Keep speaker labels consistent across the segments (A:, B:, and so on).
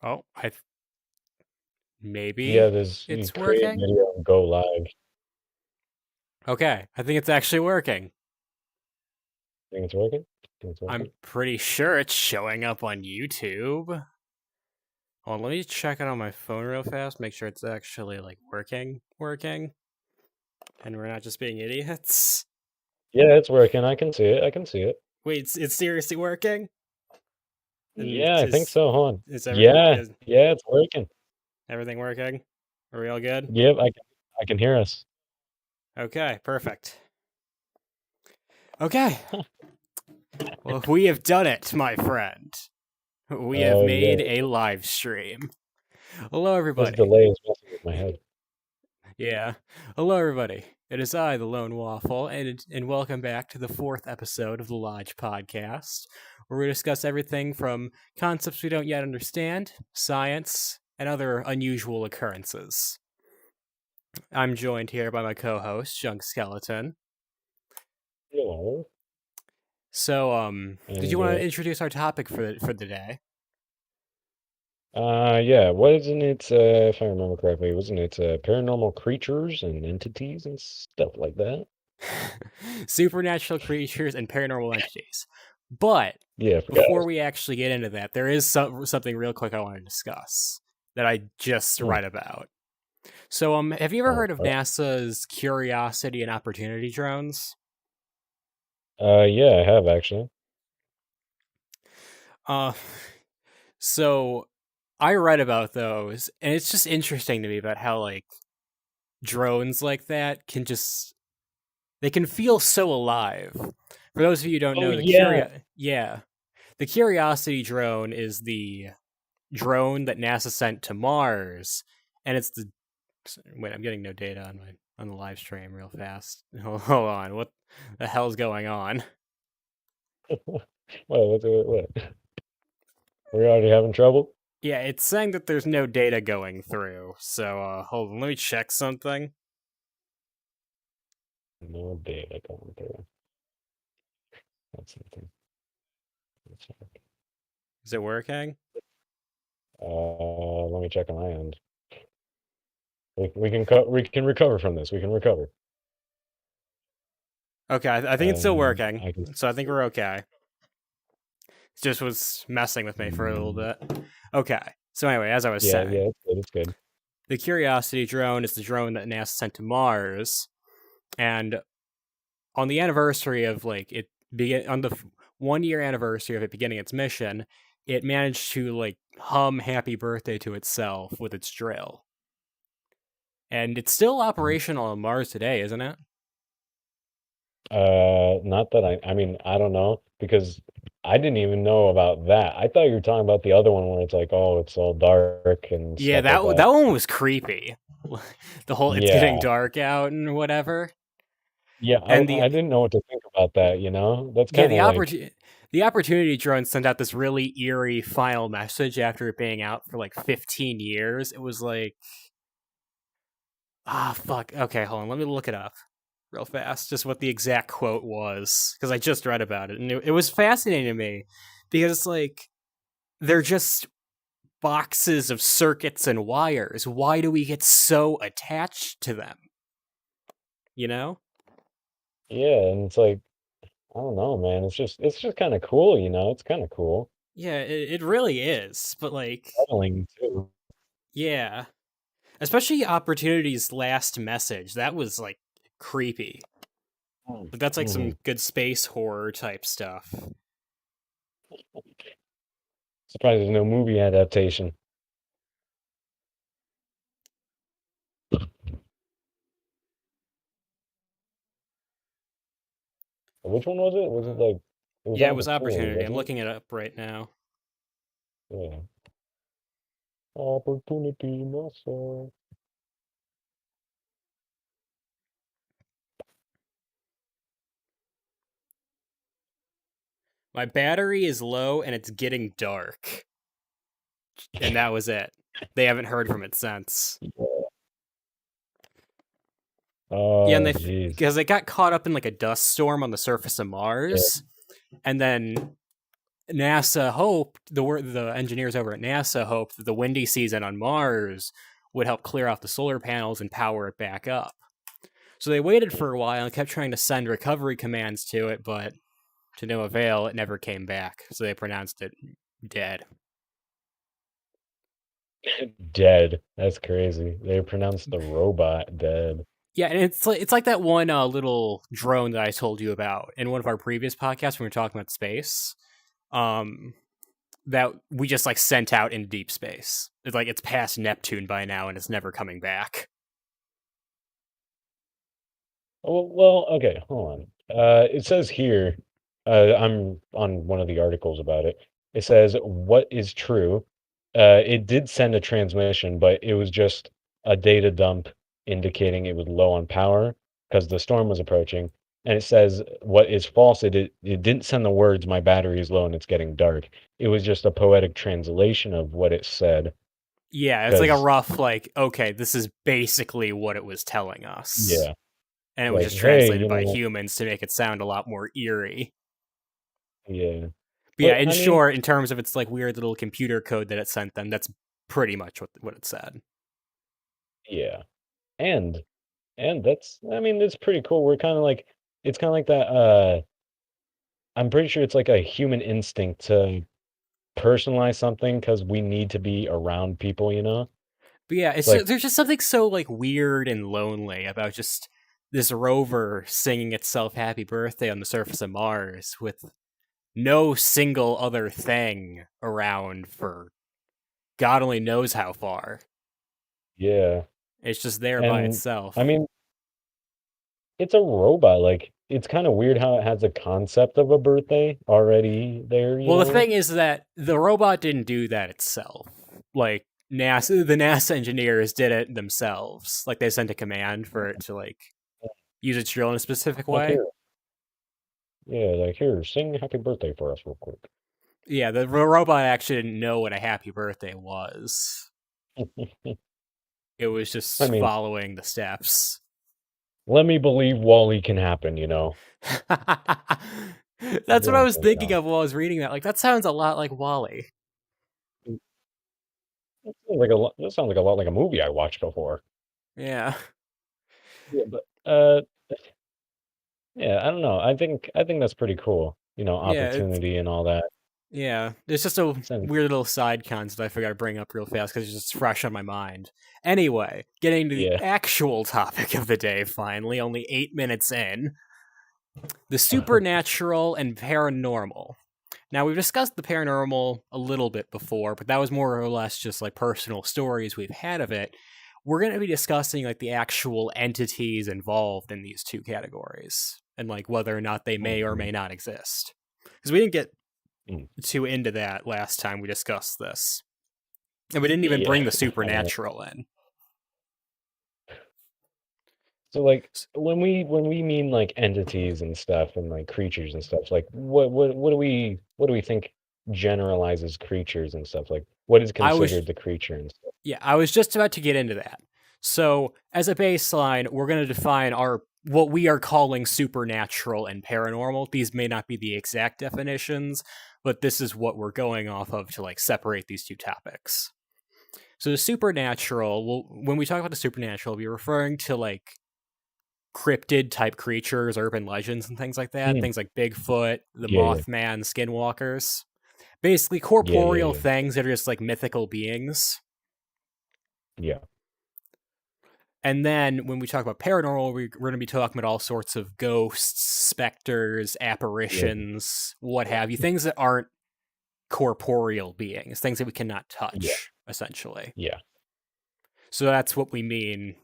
A: Oh,
B: Yeah,
A: maybe
B: you
A: it's
B: create
A: working.
B: video and go live.
A: Okay, I think it's actually working.
B: Think it's working? Think it's
A: I'm
B: working?
A: pretty sure it's showing up on YouTube. Hold on, let me check it on my phone real fast, make sure it's actually like working, and we're not just being idiots.
B: Yeah, it's working. I can see it. I can see it.
A: Wait, it's seriously working? And
B: Yeah, I think so. Hold on.
A: is
B: Yeah, yeah, it's working.
A: everything working? Are we all good?
B: Yep, I can hear us.
A: Okay, perfect. Okay, well, we have done it, my friend. We have
B: Oh
A: made
B: yeah,
A: a live stream. Hello,
B: this
A: everybody.
B: delay is messing with my head.
A: Yeah. Hello, everybody. It is I, the Lone Waffle, and welcome back to the fourth episode of the Lodge Podcast, where we discuss everything from concepts we don't yet understand, science, and other unusual occurrences. I'm joined here by my co-host, Junk Skeleton.
B: Hello.
A: So, did you
B: And
A: want to introduce our topic for the day?
B: yeah, wasn't it? If I remember correctly, wasn't it paranormal creatures and entities and stuff like that?
A: Supernatural creatures and paranormal entities. But
B: Yeah, I forgot.
A: before we actually get into that, there is something real quick I want to discuss that I just
B: Hmm.
A: read about. So, have you ever
B: Oh,
A: heard of
B: all
A: NASA's Curiosity and Opportunity drones?
B: right. Yeah, I have actually.
A: Uh, so I read about those, and it's just interesting to me about how like drones like that can just they can feel so alive. For those of you who don't
B: Oh
A: know,
B: yeah.
A: the Curiosity drone is the drone that NASA sent to Mars, and it's the wait. I'm getting no data on the live stream real fast. Hold on, what the hell's going on?
B: What? We're already having trouble?
A: Yeah, it's saying that there's no data going through. So hold on, let me check something.
B: No data coming through. That's something. Let's check.
A: Is it working?
B: Let me check on my end. We can recover from this. We can recover.
A: Okay, I think it's still working.
B: I can.
A: So I think we're okay. It just was messing with me for a little
B: Mm,
A: bit. Okay. So anyway, as I was
B: yeah,
A: saying,
B: yeah, it's good. It's good.
A: the Curiosity drone is the drone that NASA sent to Mars, and on the anniversary of like it begin on the 1 year anniversary of it beginning its mission, it managed to like hum "Happy Birthday" to itself with its drill, and it's still operational on Mars today, isn't it?
B: Not that I mean, I don't know because I didn't even know about that. I thought you were talking about the other one where it's like, oh, it's all dark and
A: Yeah,
B: stuff like
A: that
B: that.
A: one was creepy. The whole it's getting
B: Yeah,
A: dark out and whatever,
B: yeah.
A: and the
B: I didn't know what to think about that, you know? That's
A: yeah
B: kind of like,
A: the opportunity drone sent out this really eerie final message after it being out for like 15 years. It was like, fuck. Okay, hold on. Let me look it up real fast. Just what the exact quote was because I just read about it and it was fascinating to me because it's like they're just boxes of circuits and wires. Why do we get so attached to them? You know?
B: yeah, and it's like, I don't know, man. It's just kind of cool, you know? It's kind of cool.
A: Yeah, it really is. But like,
B: Traveling too.
A: yeah, especially Opportunity's last message. That was like creepy. Like that's like some
B: Mm-hmm.
A: good space horror type stuff.
B: Surprised there's no movie adaptation. Which one was it? Was it like it was
A: Yeah, it
B: out
A: was
B: before,
A: Opportunity. I'm
B: wasn't it?
A: looking it up right now.
B: Yeah. Opportunity NASA.
A: My battery is low and it's getting dark. And that was it. They haven't heard from it since. Yeah, and
B: Oh,
A: they
B: jeez.
A: because they got caught up in like a dust storm on the surface of
B: Yeah.
A: Mars, and then NASA hoped the engineers over at NASA hoped that the windy season on Mars would help clear out the solar panels and power it back up. So they waited for a while and kept trying to send recovery commands to it, but to no avail. It never came back. So they pronounced it dead.
B: Dead. That's crazy. They pronounced the robot dead.
A: Yeah, and it's like that one little drone that I told you about in one of our previous podcasts when we were talking about space. Um, that we just like sent out into deep space. It's like it's past Neptune by now and it's never coming back.
B: Oh, well, okay, hold on. It says here, I'm on one of the articles about it. It says, what is true? It did send a transmission, but it was just a data dump indicating it was low on power because the storm was approaching. And it says, what is false? It didn't send the words, my battery is low and it's getting dark. It was just a poetic translation of what it said.
A: Yeah, it's like a
B: Because,
A: rough like okay, this is basically what it was telling us.
B: yeah,
A: And it was
B: like,
A: just
B: hey,
A: translated by humans to make it sound a lot more eerie.
B: yeah.
A: But yeah,
B: But
A: in
B: I mean,
A: short, in terms of its like weird little computer code that it sent them, that's pretty much what it said.
B: yeah. And that's I mean, it's pretty cool. We're kinda like it's kinda like that, I'm pretty sure it's like a human instinct to personalize something because we need to be around people, you know?
A: But yeah,
B: It's
A: it's
B: like,
A: there's just something so like weird and lonely about just this rover singing itself happy birthday on the surface of Mars with no single other thing around for God only knows how far.
B: yeah,
A: It's just there by
B: and I
A: itself.
B: mean, it's a robot, like, it's kinda weird how it has a concept of a birthday already there, you
A: Well, the
B: know?
A: thing is that the robot didn't do that itself. Like the NASA engineers did it themselves. Like they sent a command for it to like use its drill in a specific
B: Like,
A: way.
B: "Here." Yeah, like, "Here, sing happy birthday for us real quick."
A: Yeah, the robot actually didn't know what a happy birthday was. It was
B: I
A: just
B: mean,
A: following the steps.
B: let me believe Wally can happen, you know?
A: That's what I
B: Yeah,
A: was
B: you
A: thinking
B: know?
A: of while I was reading that. Like that sounds a lot like Wally.
B: That sounds like a lot like a movie I watched before.
A: Yeah.
B: Yeah, but, yeah, I don't know. I think that's pretty cool, you know,
A: Yeah,
B: opportunity and all that.
A: yeah. It's just a
B: Sounds
A: weird little side concept I forgot to bring up real fast because it's just fresh on my mind. Anyway, getting to the
B: yeah.
A: actual topic of the day finally, only 8 minutes in. The supernatural and paranormal. Now, we've discussed the paranormal a little bit before, but that was more or less just like personal stories we've had of it. We're going to be discussing like the actual entities involved in these two categories and like whether or not they may or
B: Mhm.
A: may not exist. Because we didn't get
B: Mm.
A: too into that last time we discussed this. And we didn't even
B: Yeah,
A: bring the
B: I know.
A: supernatural in.
B: So, like, when we mean, like, entities and stuff and, like, creatures and stuff, like, what do we think generalizes creatures and stuff? Like, what is
A: I was
B: considered the creature and stuff?
A: Yeah, I was just about to get into that. So, as a baseline, we're going to define our what we are calling supernatural and paranormal. These may not be the exact definitions, but this is what we're going off of to like separate these two topics. So, the supernatural, well, when we talk about the supernatural, we're referring to like cryptid type creatures, urban legends, and things like that.
B: Mm.
A: Things like Bigfoot, the
B: Yeah, yeah.
A: Mothman, Skinwalkers. Basically,
B: Yeah, yeah,
A: corporeal
B: yeah.
A: things that are just like mythical beings.
B: Yeah.
A: And then when we talk about paranormal, we're going to be talking about all sorts of ghosts, specters,
B: Yeah.
A: apparitions, what have you, things that aren't corporeal beings, things that we cannot
B: Yeah.
A: touch, essentially.
B: Yeah.
A: So that's what we mean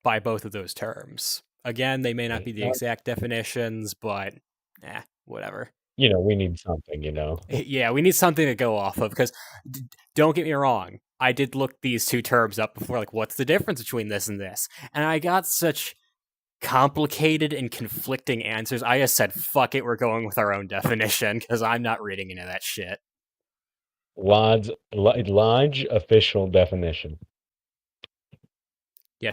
A: by both of those terms. Again, they may not
B: Okay.
A: be the exact definitions, but whatever.
B: You know, we need something, you know?
A: Yeah, we need something to go off of because don't get me wrong. I did look these two terms up before, like, what's the difference between this and this? And I got such complicated and conflicting answers. I just said, fuck it, we're going with our own definition because I'm not reading into that shit.
B: Lodge official definition.
A: Yeah,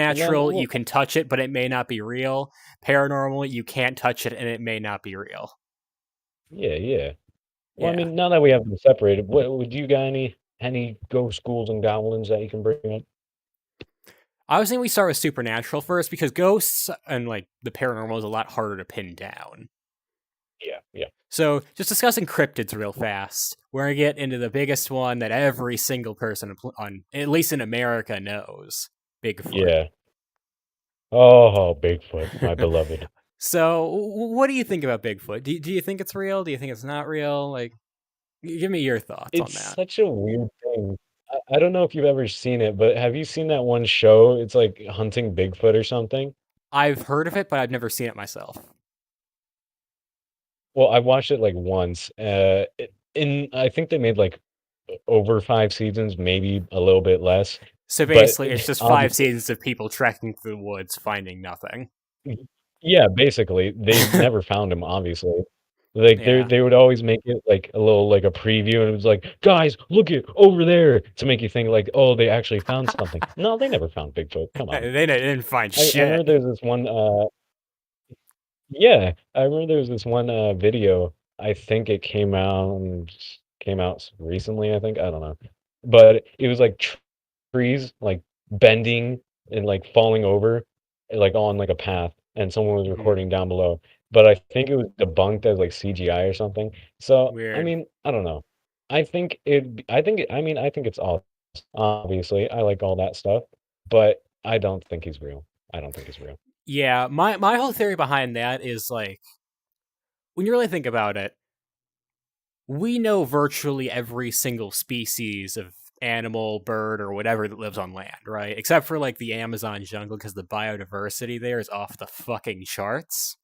B: And then,
A: supernatural, you
B: well,
A: can touch it, but it may not be real. Paranormal, you can't touch it and it may not be real.
B: yeah, yeah. Well, I
A: Yeah.
B: mean, now that we have them separated, what would you got any ghost schools and goblins that you can bring up?
A: I was thinking we start with supernatural first because ghosts and like the paranormal is a lot harder to pin down.
B: Yeah, yeah,
A: So, just discussing cryptids real fast. We're gonna get into the biggest one that every single person on, at least in America, knows: Bigfoot.
B: yeah. Oh, Bigfoot, my beloved.
A: So, what do you think about Bigfoot? Do you think it's real? Do you think it's not real? Like, give me your thoughts on
B: It's
A: that.
B: such a weird thing. I don't know if you've ever seen it, but have you seen that one show? It's like Hunting Bigfoot or something.
A: I've heard of it, but I've never seen it myself.
B: Well, I watched it like once. In I think they made like over 5 seasons, maybe a little bit less.
A: So
B: But
A: basically, it's just five
B: obviously,
A: seasons of people trekking through the woods, finding nothing.
B: yeah, basically, they never found him, obviously. Like
A: Yeah.
B: they would always make it like a little like a preview, and it was like, guys, look it over there to make you think like, oh, they actually found something. No, they never found Bigfoot. Come on.
A: They didn't find
B: I remember
A: shit.
B: there's this one yeah, I remember there was this one video. I think it came out recently, I think. I don't know. But it was like trees like bending and like falling over like on like a path and someone was
A: Mhm.
B: recording down below. But I think it was debunked as like CGI or something. So, I
A: Weird.
B: mean, I don't know. I think it's all obviously. I like all that stuff, but I don't think he's real. I don't think he's real.
A: Yeah, my whole theory behind that is like, when you really think about it, we know virtually every single species of animal, bird, or whatever that lives on land, right? Except for like the Amazon jungle, because the biodiversity there is off the fucking charts.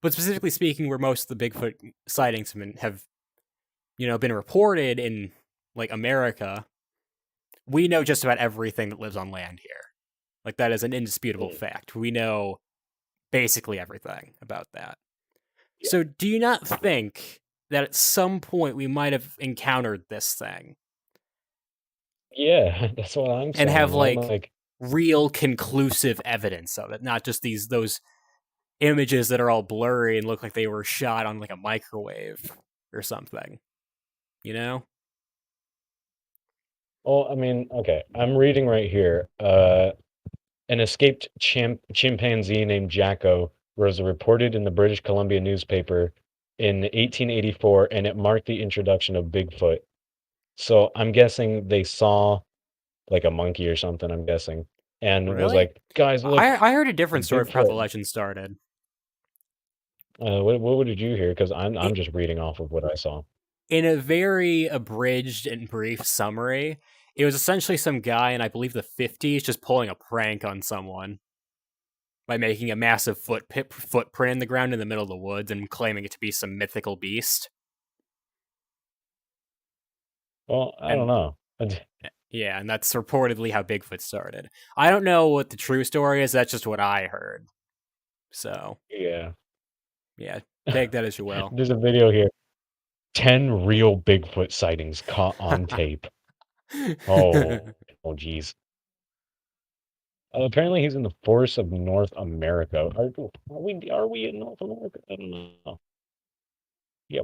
A: But specifically speaking, where most of the Bigfoot sightings have been reported in like America, we know just about everything that lives on land here. Like that is an indisputable
B: Mm,
A: fact. We know basically everything about that.
B: yeah.
A: So, do you not think that at some point we might have encountered this thing
B: Yeah, that's what I'm
A: and have
B: saying, man.
A: like
B: Like,
A: real conclusive evidence of it, not just those images that are all blurry and look like they were shot on like a microwave or something, you know?
B: well, I mean, okay, I'm reading right here. An escaped chimpanzee named Jacko was reported in the British Columbia newspaper in 1884, and it marked the introduction of Bigfoot. So I'm guessing they saw like a monkey or something, I'm guessing, and was
A: Really?
B: like, guys, look,
A: I heard a different story for how the
B: Bigfoot.
A: legend started.
B: What did you hear? Because I'm
A: It,
B: just reading off of what I saw.
A: in a very abridged and brief summary, it was essentially some guy in, I believe, the 50s just pulling a prank on someone by making a massive footprint in the ground in the middle of the woods and claiming it to be some mythical beast.
B: Well, I don't
A: And
B: know.
A: yeah, and that's reportedly how Bigfoot started. I don't know what the true story is. That's just what I heard. So
B: Yeah.
A: yeah, take that as you will.
B: There's a video here. 10 real Bigfoot sightings caught on tape. Oh, oh, geez. Apparently, he's in the forests of North America. Are we in North America? I don't know. Yeah.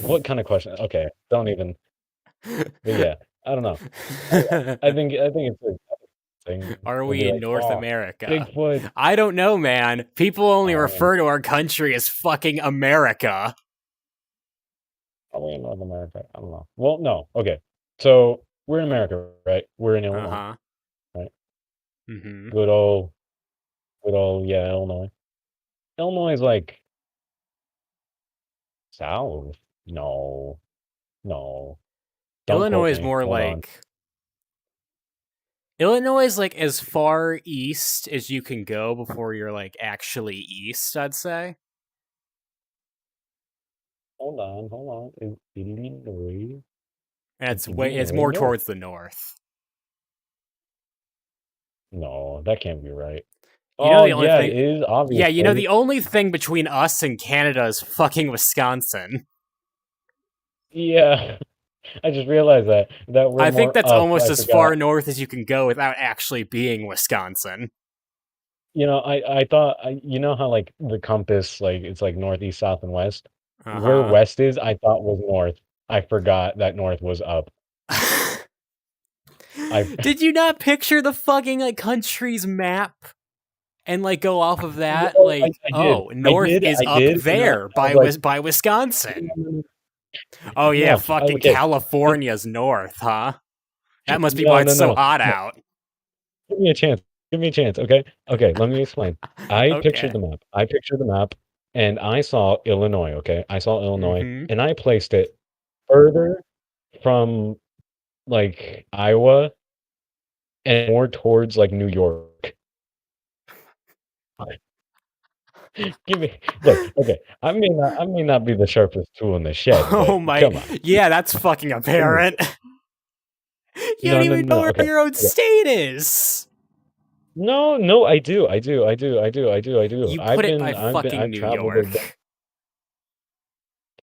B: What kind of question? Okay, don't even. But yeah, I don't know. I think it's a thing.
A: Are
B: They'll
A: we
B: be
A: in
B: like,
A: North
B: oh,
A: America?
B: Bigfoot.
A: I don't know, man. People only
B: Oh man,
A: refer to our country as fucking America.
B: are we in North America? I don't know. Well, no. Okay, so we're in America, right? We're in
A: Uh
B: Illinois,
A: huh.
B: right?
A: Mm-hmm.
B: Good old, good old, yeah, Illinois. Illinois is like south. No, no. Don't quote
A: Illinois is
B: me.
A: more
B: Hold on.
A: like Illinois is like as far east as you can go before you're like actually east, I'd say.
B: Hold on, hold on. Is Illinois?
A: And
B: Is
A: it's
B: Illinois
A: more
B: north?
A: towards the north.
B: No, that can't be right.
A: You know
B: Oh
A: the only
B: yeah, it
A: thing
B: is
A: Yeah, you know
B: obviously.
A: the only thing between us and Canada is fucking Wisconsin.
B: Yeah, I just realized that we're
A: I think
B: more
A: that's
B: up.
A: almost
B: I
A: as far
B: forgot.
A: north as you can go without actually being Wisconsin.
B: You know, I thought you know how like the compass like it's like northeast, south, and west. Where
A: Uh
B: west is, I thought was north. I forgot that north was up.
A: huh.
B: I
A: Did you not picture the fucking like country's map and like go off of that?
B: well,
A: Like,
B: I did.
A: oh, North is
B: I
A: up
B: did, and
A: there
B: I was like,
A: by Wisconsin. Oh yeah,
B: no,
A: fucking
B: okay,
A: California's north, huh? That must be why
B: no,
A: it's
B: no, no,
A: so
B: no,
A: hot
B: no.
A: out.
B: Give me a chance. Give me a chance. Okay, okay. Let me explain. I pictured
A: Okay.
B: the map. I pictured the map, and I saw Illinois. Okay, I saw Illinois,
A: Mm-hmm.
B: and I placed it further from like Iowa and more towards like New York. Give me look, okay. I may not be the sharpest tool in the shed, but
A: Oh my,
B: come on.
A: yeah, that's fucking apparent. You don't
B: No, no,
A: even know
B: no.
A: where
B: Okay.
A: your own
B: Okay.
A: state is.
B: No, no, I do. I do. I do. I do. I do. I do.
A: You put it by
B: I've
A: fucking New
B: traveled a bit.
A: York.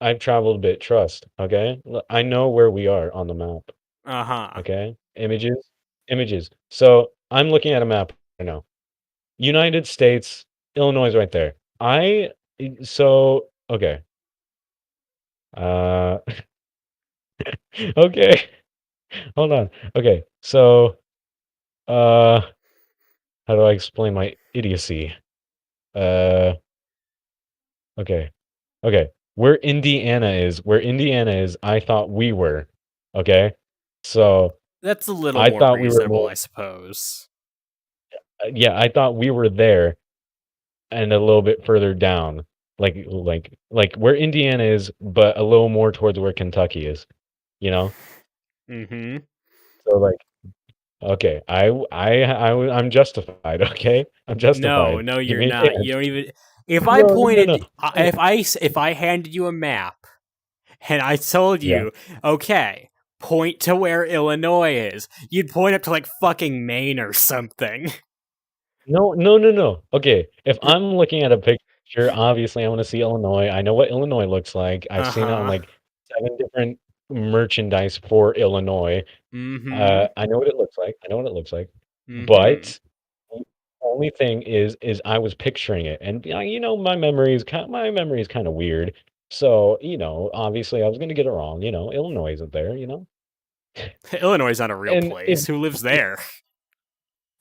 B: I've traveled a bit. Trust. Okay. I know where we are on the map.
A: Uh huh.
B: Okay. Images. Images. So I'm looking at a map right now. United States, Illinois is right there. So okay. Uh okay. Hold on. Okay. So uh how do I explain my idiocy? Uh okay. Okay. Where Indiana is, I thought we were. Okay. So
A: That's a little
B: I
A: more
B: thought we were
A: reasonable,
B: more,
A: I suppose.
B: yeah, I thought we were there and a little bit further down. Like where Indiana is, but a little more towards where Kentucky is, you know?
A: Mm-hmm.
B: So like, okay, I'm justified, okay? I'm
A: No,
B: justified.
A: no,
B: Give
A: you're
B: me a
A: not.
B: chance.
A: You don't even. If I
B: No, no, no,
A: pointed,
B: no.
A: if I handed you a map and I told
B: Yeah.
A: you, okay, point to where Illinois is, you'd point up to like fucking Maine or something.
B: No, no, no, no. Okay, if I'm looking at a picture, obviously I want to see Illinois. I know what Illinois looks like. I've
A: Uh
B: seen it on
A: huh.
B: like 7 different merchandise for Illinois.
A: Mm-hmm.
B: I know what it looks like. I know what it looks like.
A: Mm-hmm.
B: But the only thing is I was picturing it, and you know my memory is kind of weird. So obviously I was gonna get it wrong. Illinois isn't there.
A: Illinois is not a real
B: And if
A: place. Who lives there?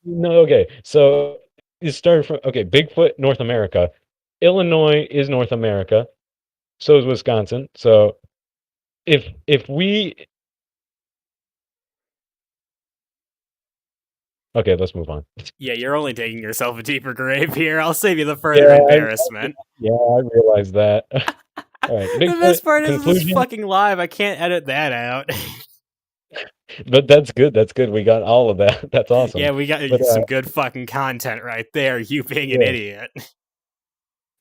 B: no, okay, so it started from okay, Bigfoot, North America. Illinois is North America. So is Wisconsin. So if we okay, let's move on.
A: Yeah, you're only digging yourself a deeper grave here. I'll save you the further
B: Yeah,
A: embarrassment.
B: yeah, I realize that. All right,
A: The
B: Bigfoot
A: best part is this is
B: conclusion.
A: fucking live. I can't edit that out.
B: But that's good. That's good. We got all of that. That's awesome.
A: Yeah, we got
B: But
A: some good fucking content right there. You being an
B: yeah,
A: idiot.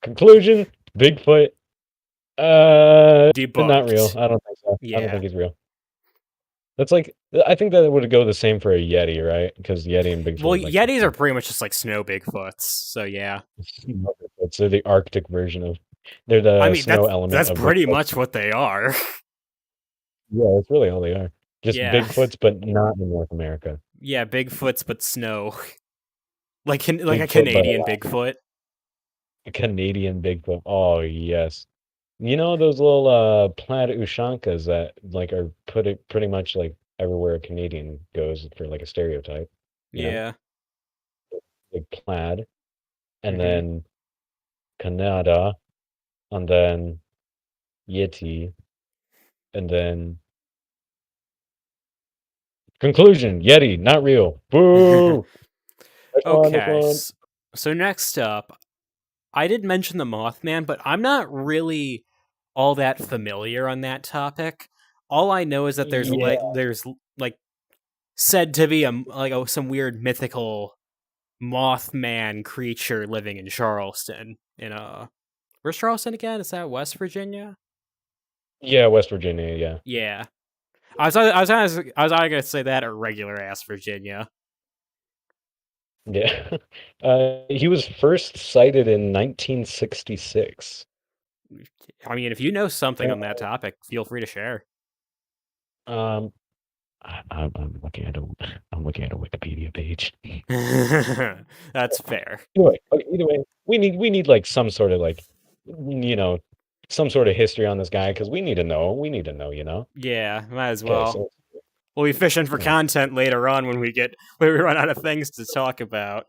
B: conclusion. Bigfoot. Not real.
A: Debunked.
B: I don't think so. I don't
A: Yeah.
B: think he's real. That's like I think that would go the same for a Yeti, right? Because Yeti and
A: Well,
B: Bigfoot are like the
A: Yetis are
B: same.
A: pretty much just like snow Bigfoots. So yeah.
B: Bigfoots. They're the Arctic version of. They're
A: I
B: the
A: mean
B: snow element
A: that's
B: of
A: pretty
B: Bigfoot.
A: much what they are.
B: Yeah, that's really all they are. Just
A: Yeah.
B: Bigfoots, but not in North America.
A: Yeah, Bigfoots but snow. Like a
B: Bigfoot, but
A: Canadian Bigfoot.
B: a Canadian Bigfoot. Oh yes. Those little plaid Ushankas that like are put it pretty much like everywhere a Canadian goes for like a stereotype, you know?
A: Yeah.
B: Like plaid and
A: Mhm.
B: then Canada and then Yeti and then conclusion, Yeti, not real. Boo! Next one, next
A: Okay.
B: one.
A: So next up, I did mention the Mothman, but I'm not really all that familiar on that topic. All I know is that
B: Yeah.
A: there's like said to be some weird mythical Mothman creature living in Charleston. Where's Charleston again? Is that West Virginia?
B: Yeah, West Virginia, yeah.
A: Yeah. I was either gonna say that or regular ass Virginia.
B: Yeah. He was first sighted in 1966.
A: I mean, if you know something on
B: Uh,
A: that topic, feel free to share.
B: Um, I'm looking at a I'm looking at a Wikipedia page.
A: That's fair.
B: Either way, okay, either way, we need like some sort of like, you know, some sort of history on this guy because we need to know. We need to know, you know.
A: Yeah, might as
B: Okay,
A: well.
B: so
A: We'll be fishing for
B: yeah.
A: content later on when we run out of things to talk about.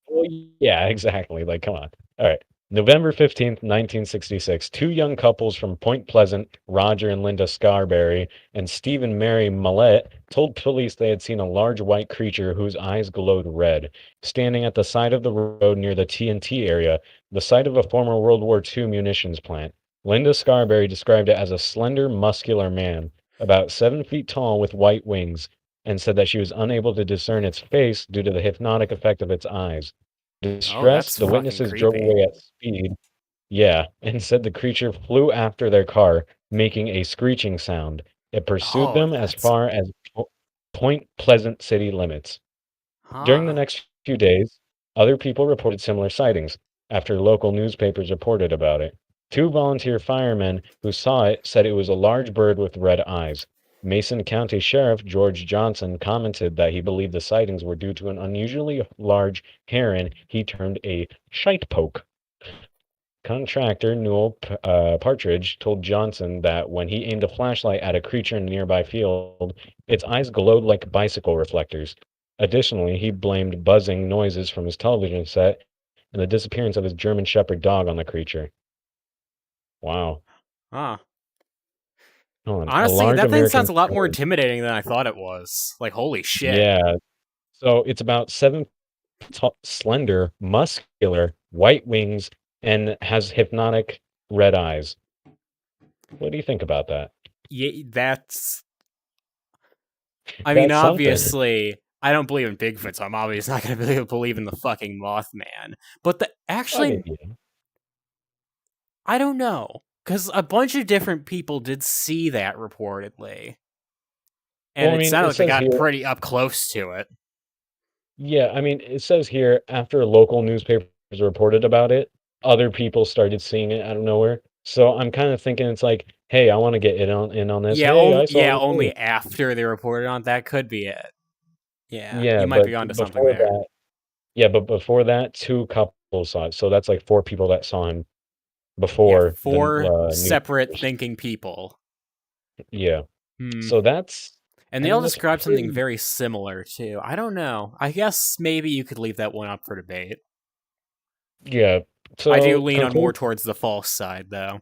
B: Well, yeah, exactly. Like, come on. All right. November 15th, 1966, two young couples from Point Pleasant, Roger and Linda Scarberry, and Stephen Mary Millette, told police they had seen a large white creature whose eyes glowed red, standing at the side of the road near the TNT area, the site of a former World War II munitions plant. Linda Scarberry described it as a slender, muscular man, about 7 feet tall with white wings, and said that she was unable to discern its face due to the hypnotic effect of its eyes.
A: Oh,
B: Distressed,
A: that's
B: the
A: fucking
B: witnesses drove
A: creepy.
B: away at speed. Yeah, and said the creature flew after their car, making a screeching sound. It pursued
A: Oh,
B: them as
A: that's
B: far as Point Pleasant city limits. During the
A: huh.
B: next few days, other people reported similar sightings after local newspapers reported about it. Two volunteer firemen who saw it said it was a large bird with red eyes. Mason County Sheriff George Johnson commented that he believed the sightings were due to an unusually large heron he termed a shite poke. Contractor Newell Partridge told Johnson that when he aimed a flashlight at a creature in a nearby field, its eyes glowed like bicycle reflectors. Additionally, he blamed buzzing noises from his television set and the disappearance of his German Shepherd dog on the creature. Wow.
A: Huh.
B: Hold on. A
A: Honestly,
B: large
A: that thing sounds
B: American
A: a lot more
B: bird.
A: intimidating than I thought it was. Like, holy shit.
B: Yeah. So it's about 7 feet tall, slender, muscular, white wings, and has hypnotic red eyes. What do you think about that?
A: Yeah, that's. I mean,
B: That's something.
A: obviously, I don't believe in Bigfoot, so I'm obviously not going to believe in the fucking Mothman. But the
B: Okay,
A: actually,
B: yeah.
A: I don't know. Because a bunch of different people did see that reportedly. And
B: Well, I
A: it
B: mean,
A: sounded
B: it
A: like they
B: says
A: got
B: here,
A: pretty up close to it.
B: yeah, I mean, it says here after local newspapers reported about it, other people started seeing it out of nowhere. So I'm kind of thinking it's like, hey, I want to get in on this. Hey, I saw
A: Yeah,
B: this too.
A: only after they reported on it. That could be it. Yeah,
B: Yeah,
A: you might
B: but
A: be onto something
B: before
A: there.
B: that, yeah, but before that, two couples saw it. So that's like four people that saw him
A: Yeah,
B: before the
A: four separate
B: newspapers.
A: thinking people.
B: Yeah.
A: Hmm.
B: So that's,
A: And
B: I
A: they all
B: mean, that's
A: describe something
B: pretty,
A: very similar too. I don't know. I guess maybe you could leave that one up for debate.
B: yeah.
A: I do
B: So
A: lean on more
B: conclude,
A: towards the false side, though.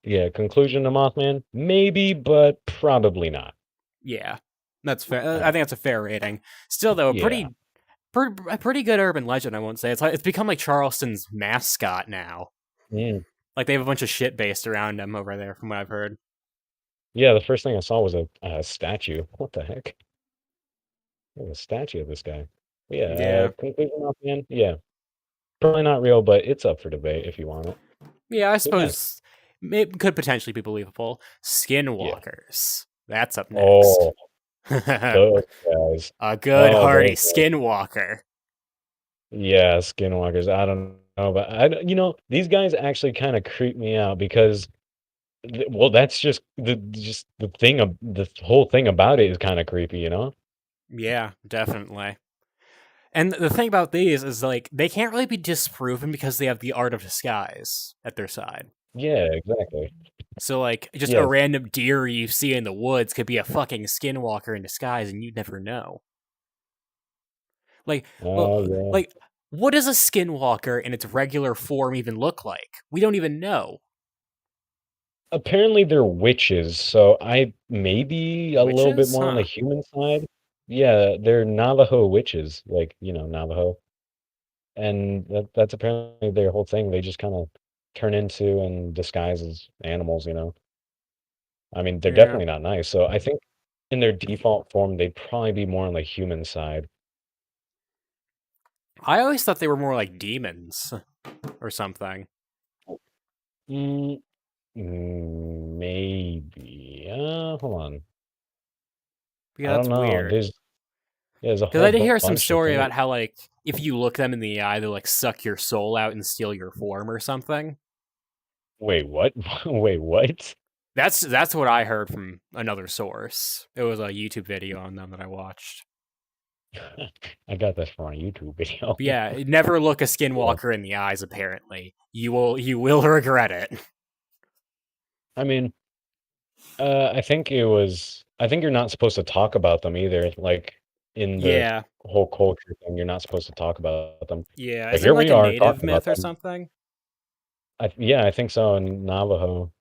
B: yeah, conclusion to Mothman, maybe, but probably not.
A: Yeah, that's fair.
B: All
A: I
B: right.
A: think that's a fair rating. Still, though,
B: Yeah.
A: a pretty good urban legend. I won't say it's become like Charleston's mascot now.
B: Mm.
A: Like they have a bunch of shit based around him over there, from what I've heard.
B: Yeah, the first thing I saw was a statue. What the heck? There's a statue of this guy. Yeah,
A: Yeah,
B: conclusion Mothman. Yeah, probably not real, but it's up for debate if you want it.
A: yeah. I
B: Who's next?
A: suppose it could potentially be believable.
B: Yeah.
A: Skinwalkers. That's up next.
B: Oh,
A: A
B: those guys.
A: good
B: Oh,
A: hearty
B: those guys.
A: skinwalker.
B: Yeah, skinwalkers. I don't know, but these guys actually kind of creep me out because, well, that's just the thing of the whole thing about it is kind of creepy, you know?
A: Yeah, definitely. And the thing about these is like they can't really be disproven because they have the art of disguise at their side.
B: Yeah, exactly.
A: So like just a
B: Yes.
A: random deer you see in the woods could be a fucking skinwalker in disguise and you'd never know. Like well
B: Oh, yeah.
A: like what does a skinwalker in its regular form even look like? We don't even know.
B: Apparently they're witches, so I maybe a little bit
A: Witches?
B: more on the
A: Huh.
B: human side. Yeah, they're Navajo witches, like, Navajo. And that's apparently their whole thing. They just kind of turn into and disguise as animals. I mean, they're
A: Yeah.
B: definitely not nice. So I think in their default form, they'd probably be more on the human side.
A: I always thought they were more like demons or something.
B: Mm, maybe. Hold on.
A: Yeah,
B: I don't
A: that's
B: know.
A: weird.
B: There's a
A: Because
B: whole
A: I did hear some
B: bunch of
A: story
B: things.
A: about how like if you look them in the eye, they like suck your soul out and steal your form or something.
B: Wait, what? Wait, what?
A: That's what I heard from another source. It was a YouTube video on them that I watched.
B: I got that from a YouTube video.
A: But yeah, never look a
B: Yeah.
A: skinwalker in the eyes. Apparently, you will regret it.
B: I mean, I think you're not supposed to talk about them either, like, in the
A: Yeah,
B: whole culture thing, you're not supposed to talk about them.
A: yeah.
B: But
A: Isn't it
B: here
A: like
B: we
A: a
B: are
A: native
B: talking about
A: myth or
B: them.
A: something?
B: Yeah, I think so in Navajo.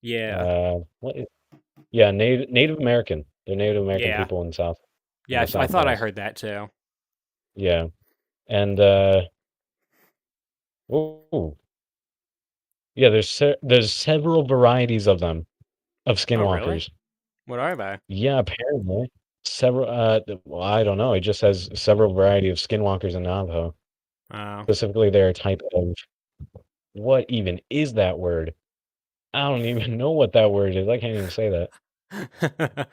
A: Yeah,
B: What is Yeah, Native American. They're Native American
A: yeah,
B: people in
A: yeah.
B: the
A: I thought I
B: Southwest.
A: heard that too.
B: Yeah, and, ooh, yeah, there's several varieties of them, of
A: Oh, really?
B: skinwalkers.
A: What are they?
B: Yeah, apparently. Several, well, I don't know, it just says several variety of skinwalkers in Navajo.
A: Oh.
B: Specifically, they're a type of what even is that word? I don't even know what that word is, I can't even say that.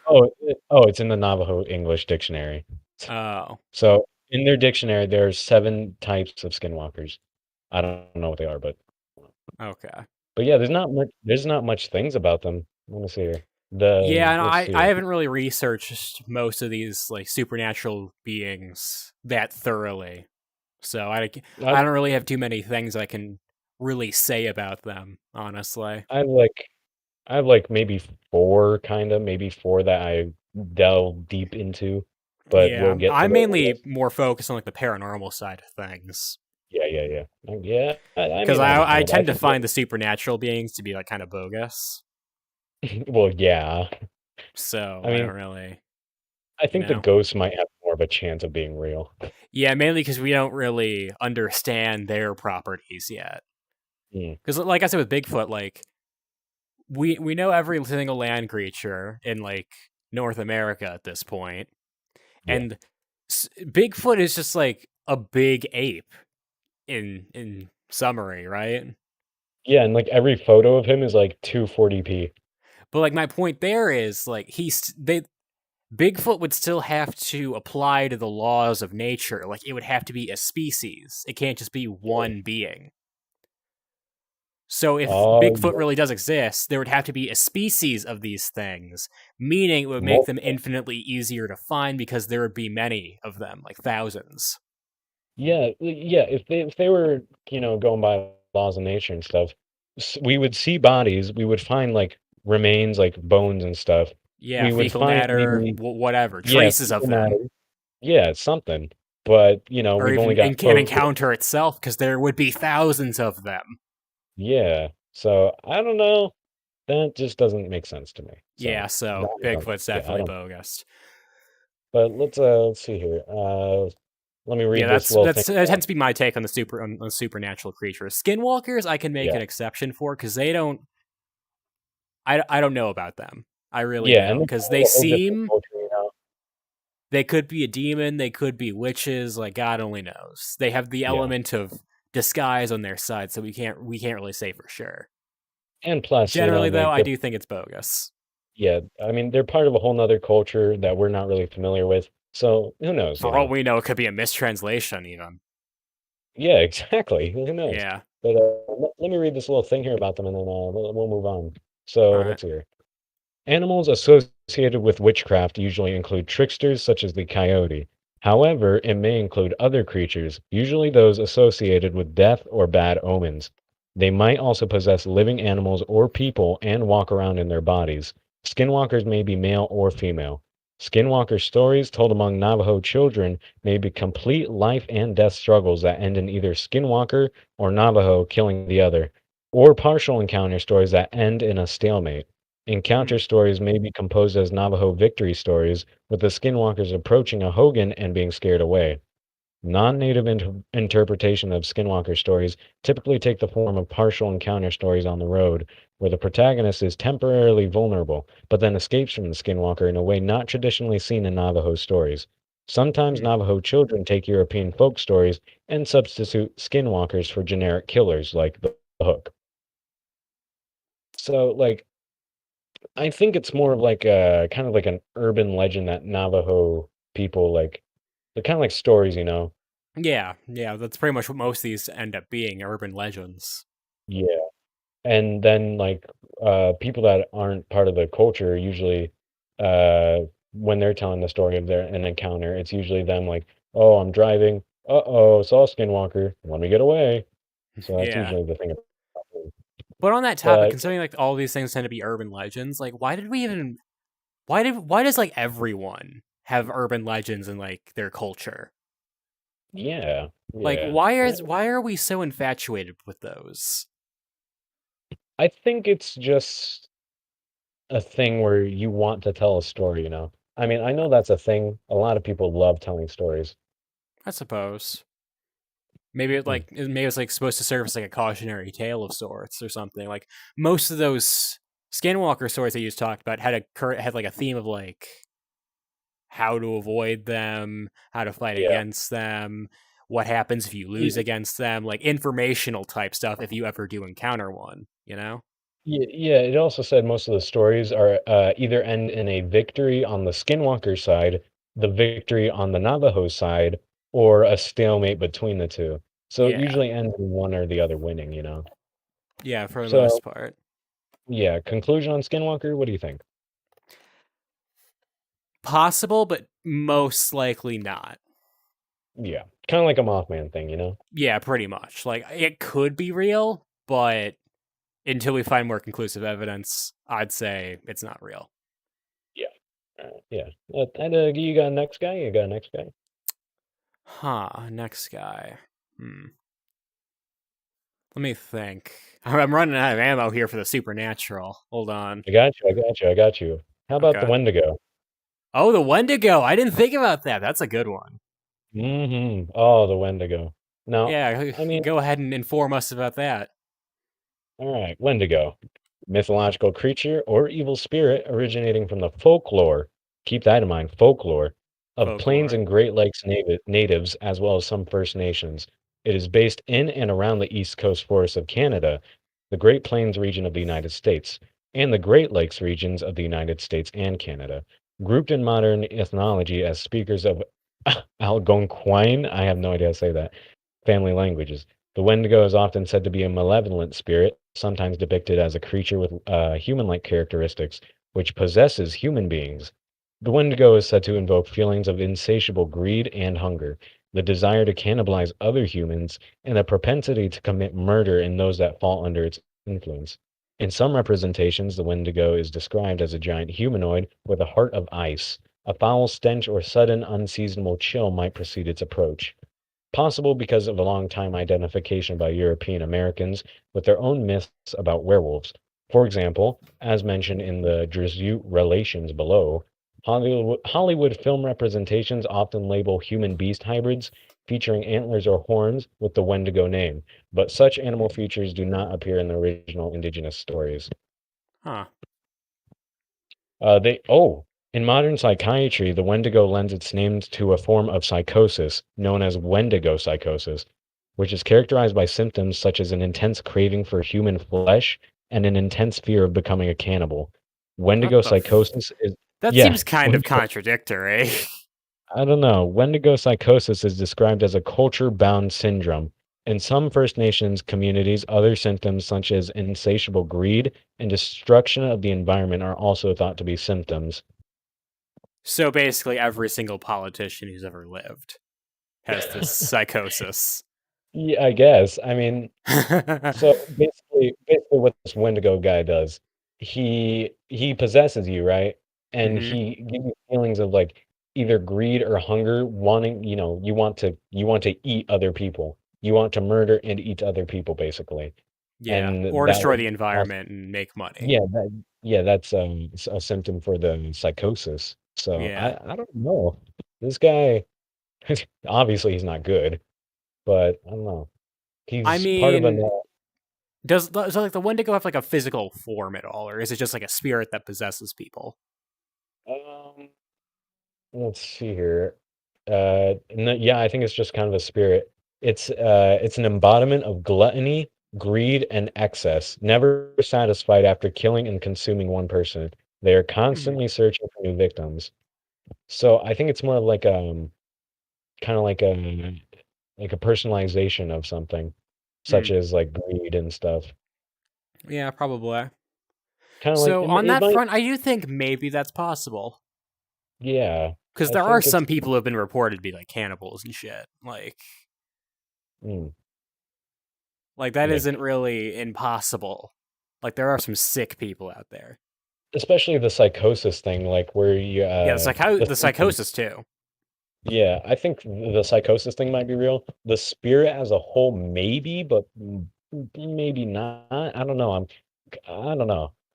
B: It's in the Navajo English dictionary.
A: Oh,
B: So, in their dictionary, there's 7 types of skinwalkers. I don't know what they are,
A: okay.
B: but yeah, there's not much things about them. Let me see here.
A: Yeah, no,
B: Let's see
A: I
B: here.
A: haven't really researched most of these like supernatural beings that thoroughly, so
B: I
A: I don't really have too many things I can really say about them, honestly.
B: I have like I have like maybe 4 kinda, maybe 4 that I delve deep into, but
A: Yeah,
B: we'll get to
A: I'm
B: those, I
A: mainly
B: guess.
A: more focused on like the paranormal side of things
B: Yeah, yeah, yeah. Yeah, I
A: because
B: mean,
A: I
B: understand. I
A: tend to
B: think that
A: find the supernatural beings to be like kind of bogus.
B: well, yeah.
A: So
B: I
A: I
B: mean,
A: don't really,
B: I
A: you
B: think the
A: know.
B: ghosts might have more of a chance of being real.
A: Yeah, mainly because we don't really understand their properties yet.
B: Mm,
A: Because, like I said with Bigfoot, like we know every single land creature in like North America at this point,
B: yeah.
A: and Bigfoot is just like a big ape in summary, right?
B: Yeah, and, like, every photo of him is, like, 240p.
A: But like my point there is like they Bigfoot would still have to apply to the laws of nature. Like it would have to be a species. It can't just be
B: Yeah.
A: one being. So if
B: Oh,
A: Bigfoot
B: yeah,
A: really does exist, there would have to be a species of these things, meaning it would make them
B: multiple.
A: infinitely easier to find because there would be many of them, like thousands.
B: Yeah, yeah, if they were, going by laws of nature and stuff, we would see bodies, we would find, like, remains, like, bones and stuff.
A: Yeah,
B: We would
A: fecal
B: find
A: matter,
B: maybe
A: whatever,
B: yeah,
A: traces of
B: fecal
A: them,
B: matter. Yeah, something. But,
A: or
B: we've only
A: even
B: got
A: an
B: photos.
A: encounter itself because there would be thousands of them.
B: Yeah. So, I don't know. That just doesn't make sense to me. So,
A: Yeah, so
B: I don't
A: Bigfoot's
B: yeah, I
A: definitely
B: don't
A: bogus.
B: but let's see here. Let me
A: Yeah,
B: read this little thing
A: that
B: about
A: tends to be my take on the on supernatural creatures. Skinwalkers, I can make
B: yeah.
A: an exception for because they don't. I don't know about them. I really
B: Yeah, and
A: don't
B: they're
A: because
B: part of a whole different culture,
A: they could be a demon, they could be witches, like God only knows. They have the
B: Yeah.
A: element of disguise on their side, so we can't really say for sure.
B: And plus,
A: Generally though,
B: like
A: I
B: they're
A: do think it's bogus.
B: yeah, I mean, they're part of a whole 'nother culture that we're not really familiar with. So, who knows, you
A: For all
B: know?
A: we know, it could be a mistranslation even.
B: Yeah, exactly. Who knows?
A: Yeah.
B: But let me read this little thing here about them, and then we'll move on.
A: All
B: So
A: right.
B: let's see here. Animals associated with witchcraft usually include tricksters such as the coyote. However, it may include other creatures, usually those associated with death or bad omens. They might also possess living animals or people and walk around in their bodies. Skinwalkers may be male or female. Skinwalker stories told among Navajo children may be complete life and death struggles that end in either Skinwalker or Navajo killing the other, or partial encounter stories that end in a stalemate.
A: Hmm.
B: Encounter stories may be composed as Navajo victory stories, with the skinwalkers approaching a hogan and being scared away. Non-native interpretation of skinwalker stories typically take the form of partial encounter stories on the road, where the protagonist is temporarily vulnerable, but then escapes from the skinwalker in a way not traditionally seen in Navajo stories. Sometimes
A: Hmm.
B: Navajo children take European folk stories and substitute skinwalkers for generic killers like the Hook. So, like, I think it's more of like a kind of like an urban legend that Navajo people like. They're kind of like stories, you know?
A: Yeah, yeah, that's pretty much what most of these end up being, urban legends.
B: Yeah. And then like people that aren't part of the culture usually when they're telling the story of their an encounter, it's usually them like, "Oh, I'm driving. Uh-oh, saw a skinwalker. Let me get away." So that's
A: Yeah.
B: usually the thing about it.
A: But on that topic,
B: But
A: considering like all these things tend to be urban legends, like why did we even why does like everyone have urban legends in like their culture?
B: yeah,
A: Like
B: yeah.
A: why are we so infatuated with those?
B: I think it's just a thing where you want to tell a story, you know? I mean, I know that's a thing. A lot of people love telling stories.
A: I suppose. Maybe it's like supposed to serve as like a cautionary tale of sorts or something. Like most of those Skinwalker stories that you just talked about had like a theme of like how to avoid them, how to fight
B: Yeah.
A: against them, what happens if you lose
B: Y-
A: against them, like informational type stuff if you ever do encounter one, you know?
B: Yeah, it also said most of the stories are either end in a victory on the Skinwalker side, the victory on the Navajo side, or a stalemate between the two. So it
A: Yeah.
B: usually ends in one or the other winning, you know?
A: Yeah, for the most
B: So,
A: part.
B: yeah, conclusion on Skinwalker, what do you think?
A: Possible, but most likely not.
B: Yeah, kind of like a Mothman thing, you know?
A: Yeah, pretty much. Like it could be real, but until we find more conclusive evidence, I'd say it's not real.
B: Yeah. Yeah. You got a next guy? You got a next guy?
A: Huh, next guy. Let me think. I'm running out of ammo here for the supernatural. Hold on.
B: I got you. I got you. I got you. How about the
A: Okay.
B: Wendigo?
A: Oh, the Wendigo. I didn't think about that. That's a good one.
B: Oh, the Wendigo. Now,
A: Yeah,
B: I mean,
A: go ahead and inform us about that.
B: all right, Wendigo, mythological creature or evil spirit originating from the folklore. Keep that in mind, folklore of Plains
A: Folklore.
B: and Great Lakes natives, as well as some First Nations. It is based in and around the East Coast forests of Canada, the Great Plains region of the United States, and the Great Lakes regions of the United States and Canada. Grouped in modern ethnology as speakers of Algonquin, I have no idea how to say that, family languages. The Wendigo is often said to be a malevolent spirit, sometimes depicted as a creature with human-like characteristics, which possesses human beings. The Wendigo is said to invoke feelings of insatiable greed and hunger, the desire to cannibalize other humans, and a propensity to commit murder in those that fall under its influence. In some representations, the Wendigo is described as a giant humanoid with a heart of ice. A foul stench or sudden unseasonable chill might precede its approach, possible because of a long time identification by European Americans with their own myths about werewolves. For example, as mentioned in the Jesuit Relations below, Hollywood film representations often label human beast hybrids featuring antlers or horns with the Wendigo name, but such animal features do not appear in the original indigenous stories.
A: Huh.
B: In modern psychiatry, the Wendigo lends its name to a form of psychosis known as Wendigo psychosis, which is characterized by symptoms such as an intense craving for human flesh and an intense fear of becoming a cannibal.
A: What
B: Wendigo
A: the f-
B: psychosis is,
A: That
B: yeah,
A: seems kind of
B: Wendigo,
A: contradictory.
B: I don't know. Wendigo psychosis is described as a culture-bound syndrome. In some First Nations communities, other symptoms such as insatiable greed and destruction of the environment are also thought to be symptoms.
A: So basically every single politician who's ever lived has this psychosis.
B: Yeah, I guess. I mean, so basically what this Wendigo guy does, he possesses you, right? And
A: hmm
B: he gives you feelings of like either greed or hunger, wanting, you want to eat other people. You want to murder and eat other people, basically.
A: Yeah.
B: And
A: Or
B: that
A: destroy
B: would
A: the
B: also,
A: environment and make money.
B: yeah, that's a symptom for the psychosis. So
A: Yeah.
B: I don't know. This guy, obviously he's not good, but I don't know.
A: I
B: He's part of a
A: mean, does like the Wendigo have like a physical form at all, or is it just like a spirit that possesses people?
B: um, let's see here. No, yeah, I think it's just kind of a spirit. It's an embodiment of gluttony, greed, and excess, never satisfied after killing and consuming one person. They are
A: Hmm.
B: constantly searching for new victims. So I think it's more of like kind of like a personalization of something,
A: Hmm.
B: such as like greed and stuff.
A: Yeah, probably.
B: Kind of like
A: So on
B: it
A: that
B: might,
A: front, I do think maybe that's possible
B: yeah.
A: because
B: I
A: there are
B: think it's
A: some people who have been reported to be like cannibals and shit.
B: mm,
A: Like that
B: like
A: isn't really impossible. Like there are some sick people out there.
B: especially the psychosis thing, like where you
A: Yeah,
B: the
A: the
B: symptoms.
A: psychosis too.
B: Yeah, I think the psychosis thing might be real. The spirit as a whole, maybe, but maybe not. I don't know.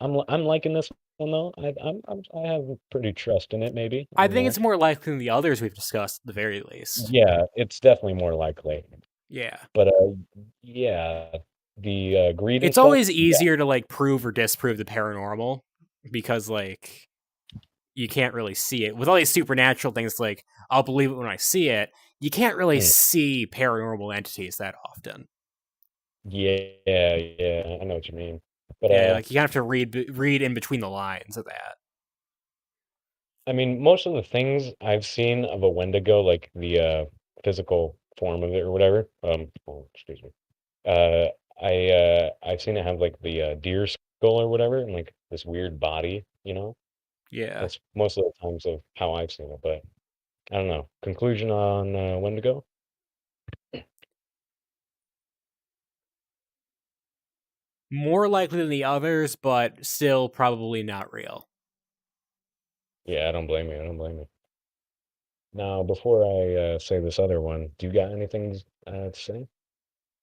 B: I'm liking this one though. I have pretty trust in it. Maybe I
A: I
B: don't
A: think
B: know.
A: it's more likely than the others we've discussed at the very least.
B: Yeah, it's definitely more likely.
A: Yeah.
B: But yeah, the greed and
A: It's
B: stuff.
A: always
B: Yeah.
A: easier to like prove or disprove the paranormal because like you can't really see it. With all these supernatural things like I'll believe it when I see it, you can't really
B: Mm.
A: see paranormal entities that often.
B: Yeah, yeah, I know what you mean. But
A: Yeah, like you kind of have to read in between the lines of that.
B: I mean, most of the things I've seen of a Wendigo, like the physical form of it or whatever. Oh, excuse me. Uh, I've seen it have like the deer skull or whatever, and like this weird body.
A: Yeah.
B: That's most of the times of how I've seen it. But I don't know. Conclusion on Wendigo?
A: More likely than the others, but still probably not real.
B: Yeah, I don't blame you. I don't blame you. Now, before I say this other one, do you got anything to say?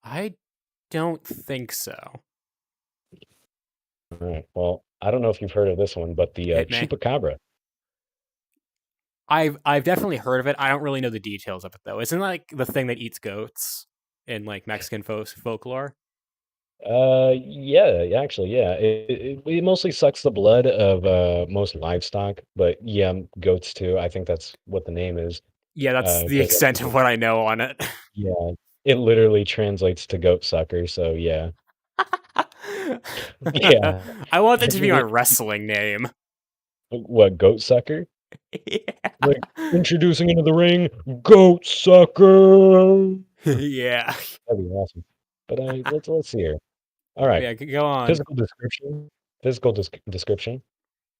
A: I don't think so.
B: All right. Well, I don't know if you've heard of this one, but the
A: Hit me.
B: chupacabra.
A: I've definitely heard of it. I don't really know the details of it though. Isn't it like the thing that eats goats in like Mexican folklore?
B: Yeah, actually, yeah. It mostly sucks the blood of most livestock, but yeah, goats too. I think that's what the name is.
A: Yeah, that's the
B: Because
A: extent of what I know on it.
B: yeah, it literally translates to goat sucker. So yeah, yeah.
A: I want that
B: Have
A: to
B: you
A: be my
B: heard
A: wrestling name.
B: what goat sucker? Like
A: Yeah.
B: introducing into the ring, goat sucker.
A: Yeah.
B: That'd be awesome. But let's see here. All right,
A: Yeah, go on.
B: physical description. Physical description.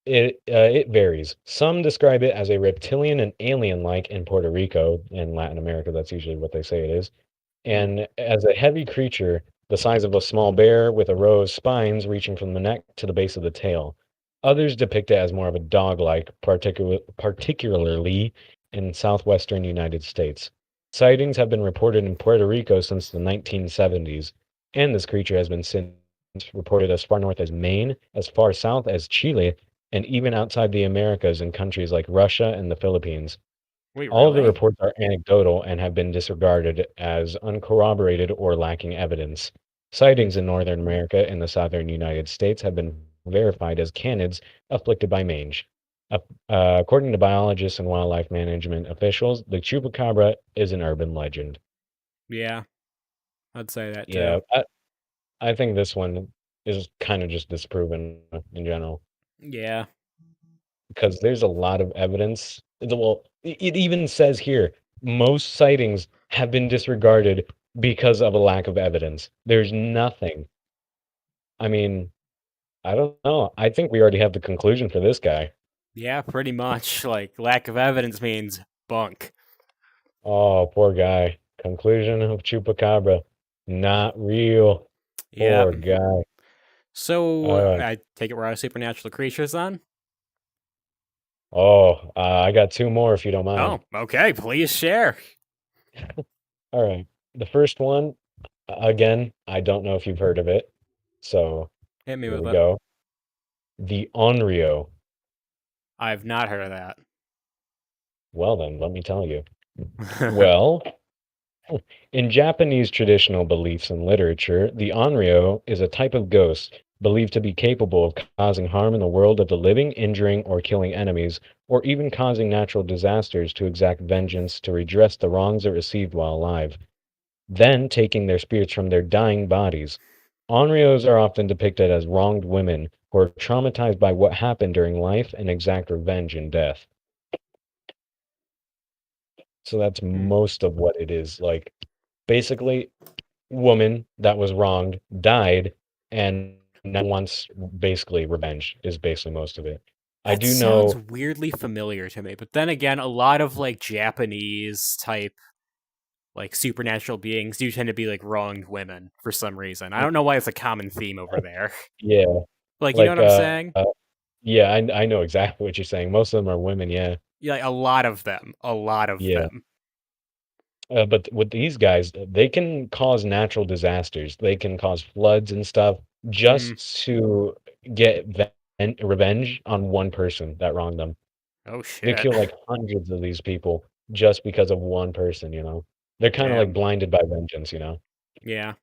B: It varies. Some describe it as a reptilian and alien-like in Puerto Rico and Latin America. That's usually what they say it is.
A: Hmm.
B: And as a heavy creature, the size of a small bear with a row of spines reaching from the neck to the base of the tail. Others depict it as more of a dog-like, particularly in southwestern United States. Sightings have been reported in Puerto Rico since the 1970s, and this creature has been since reported as far north as Maine, as far south as Chile, and even outside the Americas in countries like Russia and the Philippines.
A: Wait,
B: All of the
A: really?
B: reports are anecdotal and have been disregarded as uncorroborated or lacking evidence.
A: Hmm.
B: Sightings in Northern America and the southern United States have been verified as canids afflicted by mange. According to biologists and wildlife management officials, the chupacabra is an urban legend.
A: Yeah, I'd say that too.
B: Yeah, I think this one is kind of just disproven in general
A: Yeah.
B: because there's a lot of evidence. Well, it even says here most sightings have been disregarded because of a lack of evidence. There's nothing. I mean, I don't know. I think we already have the conclusion for this guy.
A: Yeah, pretty much. Like, lack of evidence means bunk.
B: Oh, poor guy. Conclusion of Chupacabra. Not real.
A: Yep.
B: Poor guy.
A: So,
B: Uh,
A: I take it we're out of supernatural creatures then?
B: I got two more if you don't mind.
A: Oh, okay. Please share.
B: All right. The first one, again, I don't know if you've heard of it. So
A: Hit me
B: here
A: with
B: we
A: it.
B: go. The Onryo.
A: I've not heard of
B: Well, then, let me tell you.
A: that.
B: Well, in Japanese traditional beliefs and literature, the Onryo is a type of ghost believed to be capable of causing harm in the world of the living, injuring or killing enemies, or even causing natural disasters to exact vengeance to redress the wrongs it received while alive, then taking their spirits from their dying bodies. Onryos are often depicted as wronged women who are traumatized by what happened during life and exact revenge in death. So that's
A: Hmm.
B: most of what it is. Like, basically, woman that was wronged died and now wants basically revenge is basically most of it. I
A: That
B: do
A: sounds
B: know,
A: weirdly familiar to me, but then again, a lot of like Japanese type like supernatural beings do tend to be like wronged women for some reason. I don't know why it's a common theme over there.
B: Yeah,
A: Like, you know what
B: like,
A: I'm saying?
B: yeah, I know exactly what you're saying. Most of them are women, yeah.
A: Yeah, like, a lot of them, a lot of
B: Yeah.
A: them.
B: But with these guys, they can cause natural disasters. They can cause floods and stuff
A: Mm.
B: just to get revenge on one person that wronged them.
A: Oh
B: They
A: shit.
B: kill like hundreds of these people just because of one person, you know? They're kind of like
A: Damn.
B: blinded by vengeance, you know?
A: Yeah.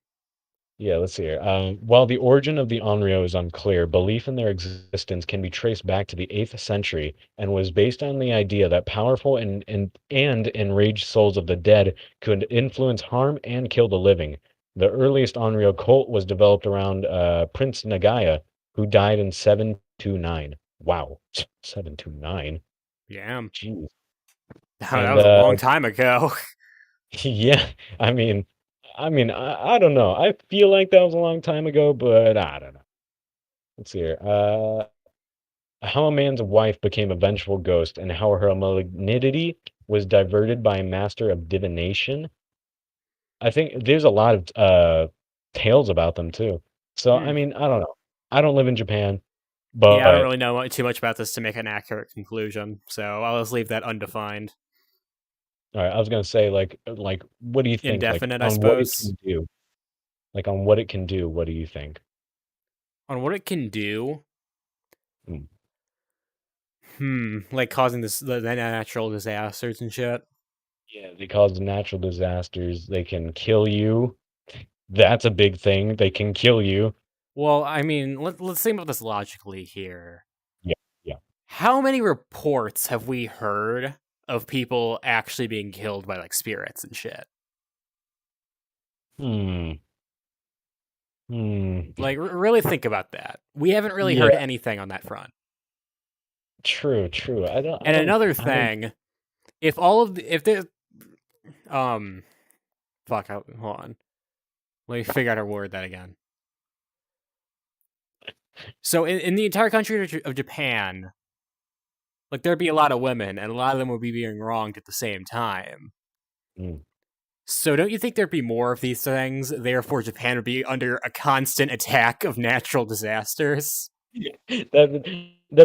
B: Yeah, let's see here. While the origin of the Onryo is unclear, belief in their existence can be traced back to the 8th century and was based on the idea that powerful and enraged souls of the dead could influence, harm, and kill the living. The earliest Onryo cult was developed around Prince Nagaya, who died in 729. Wow, 729.
A: Yeah.
B: Jeez.
A: That
B: And
A: was a long time ago.
B: yeah, I mean, I don't know. I feel like that was a long time ago, but I don't know. Let's see here. How a man's wife became a vengeful ghost and how her malignity was diverted by a master of divination. I think there's a lot of tales about them too. So,
A: Hmm.
B: I mean, I don't know. I don't live in Japan,
A: Yeah, I don't
B: but
A: really know too much about this to make an accurate conclusion, so I'll just leave that undefined.
B: all right, I was gonna say like what do you think like
A: Indefinite, I
B: on what it
A: suppose.
B: can do? Like on what it can do, what do you think?
A: On what it can do,
B: Hmm.
A: like causing the natural disasters and shit.
B: Yeah, they cause natural disasters. They can kill you. That's a big thing. They can kill you.
A: Well, I mean, let's think about this logically here.
B: Yeah, yeah.
A: How many reports have we heard of people actually being killed by like spirits and shit?
B: Hmm. Hmm.
A: Like, really think about that. We haven't really
B: Yeah,
A: heard anything on that front.
B: true, true.
A: And another
B: I don't
A: thing, if all of the, if the um, fuck, hold on, let me figure out how to word that again. So in the entire country of Japan, like there'd be a lot of women, and a lot of them would be being wronged at the same time.
B: mm.
A: So don't you think there'd be more of these things? Therefore, Japan would be under a constant attack of natural disasters.
B: That'd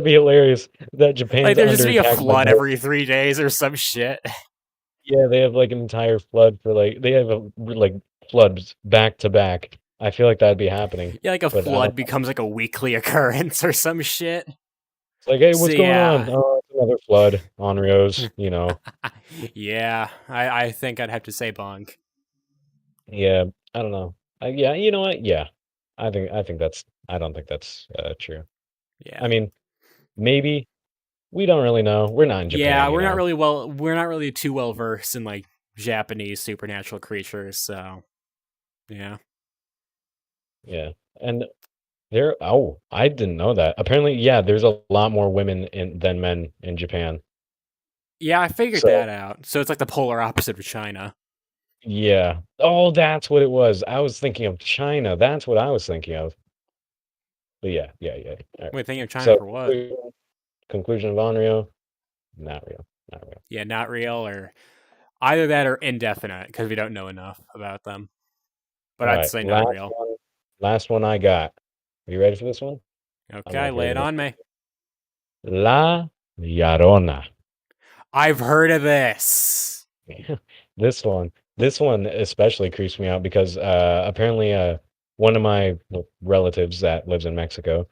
B: be hilarious that
A: Like
B: Japan's
A: there'd just
B: under
A: be a
B: attack by
A: flood
B: both.
A: every 3 days or some shit.
B: Yeah, they have like an entire flood for like they have like floods back to back. I feel like that'd be happening,
A: Yeah, like a
B: but I
A: flood
B: don't know.
A: becomes like a weekly occurrence or some shit.
B: It's like, hey,
A: So
B: what's going on?
A: yeah,
B: Oh, it's another flood on Rios, you know.
A: yeah, I think I'd have to say bonk.
B: Yeah, I don't know. Yeah, you know what? Yeah, I think that's I don't think that's true. I
A: Yeah.
B: mean, maybe we don't really know. We're not in
A: Yeah,
B: Japan, you know.
A: we're not really too well versed in like Japanese supernatural creatures, so yeah.
B: Yeah, and there. Oh, I didn't know that. Apparently, yeah, there's a lot more women in than men in Japan.
A: Yeah, I figured
B: So
A: that out. So it's like the polar opposite of China.
B: yeah. Oh, that's what it was. I was thinking of China. That's what I was thinking of. But yeah, yeah, yeah. All right.
A: Wait, thinking of China
B: So
A: for what?
B: conclusion of Onryo, not real, not real.
A: Yeah, not real or either that or indefinite because we don't know enough about them. But
B: All
A: I'd
B: right,
A: say not real.
B: last one I got. Are you ready for this one? I'm
A: Okay,
B: not
A: lay
B: hearing
A: it
B: this.
A: on me.
B: La Llorona.
A: I've heard of this.
B: This one especially creeps me out because apparently one of my relatives that lives in Mexico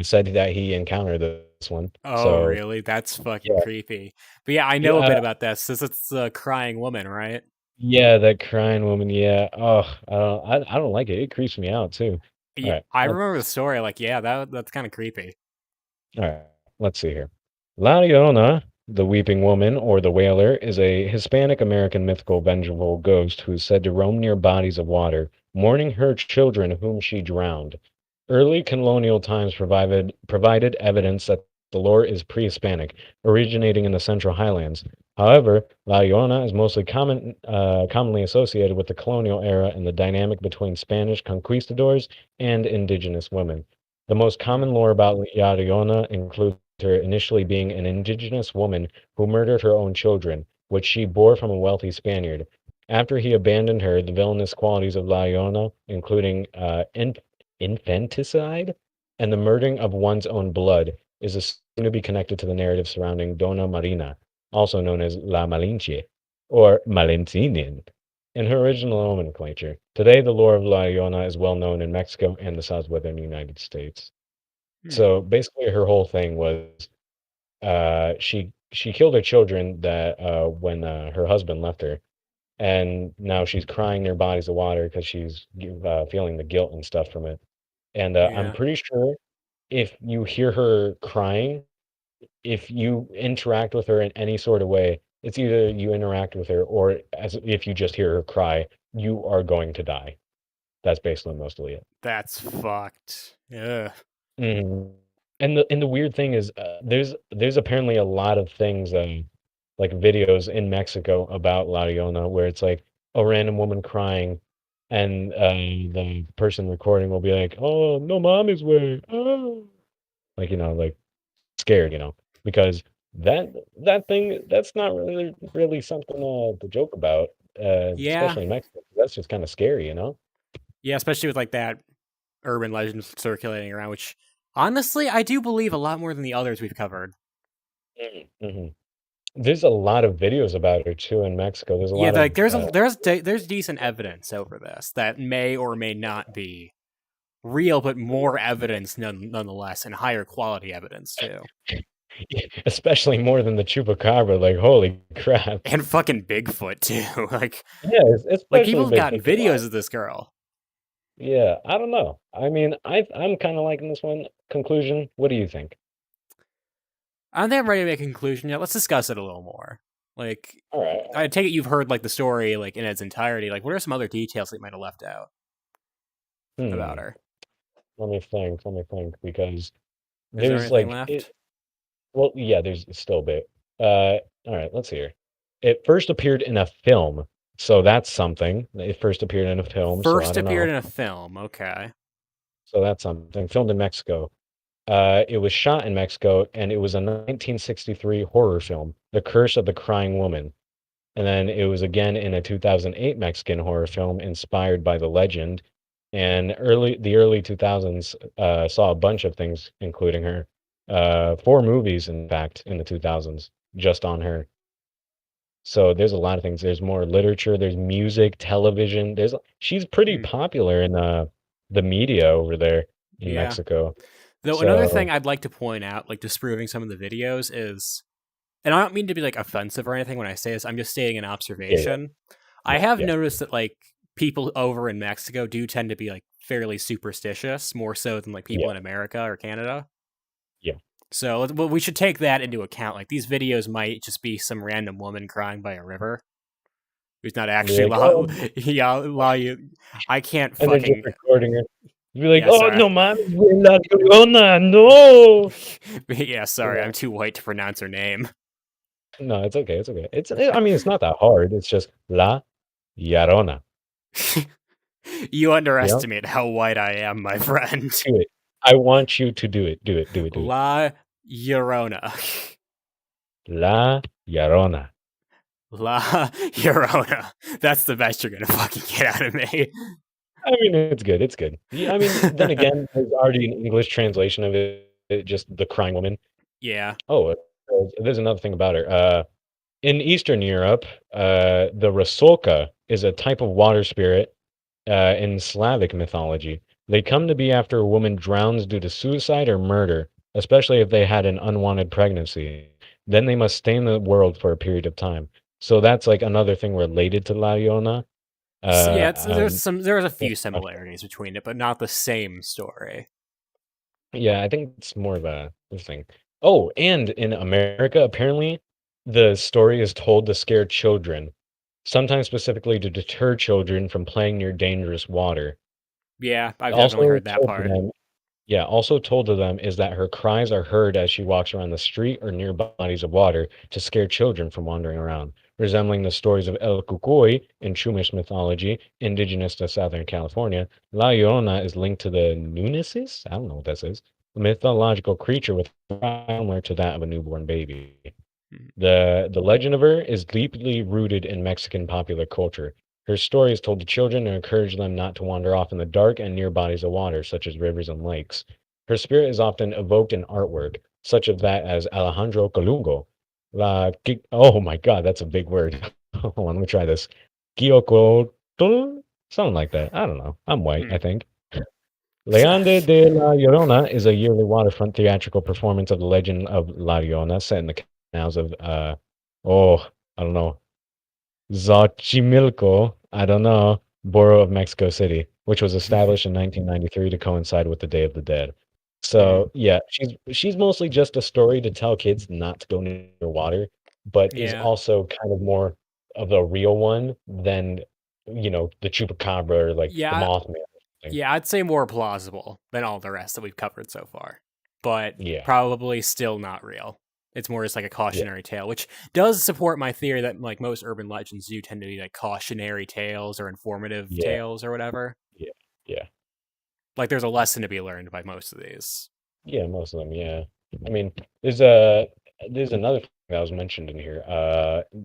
B: said that he encountered this one.
A: Oh,
B: So
A: really? That's fucking
B: yeah,
A: creepy. But yeah, I know a
B: yeah,
A: bit about this. This it's the crying woman, right?
B: yeah, that crying woman. Yeah, oh, I don't like it. It creeps me out too. All
A: Yeah,
B: right,
A: I remember the story. Like, yeah, that's kind of creepy.
B: all right, let's see here. La Llorona, the weeping woman or the wailer, is a Hispanic American mythical vengeful ghost who is said to roam near bodies of water, mourning her children whom she drowned. Early colonial times provided evidence that the lore is pre-Hispanic, originating in the Central Highlands. However, La Llorona is mostly commonly associated with the colonial era and the dynamic between Spanish conquistadors and indigenous women. The most
A: Hmm.
B: common lore about La Llorona includes her initially being an indigenous woman who murdered her own children, which she bore from a wealthy Spaniard. After he abandoned her, the villainous qualities of La Llorona, including infanticide and the murdering of one's own blood, is assumed to be connected to the narrative surrounding Dona Marina, also known as La Malinche or Malentinian, in her original nomenclature. Today, the lore of La Llorona is well known in Mexico and the southwestern United States.
A: Hmm.
B: So basically, her whole thing was she killed her children that when her husband left her, and now she's crying near bodies of water because she's feeling the guilt and stuff from it. And I'm
A: Yeah,
B: pretty sure if you hear her crying, if you interact with her in any sort of way, it's either you interact with her or as if you just hear her cry, you are going to die. That's basically mostly it.
A: that's fucked. Ugh.
B: Mhm. And the weird thing is, there's apparently a lot of things, like videos in Mexico about La Llorona where it's like a random woman crying, and the person recording will be like, "Oh, no mommy's way, oh," like like scared, because that thing that's not really something to joke about,
A: Yeah,
B: especially in Mexico. That's just kind of scary, you know.
A: yeah, especially with like that urban legend circulating around, which honestly I do believe a lot more than the others we've covered.
B: Hmm. There's a lot of videos about her too in Mexico. There's a
A: Yeah,
B: lot of
A: like there's decent evidence over this that may or may not be real, but more evidence nonetheless, and higher quality evidence too.
B: especially more than the chupacabra. Like, holy crap!
A: And fucking Bigfoot too.
B: Yeah,
A: like
B: especially
A: people have gotten
B: Bigfoot. Come on.
A: videos of this girl.
B: Yeah, I don't know. I mean, I'm kind of liking this one conclusion. What do you think?
A: I don't think I'm ready to make a conclusion yet. Let's discuss it a little more. Like,
B: All right.
A: I take it you've heard like the story like in its entirety. Like, what are some other details that you might have left out about
B: Hmm.
A: her?
B: Let me think. Let me think. Because
A: Is there
B: there's
A: anything
B: like it.
A: left?
B: Well, yeah, there's still a bit. All right. Let's hear. It first appeared in a film, so that's something. It first appeared in a film, so I
A: First
B: don't
A: appeared
B: know.
A: in a film. Okay.
B: So that's something. Filmed in Mexico. It was shot in Mexico, and it was a 1963 horror film, The Curse of the Crying Woman. And then it was again in a 2008 Mexican horror film inspired by the legend. And the early 2000s saw a bunch of things, including her. Four movies, in fact, in the 2000s, just on her. So there's a lot of things. There's more literature. There's music, television. She's pretty
A: Hmm.
B: popular in the media over there in
A: Yeah.
B: Mexico.
A: Though another thing
B: So
A: I'd like to point out, like disproving some of the videos, is, and I don't mean to be like offensive or anything when I say this. I'm just stating an
B: yeah, yeah,
A: observation. I
B: yeah,
A: have
B: yeah,
A: noticed that like people over in Mexico do tend to be like fairly superstitious, more so than like people
B: yeah,
A: in America or Canada.
B: yeah.
A: So well, we should take that into account. Like these videos might just be some random woman crying by a river who's not
B: And be
A: actually
B: like, oh,
A: yeah, you. I can't
B: and they're just
A: fucking
B: recording her. Be like,
A: yeah.
B: oh
A: Sorry,
B: no, man, la Llorona, no.
A: yeah. Sorry,
B: Yeah.
A: I'm too white to pronounce her name.
B: No, it's okay, it's okay. I mean, it's not that hard. It's just La Llorona.
A: You
B: You know,
A: underestimate how white I am, my friend.
B: do it. I want you to do it. Do it. Do it. Do it.
A: La Llorona.
B: La Llorona.
A: La Llorona. That's the best you're gonna fucking get out of me.
B: I mean, it's good. It's good. Yeah, I mean, then again, there's already an English translation of it, just the crying woman.
A: Yeah.
B: Oh, there's another thing about her. In Eastern Europe, the Rusalka is a type of water spirit in Slavic mythology. They come to be after a woman drowns due to suicide or murder, especially if they had an unwanted pregnancy. Then they must stay in the world for a period of time. So that's like another thing related to La Llorona.
A: So, yeah,
B: Uh, um,
A: there's a few
B: that's not-
A: similarities between it, but not the same story.
B: yeah, I think it's more of a thing. Oh, and in America, apparently, the story is told to scare children, sometimes specifically to deter children from playing near dangerous water.
A: Yeah, I've definitely
B: Also
A: heard that
B: told to
A: part.
B: them Yeah, also told to them is that her cries are heard as she walks around the street or near bodies of water to scare children from wandering around, resembling the stories of El Cucuy in Chumash mythology, indigenous to Southern California. La Llorona is linked to the Nunesis, I don't know what this is, a mythological creature with a cry similar to that of a newborn baby. The legend of her is deeply rooted in Mexican popular culture. Her story is told to children to encourage them not to wander off in the dark and near bodies of water, such as rivers and lakes. Her spirit is often evoked in artwork, such as that as Alejandro Colungo. Oh my God, that's a big word. Hold on, let me try this. Gyokotl? Something like that. I don't know. I'm white, I think. Leande de la Llorona is a yearly waterfront theatrical performance of the legend of La Llorona set in the canals of, oh, I don't know, Xochimilco, I don't know, borough of Mexico City, which was established in 1993 to coincide with the Day of the Dead. So yeah, she's mostly just a story to tell kids not to go near water, but is
A: Yeah.
B: also kind of more of a real one than the chupacabra or like the
A: Yeah.
B: Mothman or something.
A: Yeah, I'd say more plausible than all the rest that we've covered so far, but
B: Yeah,
A: probably still not real. It's more just like a
B: yeah,
A: cautionary tale, which does support my theory that like most urban legends do tend to be like cautionary tales or informative
B: yeah,
A: tales or whatever.
B: yeah, yeah,
A: Like there's a lesson to be learned by most of these.
B: yeah. Most of them, yeah. I mean, there's another thing that was mentioned in here.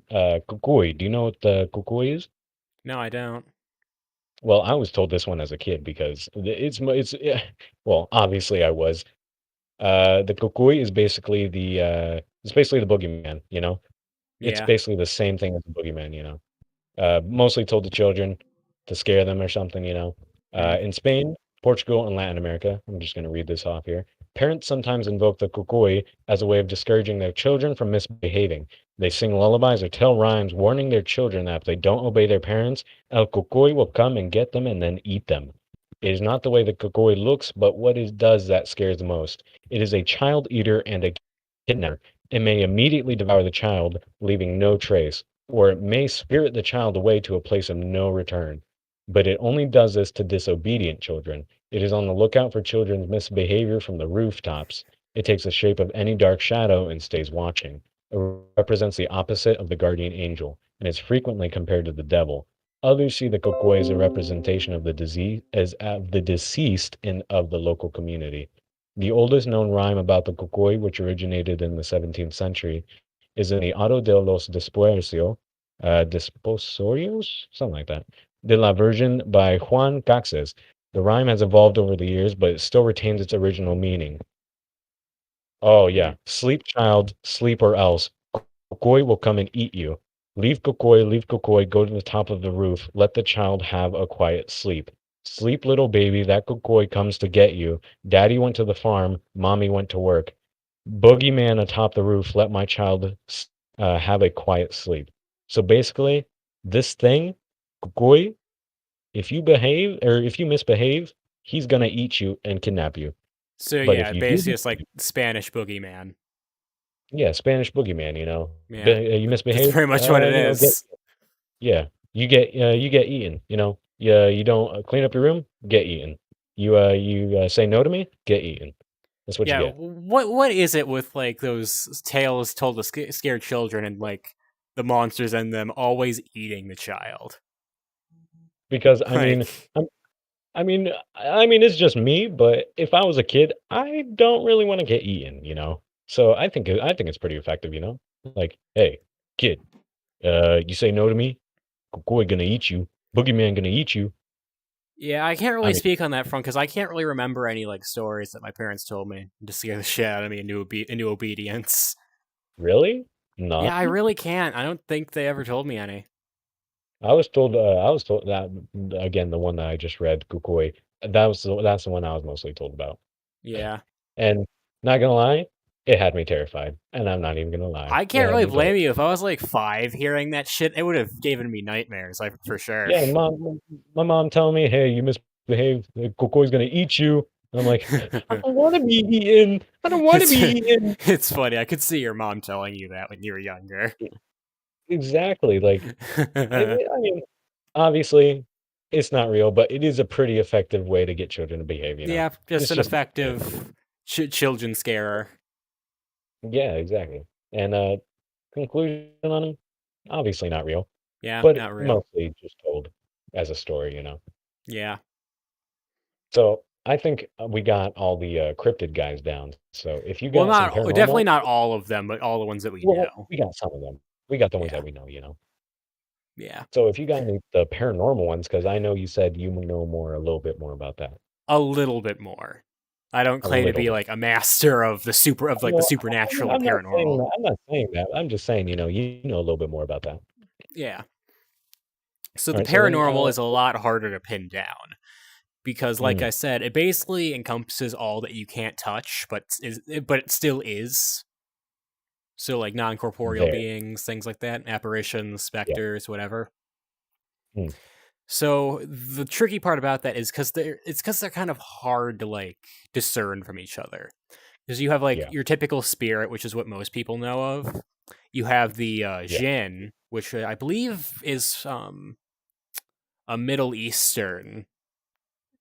B: Kukui. Do you know what the kukui is?
A: No, I don't.
B: Well, I was told this one as a kid because it's yeah, well, obviously I was. The kukui is basically it's basically the boogeyman, you know? It's
A: Yeah.
B: basically the same thing as the boogeyman, you know? Mostly told to children to scare them or something, you know.
A: Hmm.
B: In Spain, Portugal, and Latin America, I'm just going to read this off here. Parents sometimes invoke the kukui as a way of discouraging their children from misbehaving. They sing lullabies or tell rhymes warning their children that if they don't obey their parents, El Kukui will come and get them and then eat them. It is not the way the kukui looks, but what it does that scares the most. It is a child eater and a kidnapper. It may immediately devour the child, leaving no trace, or it may spirit the child away to a place of no return. But it only does this to disobedient children. It is on the lookout for children's misbehavior from the rooftops. It takes the shape of any dark shadow and stays watching. It represents the opposite of the guardian angel and is frequently compared to the devil. Others see the kokoi as a representation of the disease as of the deceased in of the local community. The oldest known rhyme about the kokoi, which originated in the 17th century, is in the Auto de los Desposorios, something like that, de la Virgen by Juan Caxes. The rhyme has evolved over the years, but it still retains its original meaning. Oh,
A: Hmm.
B: yeah. Sleep, child, sleep or else. Kokoi will come and eat you. Leave Kokoi, go to the top of the roof. Let the child have a quiet sleep. Sleep, little baby, that Kokoi comes to get you. Daddy went to the farm, mommy went to work. Boogeyman atop the roof, let my child have a quiet sleep. So basically, this thing, Kokoi, if you behave or if you misbehave, he's gonna eat you and kidnap you.
A: So
B: But if
A: yeah,
B: you do
A: basically it's like Spanish boogeyman.
B: yeah, Spanish boogeyman, you know.
A: Yeah,
B: You
A: that's
B: misbehave,
A: pretty much what it
B: get
A: is.
B: yeah, you get eaten, you know. Yeah, you don't clean up your room, get eaten. You say no to me, get eaten. That's what you
A: Yeah,
B: get.
A: what is it with like those tales told to scare children and like the monsters in them always eating the child?
B: Because
A: Like,
B: I mean, it's just me, but if I was a kid, I don't really want to get eaten, you know. So I think it's pretty effective, you know. Like, hey, kid, you say no to me, Kukui gonna eat you, Boogeyman gonna eat you.
A: yeah, I can't
B: I
A: really
B: mean,
A: speak on that front because I can't really remember any like stories that my parents told me to scare the shit out of me into obedience.
B: really?
A: Yeah, I
B: None?
A: really can't. I don't think they ever told me any.
B: I was told that again, the one that I just read, Kukui. That's the one I was mostly told about.
A: Yeah,
B: And not gonna lie, it had me terrified. And I'm not even gonna lie,
A: I
B: it
A: can't
B: had
A: really
B: me
A: blame
B: terrified.
A: you. If I was like 5 hearing that shit, it would have given me nightmares, like for sure.
B: Yeah, my mom telling me, "Hey, you misbehaved. Koko's gonna eat you." And I'm like, "I don't want to be eaten. I don't want to
A: it's
B: be eaten."
A: it's funny. I could see your mom telling you that when you were younger.
B: Exactly. Like, I mean, obviously, it's not real, but it is a pretty effective way to get children to behave. You know,
A: Yeah, just
B: it's
A: an
B: just yeah,
A: effective children scarer.
B: yeah, exactly. And conclusion on them, obviously not real,
A: Yeah,
B: but
A: not real.
B: mostly just told as a story. You know,
A: Yeah.
B: so. I think we got all the cryptid guys down. So if you
A: Well,
B: got some
A: not definitely
B: paranormal,
A: not all of them, but all the ones that we
B: well,
A: know.
B: we got some of them. We got the ones
A: Yeah,
B: that we know.
A: yeah,
B: So if you got any the paranormal ones, because I know you said you know more, a little bit more about that,
A: a little bit more. I don't
B: a
A: claim to
B: little
A: be
B: bit.
A: like a master of the
B: Well, I mean,
A: supernatural or
B: I'm not saying
A: paranormal.
B: that. I'm not saying that. I'm just saying, you know a little bit more about that.
A: Yeah. So
B: All
A: the
B: right. So then,
A: paranormal is a lot harder to pin down because, like
B: mm,
A: I said, it basically encompasses all that you can't touch, but it still is. So like non corporeal
B: there.
A: beings, things like that, apparitions,
B: Yeah.
A: specters, whatever.
B: Mm,
A: So the tricky part about that is because they're kind of hard to like discern from each other. Because you have like
B: yeah.
A: your typical spirit, which is what most people know of. You have the
B: Yeah.
A: jinn, which I believe is a Middle Eastern.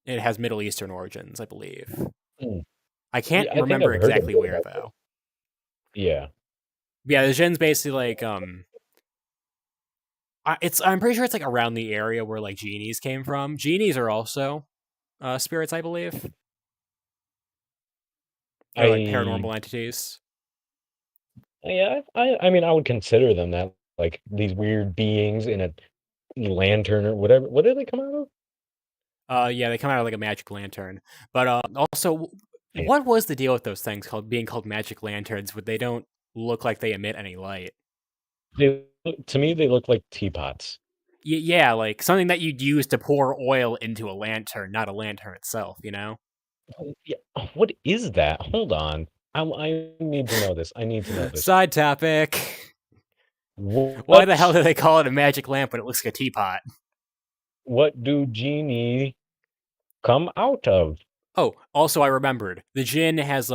A: It has Middle Eastern origins, I believe.
B: Mm.
A: I can't
B: Yeah. I think
A: remember
B: I've heard a
A: exactly
B: bit
A: where
B: about this.
A: though.
B: Yeah.
A: Yeah, the jinn's basically like I'm pretty sure it's like around the area where like genies came from. Genies are also spirits, I believe, or like
B: I
A: paranormal entities.
B: Yeah, I mean, I would consider them that, like, these weird beings in a lantern or whatever. What did they come out of?
A: Yeah, they come out of like a magic lantern. But also,
B: Yeah.
A: what was the deal with those things called magic lanterns? But they don't look like they emit any light.
B: To me, they look like teapots.
A: Yeah, like something that you'd use to pour oil into a lantern, not a lantern itself. You know.
B: Yeah. What is that? Hold on. I need to know this. I need to know this.
A: Side topic. Why the hell
B: What
A: do they call it a magic lamp when it looks like a teapot?
B: what do genie come out of?
A: Oh, also I remembered the jinn has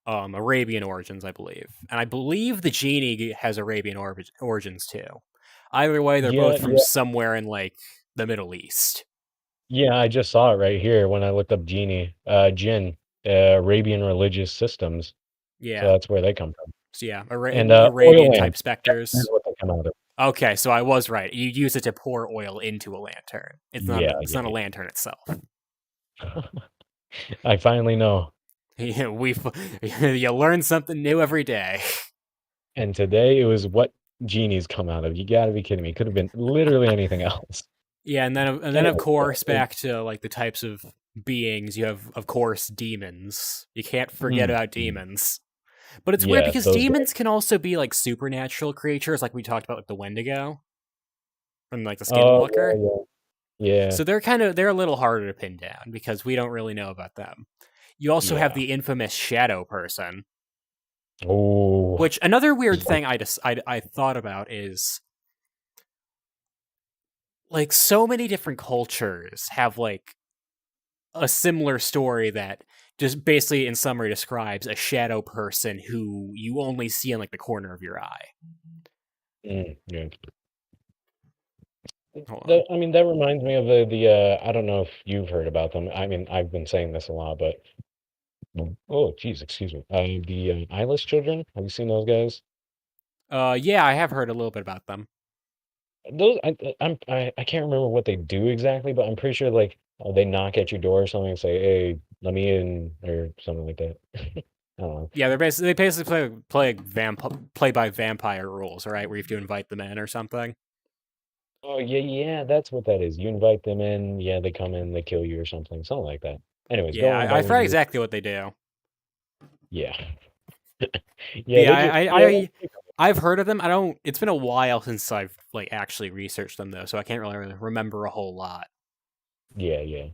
A: Arabian origins, I believe, and I believe the genie has Arabian origins too. Either way, they're
B: Yeah,
A: both from
B: yeah,
A: somewhere in like the Middle East.
B: yeah. I just saw it right here when I looked up genie. Jinn, Arabian religious systems. So
A: Yeah.
B: that's where they come from.
A: So yeah,
B: And oil
A: Arabian type
B: lamps. That's
A: specters.
B: what they come out of.
A: Okay, so I was right. You use it to pour oil into a lantern.
B: Yeah,
A: It's not a
B: yeah,
A: lantern itself.
B: yeah. I finally know.
A: we you learn something new every day.
B: And today it was what genies come out of. You gotta be kidding me. Could have been literally anything else.
A: Yeah, and then of
B: Anyway, yeah.
A: course back to like the types of beings you have. Of course, demons. You can't forget about
B: Mm.
A: demons. But it's weird
B: Yeah,
A: because
B: those guys.
A: demons can also be like supernatural creatures, like we talked about with the Wendigo and like the
B: Oh,
A: Skinwalker.
B: yeah, yeah,
A: So they're a little harder to pin down because we don't really know about them. You also have
B: yeah.
A: the infamous shadow person,
B: Oh,
A: which another weird thing I thought about is like so many different cultures have like a similar story that just basically in summary describes a shadow person who you only see in like the corner of your eye.
B: yeah.
A: Hold on.
B: I mean, that reminds me of the I don't know if you've heard about them. I mean, I've been saying this a lot, but oh, geez, excuse me. The eyeless children. Have you seen those guys?
A: Yeah, I have heard a little bit about them.
B: Those I can't remember what they do exactly, but I'm pretty sure like they knock at your door or something and say, "Hey, let me in," or something like that. I don't know.
A: Yeah, they basically play by vampire rules, right? Where you have to invite them in or something.
B: Oh yeah, yeah, that's what that is. You invite them in, yeah, they come in, they kill you or something like that. Anyways, go
A: Yeah,
B: on
A: I
B: about what
A: forgot
B: you were.
A: exactly what they do.
B: Yeah,
A: But
B: yeah,
A: yeah,
B: they just yeah,
A: I've heard of them. I don't. It's been a while since I've like actually researched them though, so I can't really remember a whole lot.
B: yeah, yeah.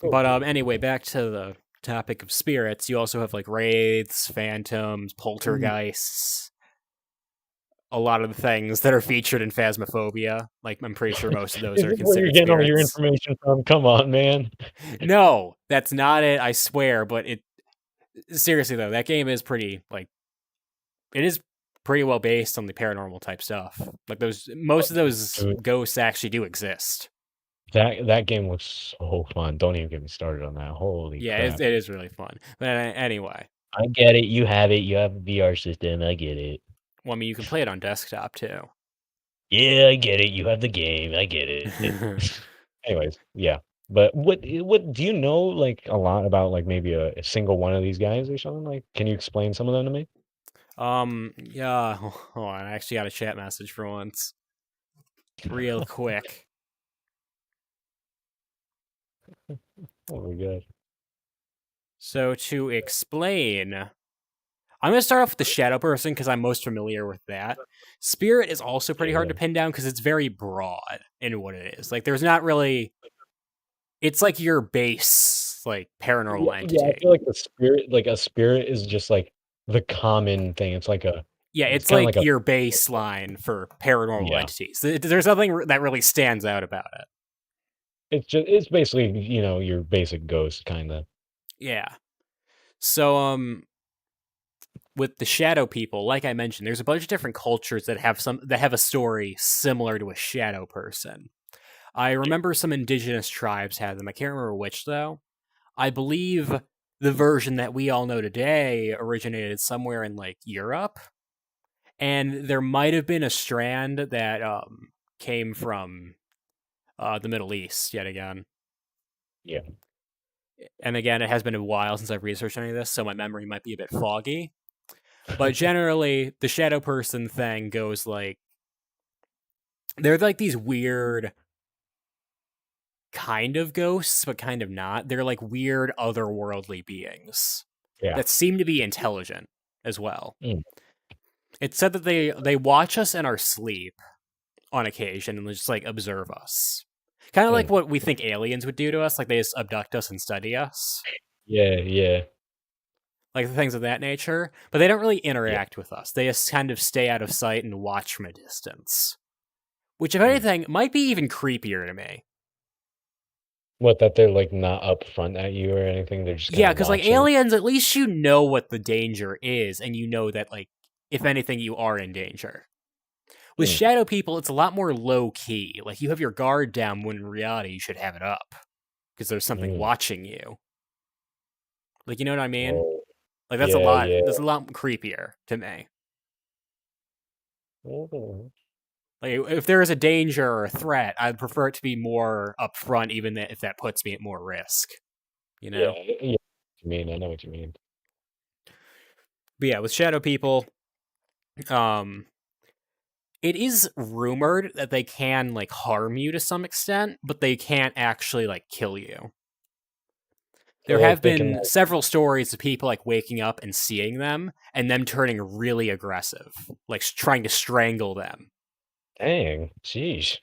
A: But
B: Cool.
A: anyway, back to the topic of spirits. You also have like wraiths, phantoms,
B: Mm.
A: poltergeists. A lot of the things that are featured in Phasmophobia. Like I'm pretty sure most of those
B: Is
A: are
B: this where you're
A: considered
B: getting all your
A: spirits.
B: information from? Come on, man.
A: No, that's not it. I swear. But it seriously though, that game is pretty like it is pretty well based on the paranormal type stuff. Like those most of those
B: Dude,
A: ghosts actually do exist.
B: that game looks so fun. Don't even get me started on that. Holy
A: Yeah,
B: crap.
A: it is really fun. But anyway,
B: I get it. You have it. You have a VR system. I get it.
A: well, I mean, you can play it on desktop too.
B: Yeah, I get it. You have the game. I get it. Anyways, yeah. But what do you know like a lot about like maybe a single one of these guys or something? Like, can you explain some of them to me?
A: Yeah, hold on. I actually got a chat message for once, real quick.
B: Oh my god.
A: So to explain, I'm gonna start off with the shadow person because I'm most familiar with that. Spirit is also pretty hard
B: Yeah.
A: to pin down because it's very broad in what it is. Like, there's not really. It's like your base, like
B: Yeah,
A: paranormal
B: yeah, I
A: entity.
B: feel like the spirit like a spirit is just like the common thing.
A: Yeah,
B: It's
A: it's
B: kind of
A: like
B: like a
A: your baseline for paranormal
B: yeah.
A: entities. There's nothing that really stands out about it.
B: It's basically, your basic ghost kind of.
A: Yeah. So with the shadow people, like I mentioned, there's a bunch of different cultures that have a story similar to a shadow person. I
B: Yeah.
A: remember some indigenous tribes had them. I can't remember which though. I believe the version that we all know today originated somewhere in like Europe, and there might have been a strand that came from the Middle East yet again.
B: Yeah.
A: And again, it has been a while since I've researched any of this, so my memory might be a bit foggy. But generally, the shadow person thing goes like they're like these weird kind of ghosts, but kind of not. They're like weird otherworldly beings
B: Yeah.
A: that seem to be intelligent as well.
B: Mm,
A: It's said that they watch us in our sleep on occasion and just like observe us. Kind of like
B: mm.
A: what we think aliens would do to us, like they just abduct us and study us,
B: Yeah, yeah,
A: like the things of that nature. But they don't really
B: yeah.
A: interact with us. They just kind of stay out of sight and watch from a distance. Which, if
B: Mm.
A: anything, might be even creepier to me.
B: What, that they're like not up front at you or anything, they're just kind
A: Yeah,
B: of
A: because like
B: watching.
A: aliens, at least you know what the danger is, and you know that like if anything, you are in danger. With
B: Mm,
A: shadow people, it's a lot more low key. Like you have your guard down when in reality you should have it up because there's something
B: mm.
A: watching you. Like you know what I mean?
B: Oh,
A: Like that's a
B: yeah,
A: lot.
B: yeah.
A: That's a lot creepier to me.
B: Oh,
A: Like if there is a danger or a threat, I'd prefer it to be more upfront, even if that puts me at more risk. You
B: yeah,
A: know?
B: yeah. I mean, I know what you mean.
A: But yeah, with shadow people, um, it is rumored that they can like harm you to some extent, but they can't actually like kill you.
B: So
A: There
B: like
A: have
B: they can
A: been several stories of people like waking up and seeing them and them turning really aggressive, like trying to strangle them.
B: dang, sheesh.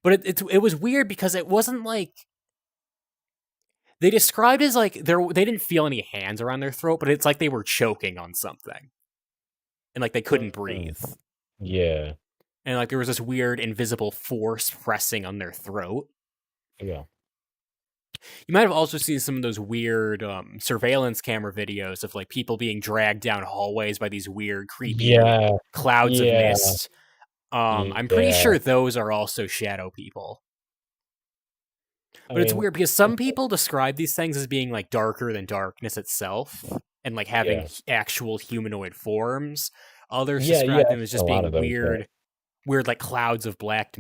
A: But it was weird because it wasn't like they described as like they didn't feel any hands around their throat, but it's like they were choking on something and like they couldn't
B: Mm,
A: breathe.
B: yeah,
A: And like there was this weird invisible force pressing on their throat.
B: yeah.
A: You might have also seen some of those weird surveillance camera videos of like people being dragged down hallways by these weird, creepy
B: Yeah,
A: clouds of
B: yeah,
A: mist. I'm pretty
B: yeah.
A: sure those are also shadow people.
B: I
A: But it's
B: mean,
A: weird because some people describe these things as being like darker than darkness itself and like having
B: yeah.
A: actual humanoid forms. Others
B: Yeah, yeah,
A: describe
B: I've
A: them as
B: seen a
A: just
B: lot of
A: being
B: those, yeah.
A: weird like clouds of black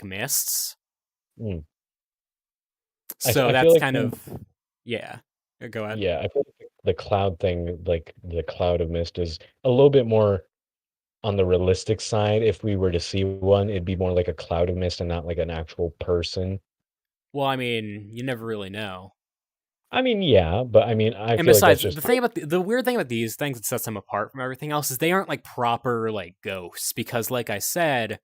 A: mists.
B: Mm.
A: So
B: I feel
A: that's
B: like
A: kind of yeah. Go ahead.
B: yeah, I feel like the cloud thing, like the cloud of mist is a little bit more on the realistic side. If we were to see one, it'd be more like a cloud of mist and not like an actual person.
A: Well, I mean, you never really know.
B: I mean, yeah, but I mean, I
A: And
B: feel like that's
A: besides,
B: just
A: the thing about the weird thing about these things that sets them apart from everything else is they aren't like proper like ghosts because, like I said,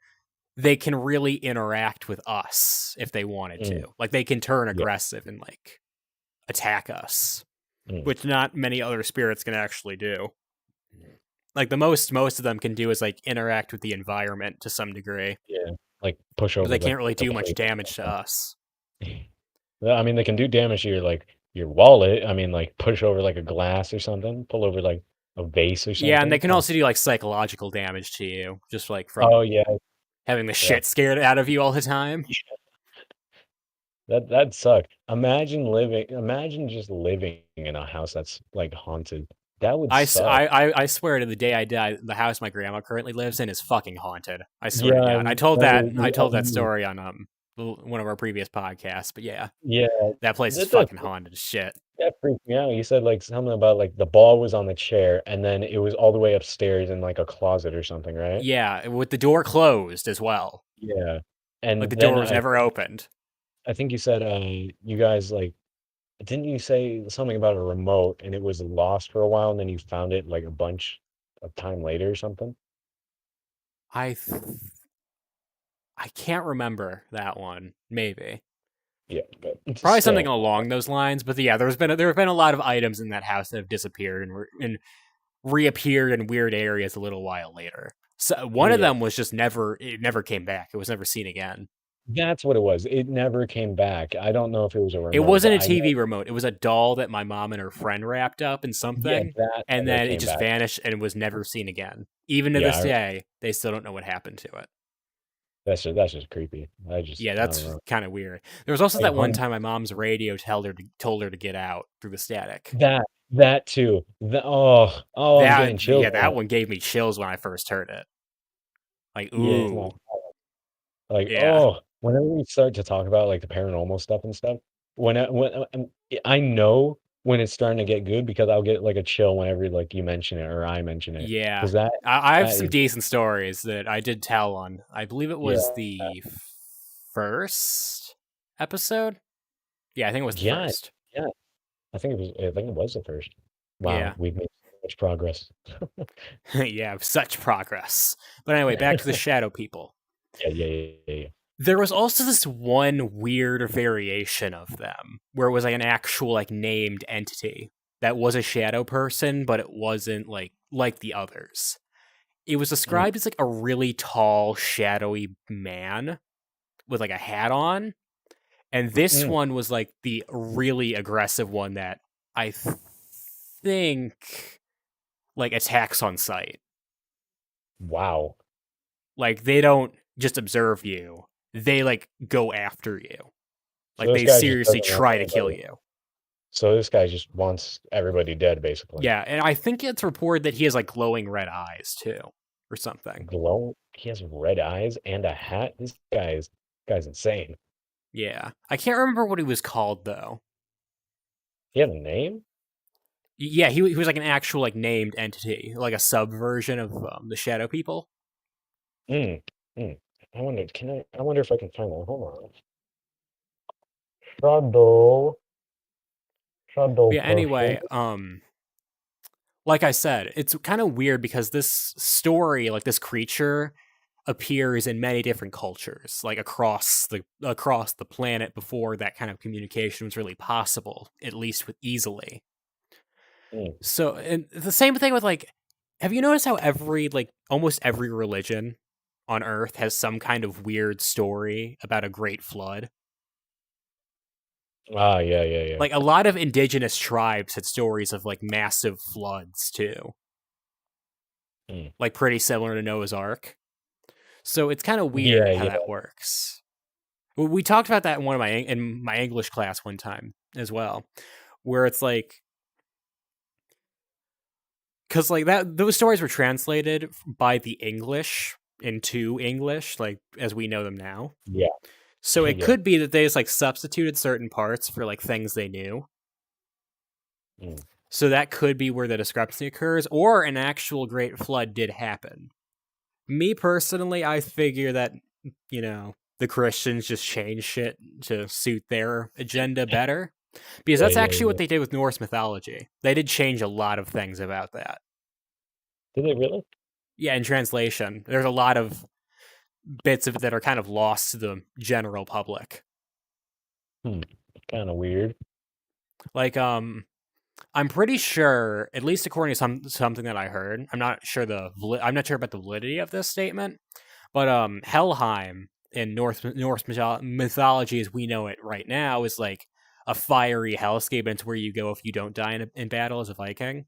A: they can really interact with us if they wanted to.
B: mm,
A: Like they can turn
B: yeah,
A: aggressive and like attack us,
B: mm,
A: which not many other spirits can actually do. Like the most of them can do is like interact with the environment to some degree,
B: yeah, like push
A: but
B: over
A: they
B: like
A: can't really
B: a
A: do much
B: plate or
A: damage to
B: something.
A: us.
B: Well, I mean, they can do damage to your like your wallet. I mean, like push over like a glass or something, pull over like a vase or
A: Yeah, and they
B: something.
A: can also do like psychological damage to you, just like
B: Oh
A: from
B: yeah,
A: having the
B: yeah.
A: shit scared out of you all the time.
B: That suck. Imagine just living in a house that's like haunted. That would suck.
A: I swear to the day I die, the house my grandma currently lives in is fucking haunted. I swear to
B: Yeah,
A: God.
B: I remember
A: I told that story on one of our previous podcasts. But yeah,
B: Yeah,
A: that place is
B: that that
A: fucking haunted as shit.
B: that freaked me out. You said, like, something about, like, the ball was on the chair, and then it was all the way upstairs in, like, a closet or something, right?
A: Yeah, with the door closed as well.
B: Yeah,
A: Like
B: and
A: the
B: then
A: door was never opened.
B: I think you said, you guys, like, didn't you say something about a remote and it was lost for a while and then you found it like a bunch of time later or something?
A: I th- I can't remember that one. Maybe.
B: Yeah, but
A: Probably something
B: still,
A: along those lines. But yeah, there have been a lot of items in that house that have disappeared and reappeared in weird areas a little while later. So one of
B: yeah,
A: them was just never came back. It was never seen again.
B: that's what it was. It never came back. I don't know if it was a
A: It
B: remote, but
A: wasn't a
B: I know,
A: TV remote. It was a doll that my mom and her friend wrapped up in
B: yeah,
A: something,
B: that
A: and
B: never
A: then it
B: came
A: just
B: back.
A: vanished and was never seen again. Even to
B: Yeah,
A: this day, they still don't know what happened to it.
B: that's just creepy.
A: Yeah,
B: I don't
A: that's
B: know.
A: kind of weird. There was also
B: Like
A: that one
B: home
A: time my mom's radio told her to get out through the static.
B: that too. I'm getting chills
A: That
B: now.
A: one gave me chills when I first heard it. Like,
B: Yeah, no.
A: ooh,
B: Like,
A: yeah,
B: whenever we start to talk about, like, the paranormal stuff and stuff, I know when it's starting to get good because I'll get, like, a chill whenever, like, you mention it or I mention it,
A: yeah.
B: because that
A: I have
B: that
A: some
B: is
A: decent stories that I did tell on. I believe it
B: yeah,
A: was the first episode. Yeah, I think it was the
B: yeah,
A: first.
B: yeah. I think it was the first. Wow,
A: Yeah,
B: we've made so much progress.
A: yeah, such progress. But anyway, back to the shadow people.
B: Yeah, yeah, yeah, yeah, yeah.
A: There was also this one weird variation of them where it was like an actual like named entity that was a shadow person, but it wasn't like the others. It was
B: Mm,
A: described as like a really tall, shadowy man with like a hat on. And this
B: mm.
A: one was like the really aggressive one that I think like attacks on sight.
B: Wow.
A: Like they don't just observe you, they like go after you.
B: So
A: Like
B: this
A: they
B: guy just
A: seriously
B: doesn't want
A: try to kill
B: anybody.
A: you.
B: So this guy just wants everybody dead, basically.
A: Yeah, and I think it's reported that he has like glowing red eyes too, or something.
B: Glow. He has red eyes and a hat. This guy's insane.
A: Yeah, I can't remember what he was called though.
B: He had a name?
A: Yeah, he was like an actual like named entity, like a subversion of the Shadow People.
B: Mm, mm. I wonder if I can find that. Hold on. Shadow.
A: But
B: Shadow
A: yeah,
B: person.
A: anyway, like I said, it's kind of weird because this story, like this creature, appears in many different cultures, like across the planet before that kind of communication was really possible, at least with easily.
B: Mm.
A: So, and the same thing with like, have you noticed how every like almost every religion on Earth has some kind of weird story about a great flood?
B: Ah, yeah, yeah, yeah.
A: Like a lot of indigenous tribes had stories of like massive floods too,
B: Mm.
A: like pretty similar to Noah's Ark. So it's kind of
B: Yeah,
A: weird how
B: yeah,
A: that works. We talked about that in in my English class one time as well, where it's like because like that those stories were translated by the English into English, like as we know them now.
B: yeah,
A: So it
B: yeah.
A: could be that they just like substituted certain parts for like things they knew.
B: Mm.
A: So that could be where the discrepancy occurs, or an actual great flood did happen. Me personally, I figure that, the Christians just changed shit to suit their agenda better. Because
B: Yeah,
A: that's
B: yeah,
A: actually
B: yeah.
A: what they did with Norse mythology. They did change a lot of things about that.
B: Did they really?
A: Yeah, in translation, there's a lot of bits of it that are kind of lost to the general public.
B: Hmm. Kind of weird.
A: Like, I'm pretty sure, at least according to something that I heard, I'm not sure about the validity of this statement, but Helheim in mythology as we know it right now is like a fiery hellscape, and it's where you go if you don't die in battle as a Viking.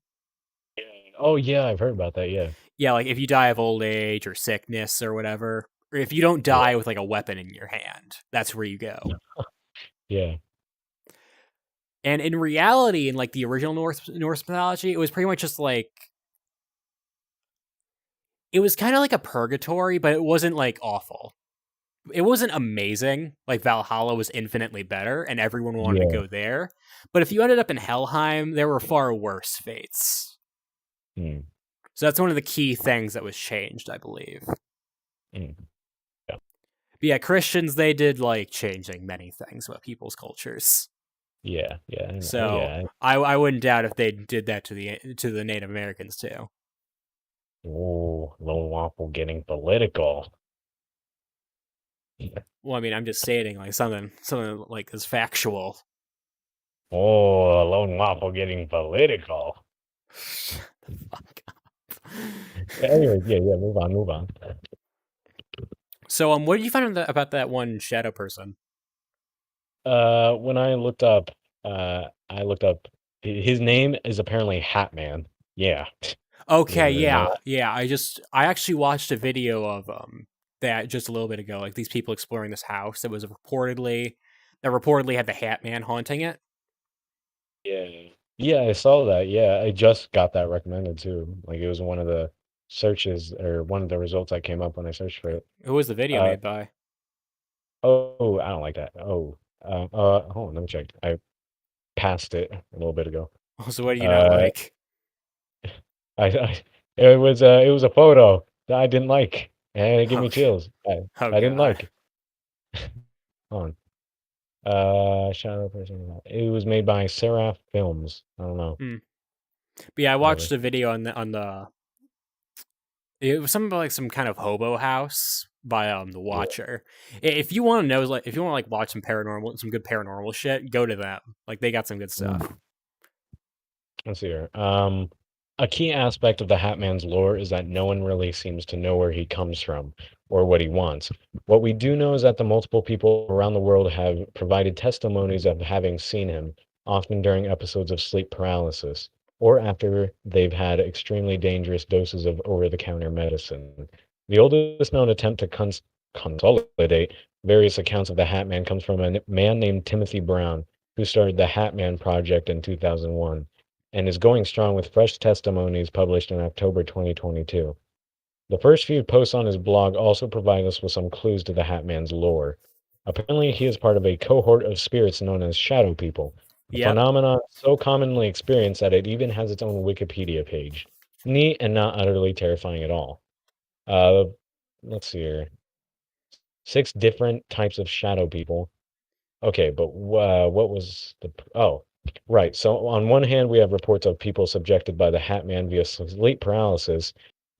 B: Yeah. Oh, yeah, I've heard about that. Yeah,
A: Yeah, like if you die of old age or sickness or whatever, or if you don't
B: yeah,
A: die with like a weapon in your hand, that's where you go.
B: yeah.
A: And in reality, in like the original Norse mythology, it was pretty much just like it was kind of like a purgatory, but it wasn't like awful. it wasn't amazing. Like Valhalla was infinitely better, and everyone wanted to
B: Yeah.
A: go there. But if you ended up in Helheim, there were far worse fates.
B: Mm,
A: So that's one of the key things that was changed, I believe. But
B: mm. Yeah.
A: yeah, Christians they did like changing many things about people's cultures.
B: Yeah. Yeah.
A: So
B: Yeah.
A: I wouldn't doubt if they did that to the Native Americans too.
B: Oh, Lone Waffle getting political.
A: Well, I mean, I'm just stating like something like is factual.
B: Oh, Lone Waffle getting political.
A: Shut the fuck up.
B: Anyways, yeah, yeah, move on, move on.
A: So, what did you find about that one shadow person?
B: When I looked up, his name is apparently Hat Man. Yeah,
A: Okay,
B: believe it or
A: yeah,
B: not.
A: yeah. I actually watched a video of that just a little bit ago. Like these people exploring this house that reportedly had the Hat Man haunting it.
B: Yeah, yeah, I saw that. Yeah, I just got that recommended too. Like it was one of the searches or one of the results I came up when I searched for it.
A: Who was the video
B: Uh,
A: made by?
B: oh, I don't like that. Oh, hold on, let me check. I passed it a little bit ago.
A: So, what do you not
B: Uh,
A: like?
B: I it was a photo that I didn't like, and it gave me
A: Okay.
B: chills.
A: Oh
B: I didn't
A: god.
B: like. Hold on. Shadow Person. It was made by Seraph Films. I don't know.
A: Hmm. But yeah, I watched
B: Whatever.
A: a video on the. It was something about like some kind of hobo house by the
B: Yeah.
A: Watcher. If you want to know, like, if you want to like watch some good paranormal shit, go to them. Like they got some good stuff.
B: Mm. Let's see here. A key aspect of the Hat Man's lore is that no one really seems to know where he comes from or what he wants. What we do know is that the multiple people around the world have provided testimonies of having seen him, often during episodes of sleep paralysis or after they've had extremely dangerous doses of over-the-counter medicine. The oldest known attempt to consolidate various accounts of the Hat Man comes from a man named Timothy Brown, who started the Hat Man Project in 2001 and is going strong with fresh testimonies published in October 2022. The first few posts on his blog also provide us with some clues to the Hat Man's lore. Apparently, he is part of a cohort of spirits known as shadow people, a
A: Yep.
B: phenomenon so commonly experienced that it even has its own Wikipedia page. Neat and not utterly terrifying at all. Uh, let's see here. 6 different types of shadow people. Okay, but what was oh, right. So on one hand, we have reports of people subjected by the Hat Man via sleep paralysis,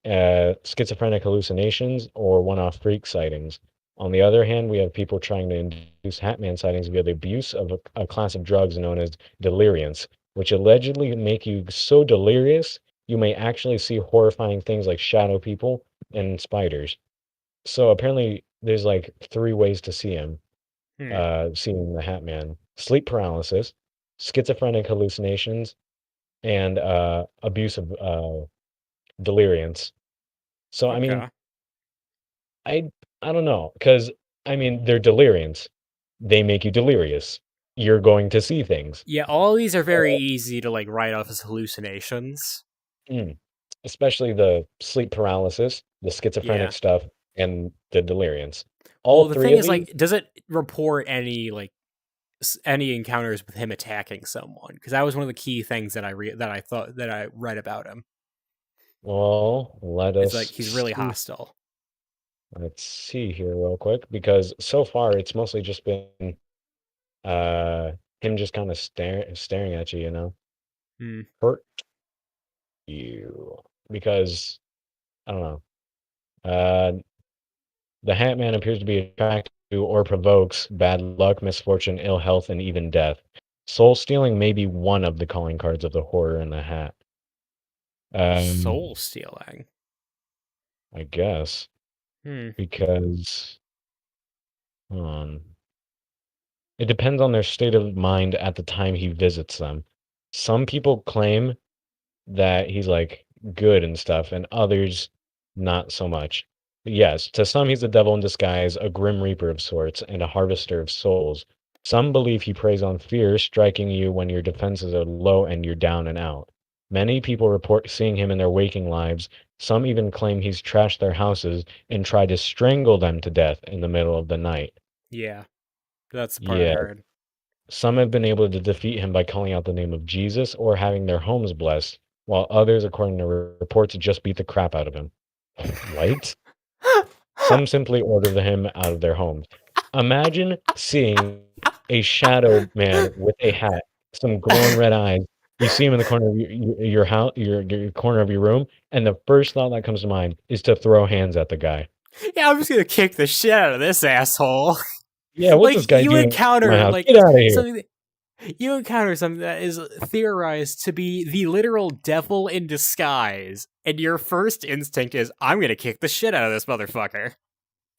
B: schizophrenic hallucinations, or one-off freak sightings. On the other hand, we have people trying to induce Hat Man sightings via the abuse of a class of drugs known as deliriants, which allegedly make you so delirious you may actually see horrifying things like shadow people and spiders. So apparently, there's like 3 ways to see him
A: Hmm.
B: seeing the Hat Man: sleep paralysis, schizophrenic hallucinations, and abuse of deliriants. So I mean,
A: Okay.
B: I I don't know, because I mean they're deliriants. They make you delirious. You're going to see things.
A: Yeah, all these are very
B: So,
A: easy to like write off as hallucinations.
B: mm, especially the sleep paralysis, the schizophrenic
A: Yeah.
B: stuff, and the deliriants. All
A: Well, the
B: three
A: thing
B: of
A: is,
B: these.
A: like, does it report any encounters with him attacking someone? Because that was one of the key things that I thought that I read about him.
B: Well, let
A: Is like
B: us
A: he's really
B: see.
A: hostile.
B: Let's see here real quick, because so far it's mostly just been Uh, him just kinda staring at you, you know?
A: Hmm.
B: Hurt you. Because, I don't know, the Hat Man appears to be attracted to or provokes bad luck, misfortune, ill health, and even death. Soul stealing may be one of the calling cards of the Horror in the Hat.
A: Soul
B: Um,
A: stealing.
B: I guess,
A: Hmm.
B: because hold on. It depends on their state of mind at the time he visits them. Some people claim that he's like good and stuff, and others not so much. But yes, to some he's a devil in disguise, a grim reaper of sorts, and a harvester of souls. Some believe he preys on fear, striking you when your defenses are low and you're down and out. Many people report seeing him in their waking lives. Some even claim he's trashed their houses and tried to strangle them to death in the middle of the night.
A: Yeah, that's the part I
B: Yeah,
A: heard.
B: some have been able to defeat him by calling out the name of Jesus or having their homes blessed, while others, according to reports, just beat the crap out of him. What? Some simply order him out of their homes. Imagine seeing a shadow man with a hat, some glowing red eyes. You see him in the corner of your house, your corner of your room, and the first thought that comes to mind is to throw hands at the guy.
A: Yeah, I'm just gonna kick the shit out of this asshole.
B: Yeah, what's
A: Like
B: this guy doing in my house? Get out of here!
A: something you encounter something that is theorized to be the literal devil in disguise, and your first instinct is, I'm gonna kick the shit out of this motherfucker.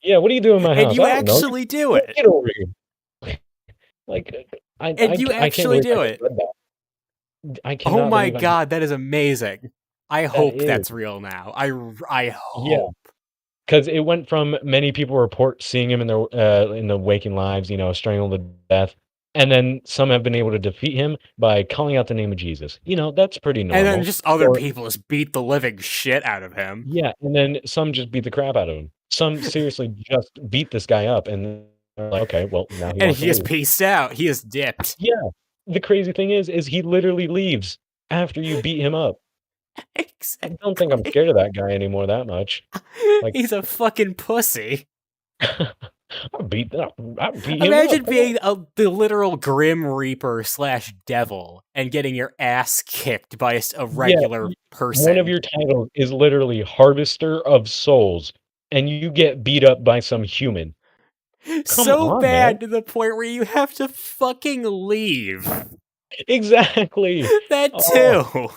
B: Yeah, what are you doing in my
A: And
B: house?
A: you
B: I don't know.
A: actually do
B: You
A: it.
B: get over here. Like,
A: And you
B: I can't
A: actually
B: believe I
A: do
B: just
A: it.
B: read that. I
A: Oh
B: cannot
A: my
B: believe I just
A: god, that is amazing. I
B: that
A: hope
B: is.
A: that's real now. I
B: Yeah.
A: hope.
B: 'Cause it went from many people report seeing him in the waking lives, strangled to death, and then some have been able to defeat him by calling out the name of Jesus. That's pretty
A: And then
B: normal.
A: just other
B: Or
A: people just beat the living shit out of him.
B: yeah, and then some just beat the crap out of him. Some seriously just beat this guy up, and they're like, "Okay, well, now he
A: And
B: wants
A: he
B: to
A: just
B: leave."
A: pieced out. He just dipped.
B: Yeah. The crazy thing is he literally leaves after you beat him up. I don't think I'm
A: Exactly.
B: scared of that guy anymore that much. Like,
A: He's a fucking pussy.
B: I beat him up.
A: Imagine
B: Come on.
A: being the literal Grim Reaper slash devil and getting your ass kicked by a
B: Yeah,
A: regular
B: one of
A: person.
B: your titles is literally Harvester of Souls, and you get beat up by some human. Come
A: So
B: on, man.
A: bad to the point where you have to fucking leave.
B: Exactly.
A: That
B: Oh,
A: too.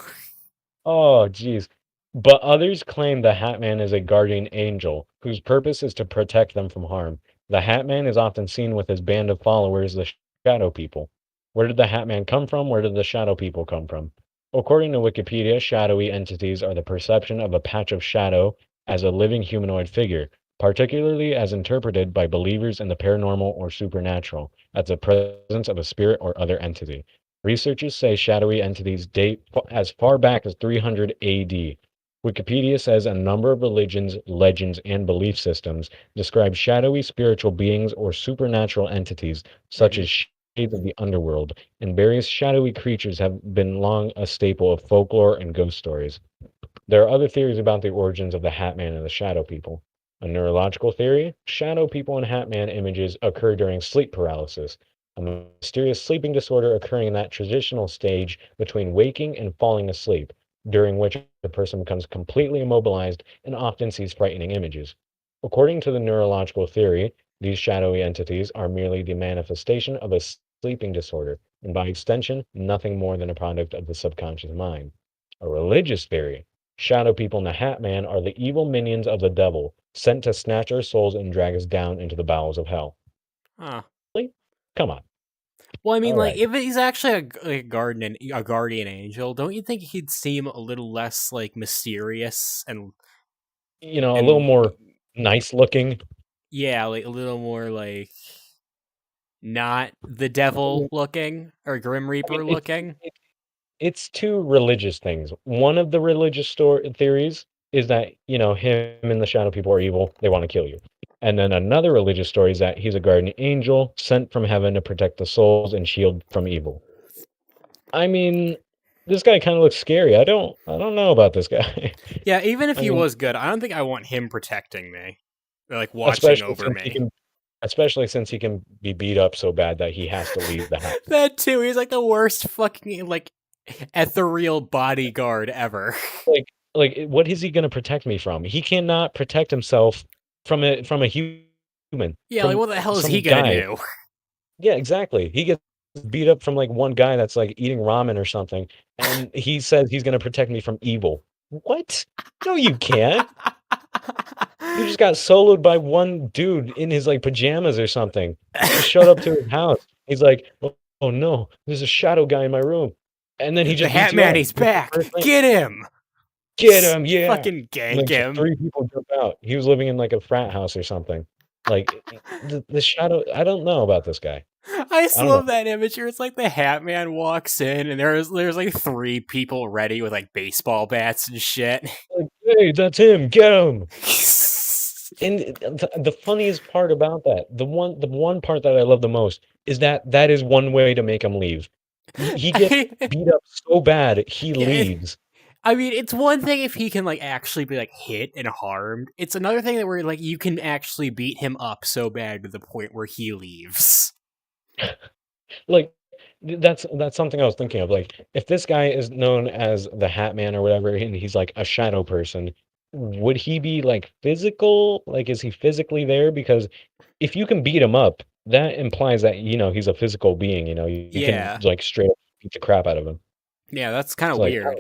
B: oh, jeez. But others claim the Hat Man is a guardian angel whose purpose is to protect them from harm. The Hat Man is often seen with his band of followers, the Shadow People. Where did the Hat Man come from? Where did the Shadow People come from? According to Wikipedia, shadowy entities are the perception of a patch of shadow as a living humanoid figure, particularly as interpreted by believers in the paranormal or supernatural, as the presence of a spirit or other entity. Researchers say shadowy entities date as far back as 300 AD. Wikipedia says a number of religions, legends, and belief systems describe shadowy spiritual beings or supernatural entities, such
A: Mhm.
B: as shades of the underworld, and various shadowy creatures have been long a staple of folklore and ghost stories. There are other theories about the origins of the Hat Man and the Shadow People. A neurological theory: Shadow People and Hat Man images occur during sleep paralysis, a mysterious sleeping disorder occurring in that transitional stage between waking and falling asleep, during which the person becomes completely immobilized and often sees frightening images. According to the neurological theory, these shadowy entities are merely the manifestation of a sleeping disorder, and by extension, nothing more than a product of the subconscious mind. A religious theory: Shadow People and the Hat Man are the evil minions of the devil, sent to snatch our souls and drag us down into the bowels of hell.
A: Huh.
B: Really? Come on.
A: Well, I mean,
B: All
A: like,
B: right.
A: if he's actually a guardian angel, don't you think he'd seem a little less like mysterious
B: A little
A: and
B: more nice looking.
A: yeah, like a little more like not the devil looking or Grim
B: I mean,
A: Reaper looking?
B: it's two religious things. One of the religious theories is that, him and the shadow people are evil. They want to kill you. And then another religious story is that he's a guardian angel sent from heaven to protect the souls and shield from evil. I mean, this guy kind of looks scary. I don't know about this guy.
A: Yeah, even if
B: I
A: he
B: mean,
A: was good, I don't think I want him protecting me, or like watching
B: especially
A: over
B: since he
A: me.
B: can, especially since he can be beat up so bad that he has to leave the house.
A: That too, he's like the worst fucking like ethereal bodyguard ever.
B: Like, what is he going to protect me from? He cannot protect himself from a human,
A: Yeah, like
B: from
A: what the hell is he
B: some
A: gonna
B: guy.
A: do?
B: Yeah, exactly. He gets beat up from like one guy that's like eating ramen or something, and he says he's going to protect me from evil. What? No, you can't. You just got soloed by one dude in his like pajamas or something. Just showed up to his house. He's like, oh no, there's a shadow guy in my room, and then he
A: The
B: just beats
A: Hat
B: you
A: Man,
B: up.
A: he's
B: That's the
A: back.
B: first thing.
A: Get him.
B: Get him, yeah.
A: Fucking
B: And
A: gank
B: then just
A: him.
B: 3 people jump out. He was living in, like, a frat house or something. Like, the shadow I don't know about this guy.
A: I just
B: I don't know.
A: love that image where it's like the Hat Man walks in and there's like three people ready with like baseball bats and shit.
B: Like, "Hey, that's him, get him!" And the funniest part about that, the one part that I love the most is that that is one way to make him leave. He gets
A: I,
B: beat up so bad, he
A: yeah,
B: leaves.
A: I mean, it's one thing if he can like actually be like hit and harmed. It's another thing that where like you can actually beat him up so bad to the point where he leaves.
B: Like, that's something I was thinking of, like, if this guy is known as the Hat Man or whatever, and he's, like, a shadow person, would he be, like, physical? Like, is he physically there? Because if you can beat him up, that implies that, he's a physical being, you can,
A: Yeah,
B: like, straight up beat the crap out of him.
A: yeah, that's kind
B: It's
A: of
B: like,
A: weird.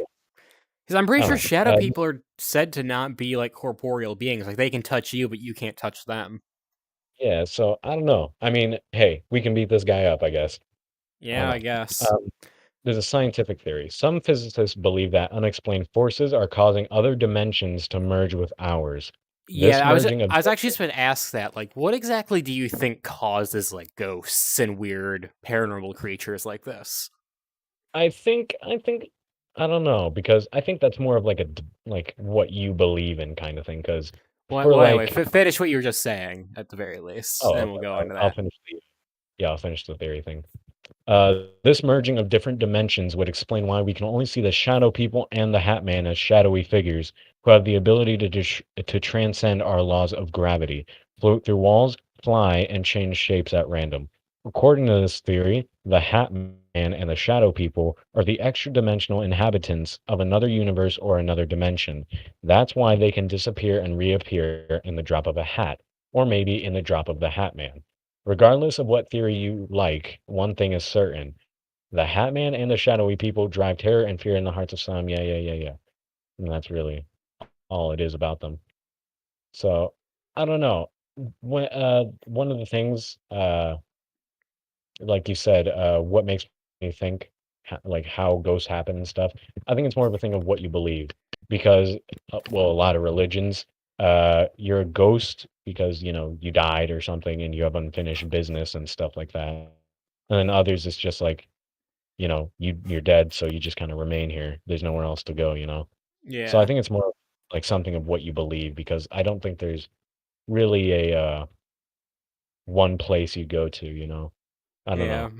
A: Because I'm pretty
B: I
A: sure
B: don't
A: shadow
B: know.
A: people are said to not be like corporeal beings. Like they can touch you, but you can't touch them.
B: Yeah, so I don't know. I mean, hey, we can beat this guy up, I guess. I don't
A: Yeah, I
B: know.
A: guess.
B: Um, there's a scientific theory. Some physicists believe that unexplained forces are causing other dimensions to merge with ours. This
A: Yeah,
B: merging of
A: I was actually just going to ask that. Like, what exactly do you think causes like ghosts and weird paranormal creatures like this?
B: I think I don't know because I think that's more of like like what you believe in kind of thing. Because for
A: Well, anyway,
B: like,
A: finish what you were just saying at the very least,
B: oh,
A: and
B: okay,
A: we'll go
B: I'll,
A: into
B: I'll
A: that.
B: finish the yeah, I'll finish the theory thing. This merging of different dimensions would explain why we can only see the Shadow People and the Hat Man as shadowy figures who have the ability to transcend our laws of gravity, float through walls, fly, and change shapes at random. According to this theory, the Hat Man and the Shadow People are the extra-dimensional inhabitants of another universe or another dimension. That's why they can disappear and reappear in the drop of a hat, or maybe in the drop of the Hat Man. Regardless of what theory you like, one thing is certain. The Hat Man and the shadowy people drive terror and fear in the hearts of some. Yeah, yeah, yeah, yeah. And that's really all it is about them. So, I don't know. One of the things, like you said, what makes me think like how ghosts happen and stuff. I think it's more of a thing of what you believe because, well, a lot of religions, you're a ghost because you died or something and you have unfinished business and stuff like that. And then others, it's just like you're dead, so you just kind of remain here. There's nowhere else to go. So I
A: Yeah,
B: think it's more like something of what you believe because I don't think there's really a one place you go to. I don't
A: yeah,
B: know.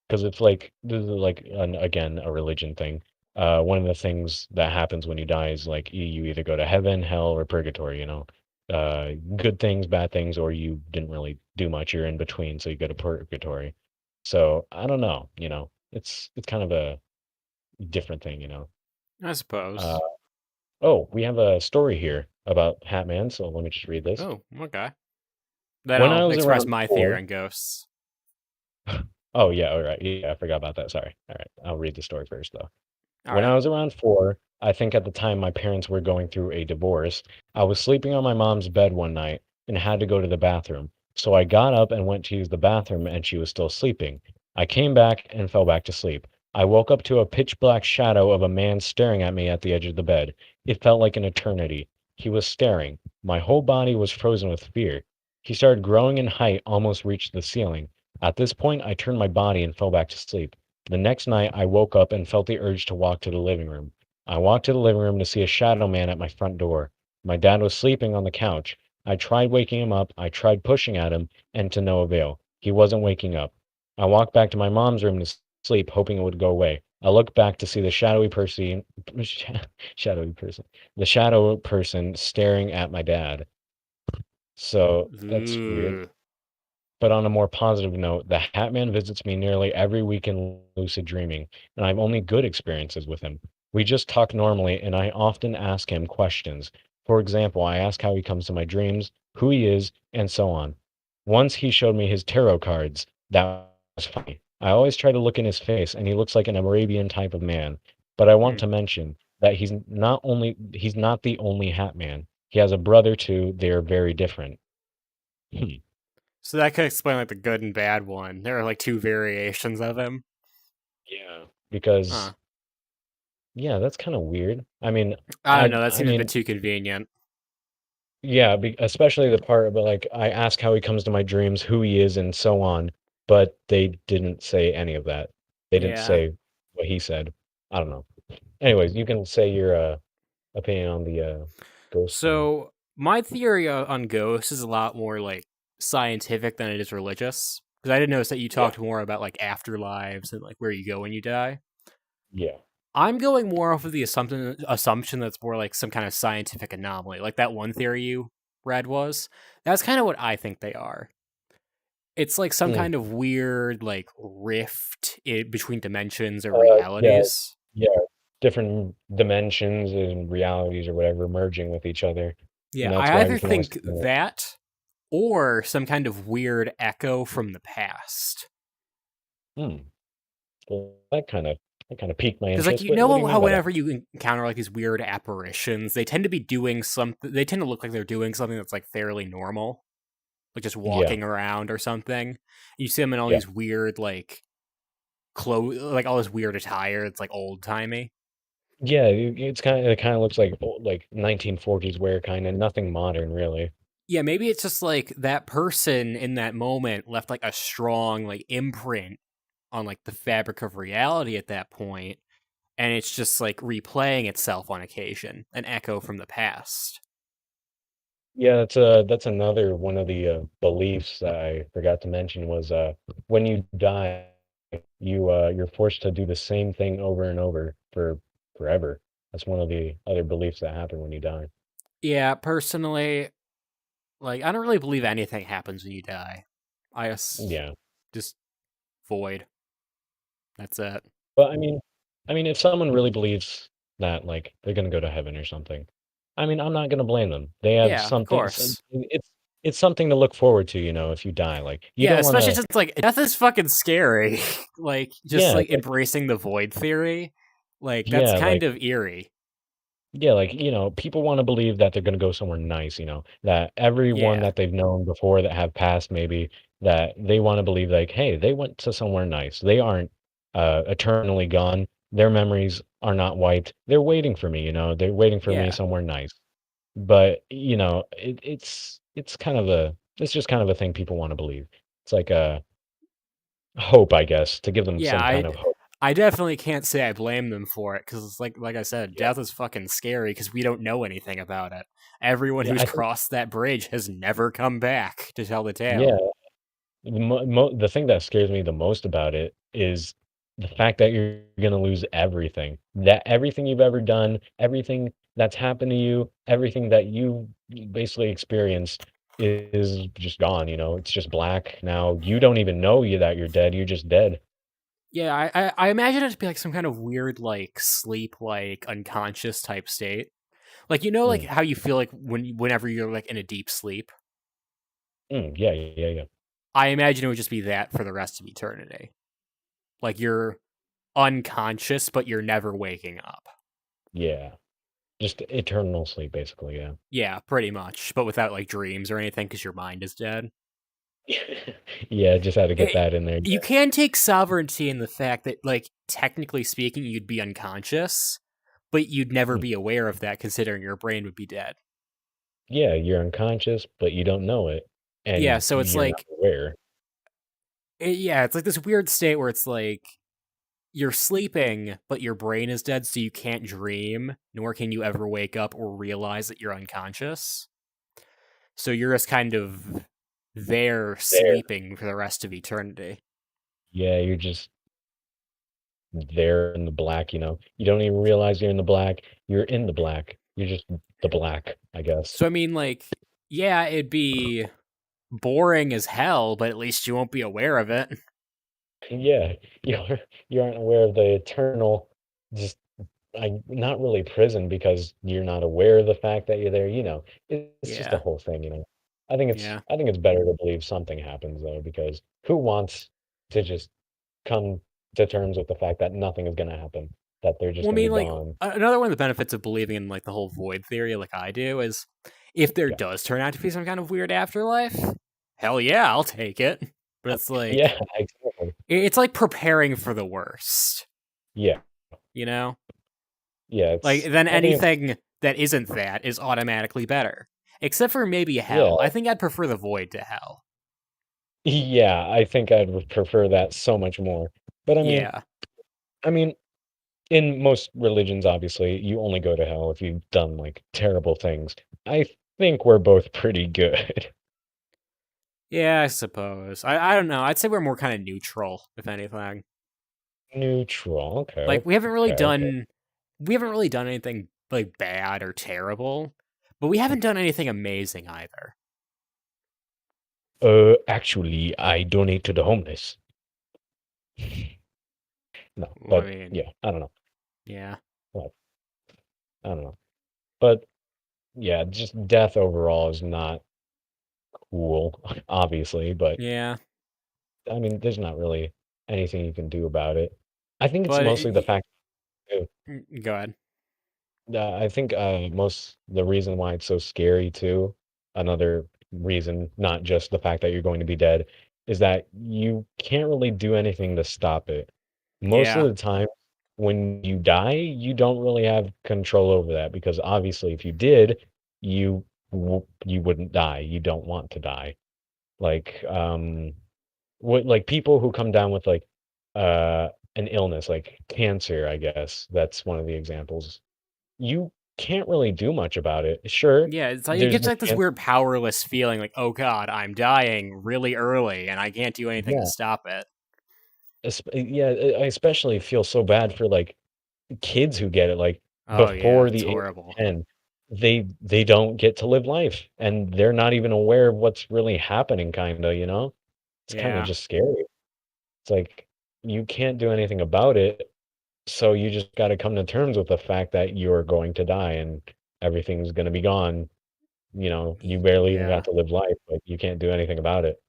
B: Because it's like this is like again a religion thing. One of the things that happens when you die is like you either go to heaven, hell, or purgatory. Good things, bad things, or you didn't really do much. You're in between, so you go to purgatory. So I don't know. It's kind of a different thing.
A: I
B: Uh,
A: suppose.
B: oh, we have a story here about Hatman. So let me just read this.
A: Oh, okay. Then
B: When I
A: I'll
B: was
A: express
B: around
A: my theory
B: four.
A: on ghosts.
B: Oh yeah, all right. Yeah, I forgot about that. Sorry. All right, I'll read the story first though.
A: All
B: When
A: right.
B: I was around 4, I think at the time my parents were going through a divorce, I was sleeping on my mom's bed one night and had to go to the bathroom. So I got up and went to use the bathroom and she was still sleeping. I came back and fell back to sleep. I woke up to a pitch black shadow of a man staring at me at the edge of the bed. It felt like an eternity. He was staring. My whole body was frozen with fear. He started growing in height, almost reached the ceiling. At this point, I turned my body and fell back to sleep. The next night, I woke up and felt the urge to walk to the living room. I walked to the living room to see a shadow man at my front door. My dad was sleeping on the couch. I tried waking him up. I tried pushing at him, and to no avail. He wasn't waking up. I walked back to my mom's room to sleep, hoping it would go away. I looked back to see the shadowy person, the shadow person staring at my dad. So that's weird.
A: Ooh.
B: But on a more positive note, the Hat Man visits me nearly every week in lucid dreaming, and I have only good experiences with him. We just talk normally, and I often ask him questions. For example, I ask how he comes to my dreams, who he is, and so on. Once he showed me his tarot cards. That was funny. I always try to look in his face, and he looks like an Arabian type of man. But I want
A: Hmm.
B: to mention that he's not the only Hat Man. He has a brother too. They are very different. Hmm.
A: So that could explain like the good and bad one. There are like two variations of him.
B: Yeah. Because
A: Huh.
B: yeah, that's kinda weird. I mean,
A: I don't
B: I
A: know. That
B: I
A: seems a bit
B: mean,
A: too convenient.
B: yeah, especially the part about, like, I ask how he comes to my dreams, who he is, and so on. but they didn't say any of that. They didn't
A: Yeah.
B: say what he said. I don't know. Anyways, you can say your opinion on the ghost thing.
A: So my theory on ghosts is a lot more like scientific than it is religious. Because I did notice that you
B: Yeah,
A: talked more about like afterlives and like where you go when you die.
B: yeah.
A: I'm going more off of the assumption that's more like some kind of scientific anomaly, like that one theory you read was. That's kind of what I think they are. It's like some
B: Mm.
A: kind of weird like rift between dimensions or
B: Yeah,
A: realities.
B: yeah. Different dimensions and realities or whatever merging with each other, and
A: Yeah,
B: that's
A: I
B: why
A: either
B: we can always.
A: think that or some kind of weird echo from the past.
B: Hmm. Well, that kind of piqued my
A: Because, like,
B: interest.
A: you
B: What do you
A: know
B: mean
A: how
B: by that?
A: whenever you encounter like these weird apparitions, they tend to be doing something. They tend to look like they're doing something that's like fairly normal, like just
B: Yeah,
A: walking around or something. You see them in all
B: yeah,
A: these weird like clothes, like all this weird attire. It's like old timey.
B: yeah. It kind of looks like like 1940s wear, kind of nothing modern, really.
A: Yeah, maybe it's just like that person in that moment left like a strong like imprint on like the fabric of reality at that point, and it's just like replaying itself on occasion, an echo from the past.
B: Yeah, that's another one of the beliefs that I forgot to mention was when you die, you're forced to do the same thing over and over for forever. That's one of the other beliefs that happen when you die.
A: Yeah, personally, like I don't really believe anything happens when you die. I
B: Yeah.
A: just void. That's it.
B: But I mean, if someone really believes that like they're gonna go to heaven or something, I mean, I'm not gonna blame them. They have
A: Yeah, of
B: something.
A: course.
B: It's something to look forward to, if you die. Like you
A: Yeah,
B: don't want
A: especially
B: to.
A: since like death is fucking scary. Like just
B: Yeah,
A: like
B: it's like
A: embracing the void theory, like that's
B: yeah,
A: kind
B: like
A: of eerie.
B: yeah, like people want to believe that they're gonna go somewhere nice. That everyone
A: Yeah,
B: that they've known before that have passed, maybe that they want to believe like, hey, they went to somewhere nice. They aren't eternally gone. Their memories are not wiped. They're waiting for me. They're waiting for me
A: yeah,
B: somewhere nice. But, it's just kind of a thing people wanna believe. It's like a hope, I guess, to give them
A: yeah.
B: some kind of hope.
A: I definitely can't say I blame them for it because like I said,
B: Yeah.
A: death is fucking scary because we don't know anything about it. Everyone
B: Yeah,
A: who's
B: I think
A: crossed that bridge has never come back to tell the
B: yeah,
A: tale.
B: the thing that scares me the most about it is the fact that you're gonna lose everything. That everything you've ever done, everything that's happened to you, everything that you basically experienced is just gone. It's just black now. You don't even know that you're dead, you're just dead.
A: Yeah, I imagine it to be like some kind of weird like sleep like unconscious type state. Like like
B: Mm,
A: how you feel like whenever you're like in a deep sleep.
B: yeah, yeah, yeah.
A: I imagine it would just be that for the rest of eternity. Like you're unconscious, but you're never waking up.
B: Yeah. Just eternal sleep, basically, yeah.
A: Yeah, pretty much, but without like dreams or anything because your mind is dead.
B: Yeah, just had to get
A: It,
B: that in there,
A: you
B: yeah.
A: can take sovereignty in the fact that, like, technically speaking, you'd be unconscious, but you'd never
B: Mm.
A: be aware of that considering your brain would be dead.
B: Yeah, you're unconscious, but you don't know it,
A: Yeah,
B: and
A: so it's
B: you're not
A: like,
B: aware.
A: yeah, it's like this weird state where it's like you're sleeping, but your brain is dead, so you can't dream, nor can you ever wake up or realize that you're unconscious. So you're just kind of there
B: There.
A: sleeping for the rest of eternity.
B: Yeah, you're just there in the black. You don't even realize you're in the black. You're in the black. You're just the black, I guess.
A: So, I mean, like, yeah, it'd be boring as hell, but at least you won't be aware of it.
B: Yeah, you're you aren't aware of the eternal, just not really prison because you're not aware of the fact that you're there. It's just a
A: Yeah,
B: whole thing. I think it's
A: yeah.
B: I think it's better to believe something happens though, because who wants to just come to terms with the fact that nothing is gonna happen, that they're just
A: Well, I
B: gonna be
A: mean, like,
B: gone.
A: another one of the benefits of believing in, like, the whole void theory, like I do, is if there
B: Yeah.
A: does turn out to be some kind of weird afterlife, hell yeah, I'll take it. But it's like,
B: Yeah, exactly.
A: it's like preparing for the worst,
B: Yeah.
A: you know?
B: Yeah,
A: Like,
B: it's
A: then
B: I think it's
A: anything that isn't that is automatically better. Except for maybe
B: yeah,
A: hell. I think I'd prefer the void to hell.
B: Yeah, I think I'd prefer that so much more. But
A: Yeah.
B: I mean, in most religions, obviously, you only go to hell if you've done like terrible things. I think we're both pretty good.
A: Yeah, I suppose. I don't know. I'd say we're more kind of neutral, if anything.
B: Neutral.
A: Like
B: Okay. Okay.
A: we haven't really done anything like bad or terrible, but we haven't done anything amazing either.
B: Actually, I donate to the homeless. No,
A: Well, I
B: but
A: mean,
B: yeah, I don't know.
A: yeah.
B: Well, I don't know. But yeah, just death overall is not cool, obviously, but
A: Yeah.
B: I mean, there's not really anything you can do about it. I think it's
A: But
B: mostly the fact too.
A: go ahead.
B: I think most the reason why it's so scary too, another reason, not just the fact that you're going to be dead, is that you can't really do anything to stop it. Most of
A: Yeah.
B: the time, when you die, you don't really have control over that because obviously, if you did, you wouldn't die. You don't want to die. Like what like people who come down with like an illness like cancer, I guess that's one of the examples. You can't really do much about it. Sure,
A: Yeah, it's like it
B: there's
A: gets
B: the
A: like this
B: chance.
A: weird powerless feeling like, "Oh god, I'm dying really early and I can't do anything to
B: Yeah,
A: stop it."
B: yeah, I especially feel so bad for like kids who get it like
A: Oh yeah,
B: before
A: it's
B: the age
A: horrible.
B: of 10. They don't get to live life and they're not even aware of what's really happening kind of, you know? It's kind of
A: Yeah.
B: just scary. It's like you can't do anything about it, so you just got to come to terms with the fact that you're going to die and everything's going to be gone. You know, you barely even got
A: Yeah.
B: to live life, but you can't do anything about it.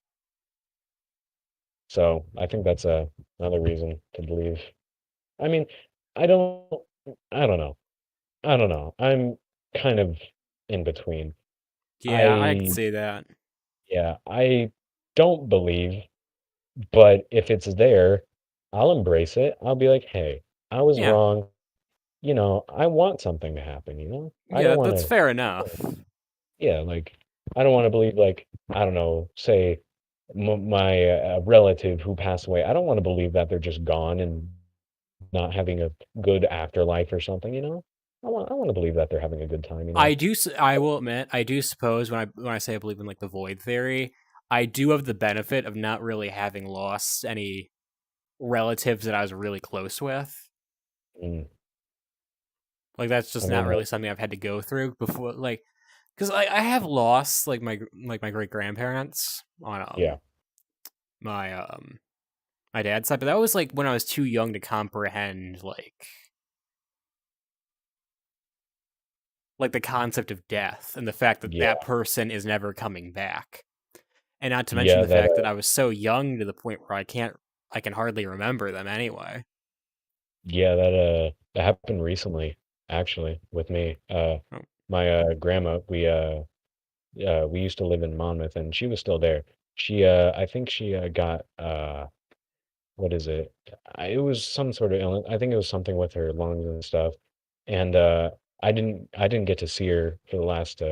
B: So I think that's another reason to believe. I mean, I don't, I don't know. I don't know. I'm kind of in between.
A: Yeah, I could
B: I,
A: see that.
B: yeah, I don't believe, but if it's there, I'll embrace it. I'll be like, hey, I was
A: Yeah.
B: wrong. I want something to happen, you know? I don't
A: Yeah,
B: want
A: that's
B: to,
A: fair enough.
B: yeah, like, I don't want to believe, like, I don't know, say my relative who passed away. I don't want to believe that they're just gone and not having a good afterlife or something, you know? I want to believe that they're having a good time, you know?
A: I will admit, I do suppose when I say I believe in like the void theory, I do have the benefit of not really having lost any relatives that I was really close with.
B: Mm.
A: Like that's
B: I
A: just not
B: mean,
A: really something I've had to go through before. Like, because I have lost like my great grandparents on
B: yeah,
A: my my dad's side, but that was like when I was too young to comprehend like the concept of death and the fact that
B: yeah,
A: that person is never coming back. And not to mention
B: yeah,
A: the fact that I was so young to the point where I can hardly remember them anyway.
B: that happened recently, actually, with me.
A: Oh,
B: My grandma, we used to live in Monmouth, and she was still there. I think she got what is it? It was some sort of illness. I think it was something with her lungs and stuff. And I didn't get to see her for the last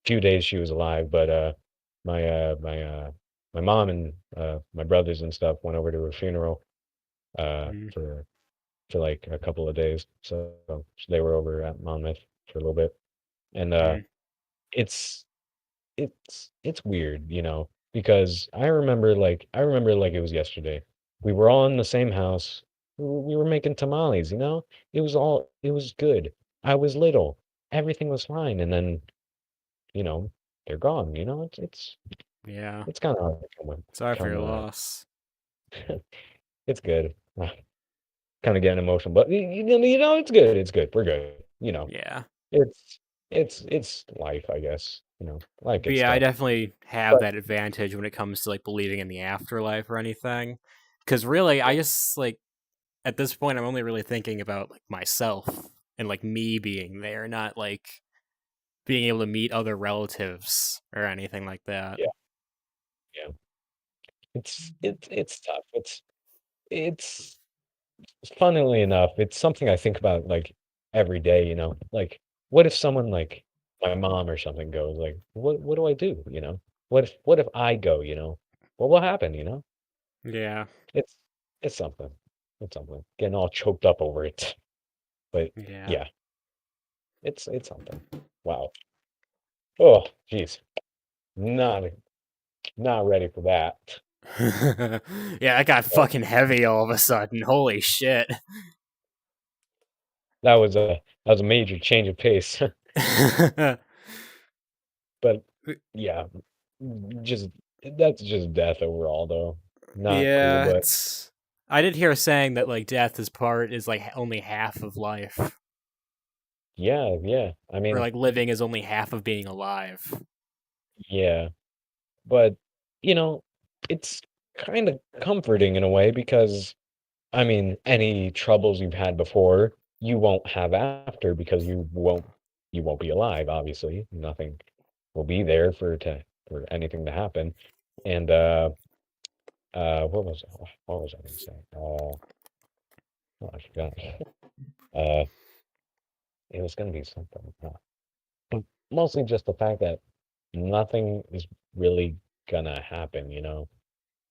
B: few days she was alive, but my uh my uh my mom and my brothers and stuff went over to her funeral uh
A: mm,
B: for for like a couple of days. So they were over at Monmouth for a little bit. And
A: mm,
B: it's it's weird, because I remember like it was yesterday. We were all in the same house. We were making tamales, you know? It was good. I was little. Everything was fine. And then, you know, they're gone, you know?
A: yeah.
B: It's kind of hard to
A: Sorry for
B: come
A: your loss.
B: it's good. Kind of getting emotional, but it's good. It's good. We're good.
A: Yeah.
B: It's it's life, I guess. Life
A: But
B: gets
A: yeah, I
B: tough.
A: definitely have
B: But
A: that advantage when it comes to like believing in the afterlife or anything. Because really, I just like at this point, I'm only really thinking about like myself and like me being there, not like being able to meet other relatives or anything like that.
B: yeah, yeah. It's tough. It's funnily enough, it's something I think about like every day, Like what if someone like my mom or something goes like what do I do? What if I go? what will happen, you know?
A: Yeah.
B: It's it's something. It's something. Getting all choked up over it. But
A: Yeah.
B: yeah, it's something. Wow. Oh, jeez. Not not ready for that.
A: Yeah, that got
B: But
A: fucking heavy all of a sudden. Holy shit.
B: that was a major change of pace. But yeah, just that's just death overall though. Not cool,
A: Yeah,
B: but
A: it's. I did hear saying that like death is like only half of life,
B: yeah, yeah. I
A: or
B: mean,
A: like living is only half of being alive.
B: yeah. But you know, it's kind of comforting in a way because I mean, any troubles you've had before, you won't have after because you won't be alive, obviously. Nothing will be there for anything to happen. And what was I gonna say? Oh, I forgot. Uh it was gonna be something. But mostly just the fact that nothing is really gonna happen, you know.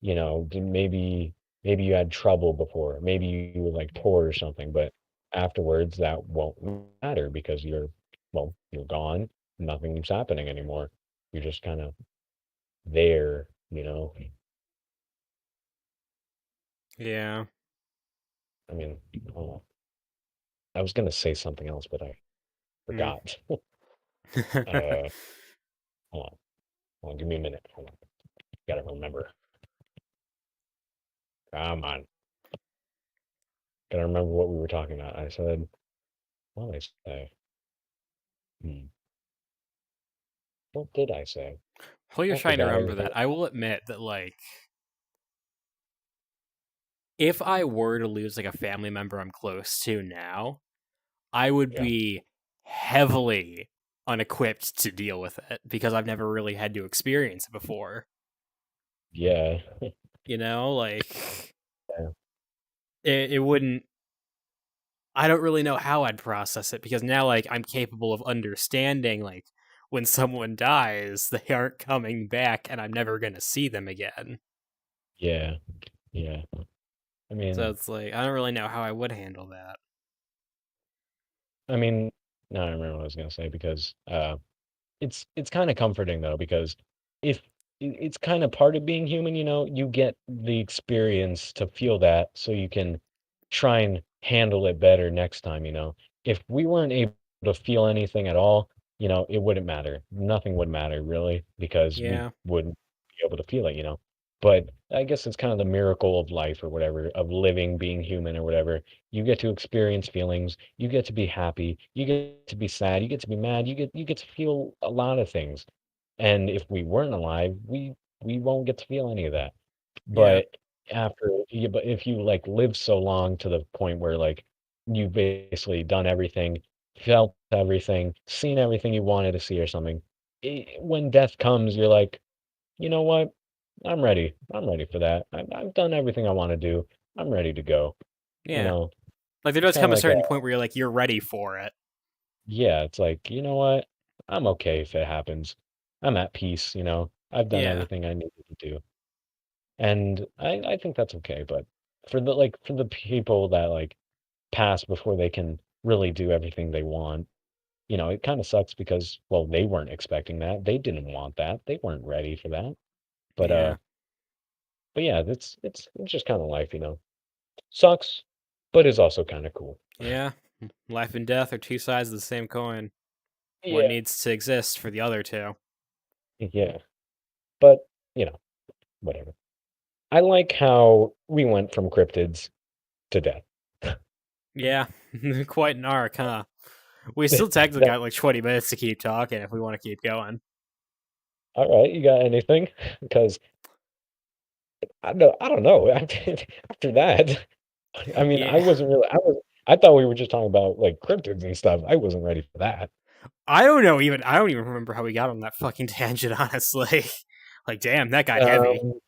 B: Maybe you had trouble before. Maybe you were like poor or something, but afterwards that won't matter because you're gone. Nothing's happening anymore. You're just kind of there, you know.
A: Yeah.
B: I mean, hold on. I was gonna say something else, but I
A: Mm.
B: forgot. Uh, hold on, hold on, give me a minute. Hold on, gotta remember. Come on, gotta remember what we were talking about. I said, what did I say? Hmm. What did I say?
A: While you're
B: I
A: trying to
B: forgot
A: remember
B: everything.
A: that, I will admit that like if I were to lose like a family member I'm close to now, I would
B: Yeah,
A: be heavily unequipped to deal with it because I've never really had to experience it before.
B: yeah,
A: You know, like
B: yeah,
A: it wouldn't. I don't really know how I'd process it because now, like, I'm capable of understanding, like, when someone dies, they aren't coming back and I'm never going to see them again.
B: yeah, yeah. I
A: So
B: mean,
A: it's like, I don't really know how I would handle that.
B: I mean, no, I remember what I was gonna say because it's kind of comforting though because if it's kind of part of being human, you know, you get the experience to feel that so you can try and handle it better next time, you know. If we weren't able to feel anything at all, you know, it wouldn't matter. Nothing would matter really because we
A: Yeah,
B: wouldn't be able to feel it, you know. But I guess it's kind of the miracle of life or whatever, of living, being human or whatever. You get to experience feelings, you get to be happy, you get to be sad, you get to be mad, you get to feel a lot of things. And if we weren't alive, we won't get to feel any of that.
A: yeah,
B: But but if you like live so long to the point where like you've basically done everything, felt everything, seen everything you wanted to see or something, when death comes, you're like, you know what? I'm ready. I'm ready for that. I've done everything I want to do. I'm ready to go. You
A: yeah.
B: know,
A: Like, there
B: it's
A: does
B: kind of
A: come a
B: like a
A: certain point where you're like, you're ready for it.
B: yeah, it's like, you know what? I'm okay if it happens. I'm at peace, you know. I've done
A: Yeah,
B: everything I needed to do. And I think that's okay, but for the people that like pass before they can really do everything they want, you know, it kind of sucks because well, they weren't expecting that. They didn't want that. They weren't ready for that. But
A: yeah,
B: but yeah, it's just kind of life, you know. Sucks, but is also kind of cool.
A: yeah. Life and death are two sides of the same coin. One
B: Yeah.
A: needs to exist for the other two.
B: Yeah. But, you know, whatever. I like how we went from cryptids to death.
A: Yeah, quite an arc, huh? We still technically
B: That
A: got like 20 minutes to keep talking if we want to keep going.
B: all right, you got anything? Because I don't know. After that, I mean,
A: Yeah,
B: I thought we were just talking about like cryptids and stuff. I wasn't ready for that.
A: I don't know. Even I don't even remember how we got on that fucking tangent. Honestly, like, damn, that got heavy.
B: Um,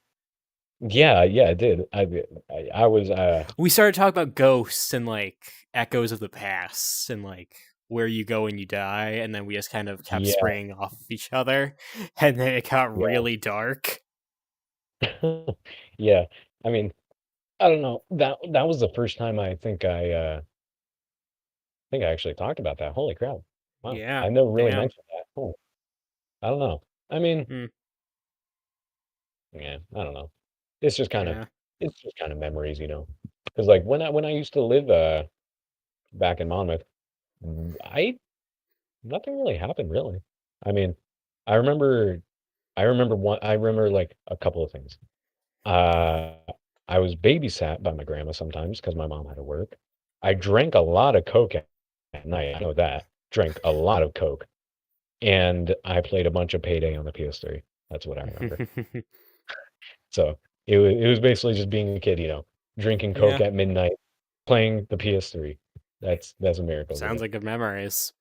B: yeah, yeah, it did. I was
A: We started talking about ghosts and like echoes of the past and like where you go when you die, and then we just kind of kept
B: yeah,
A: spraying off of each other, and then it got
B: yeah.
A: really dark.
B: Yeah. I mean, I don't know. That was the first time I think I actually talked about that. Holy crap. Wow.
A: Yeah,
B: I never really
A: damn.
B: mentioned that. Oh, I don't know. I mean,
A: Hmm.
B: yeah, I don't know. It's just kind of
A: Yeah.
B: it's just kind of memories, you know. Because like when I used to live back in Monmouth, I nothing really happened really. I mean, I remember I remember like a couple of things. Uh, I was babysat by my grandma sometimes because my mom had to work. I drank a lot of Coke at night. I know that. Drank a lot of Coke. And I played a bunch of Payday on the PS3. That's what I remember. So it was basically just being a kid, you know, drinking Coke
A: Yeah.
B: at midnight, playing the PS3. That's a miracle to
A: Sounds
B: me.
A: like good memories.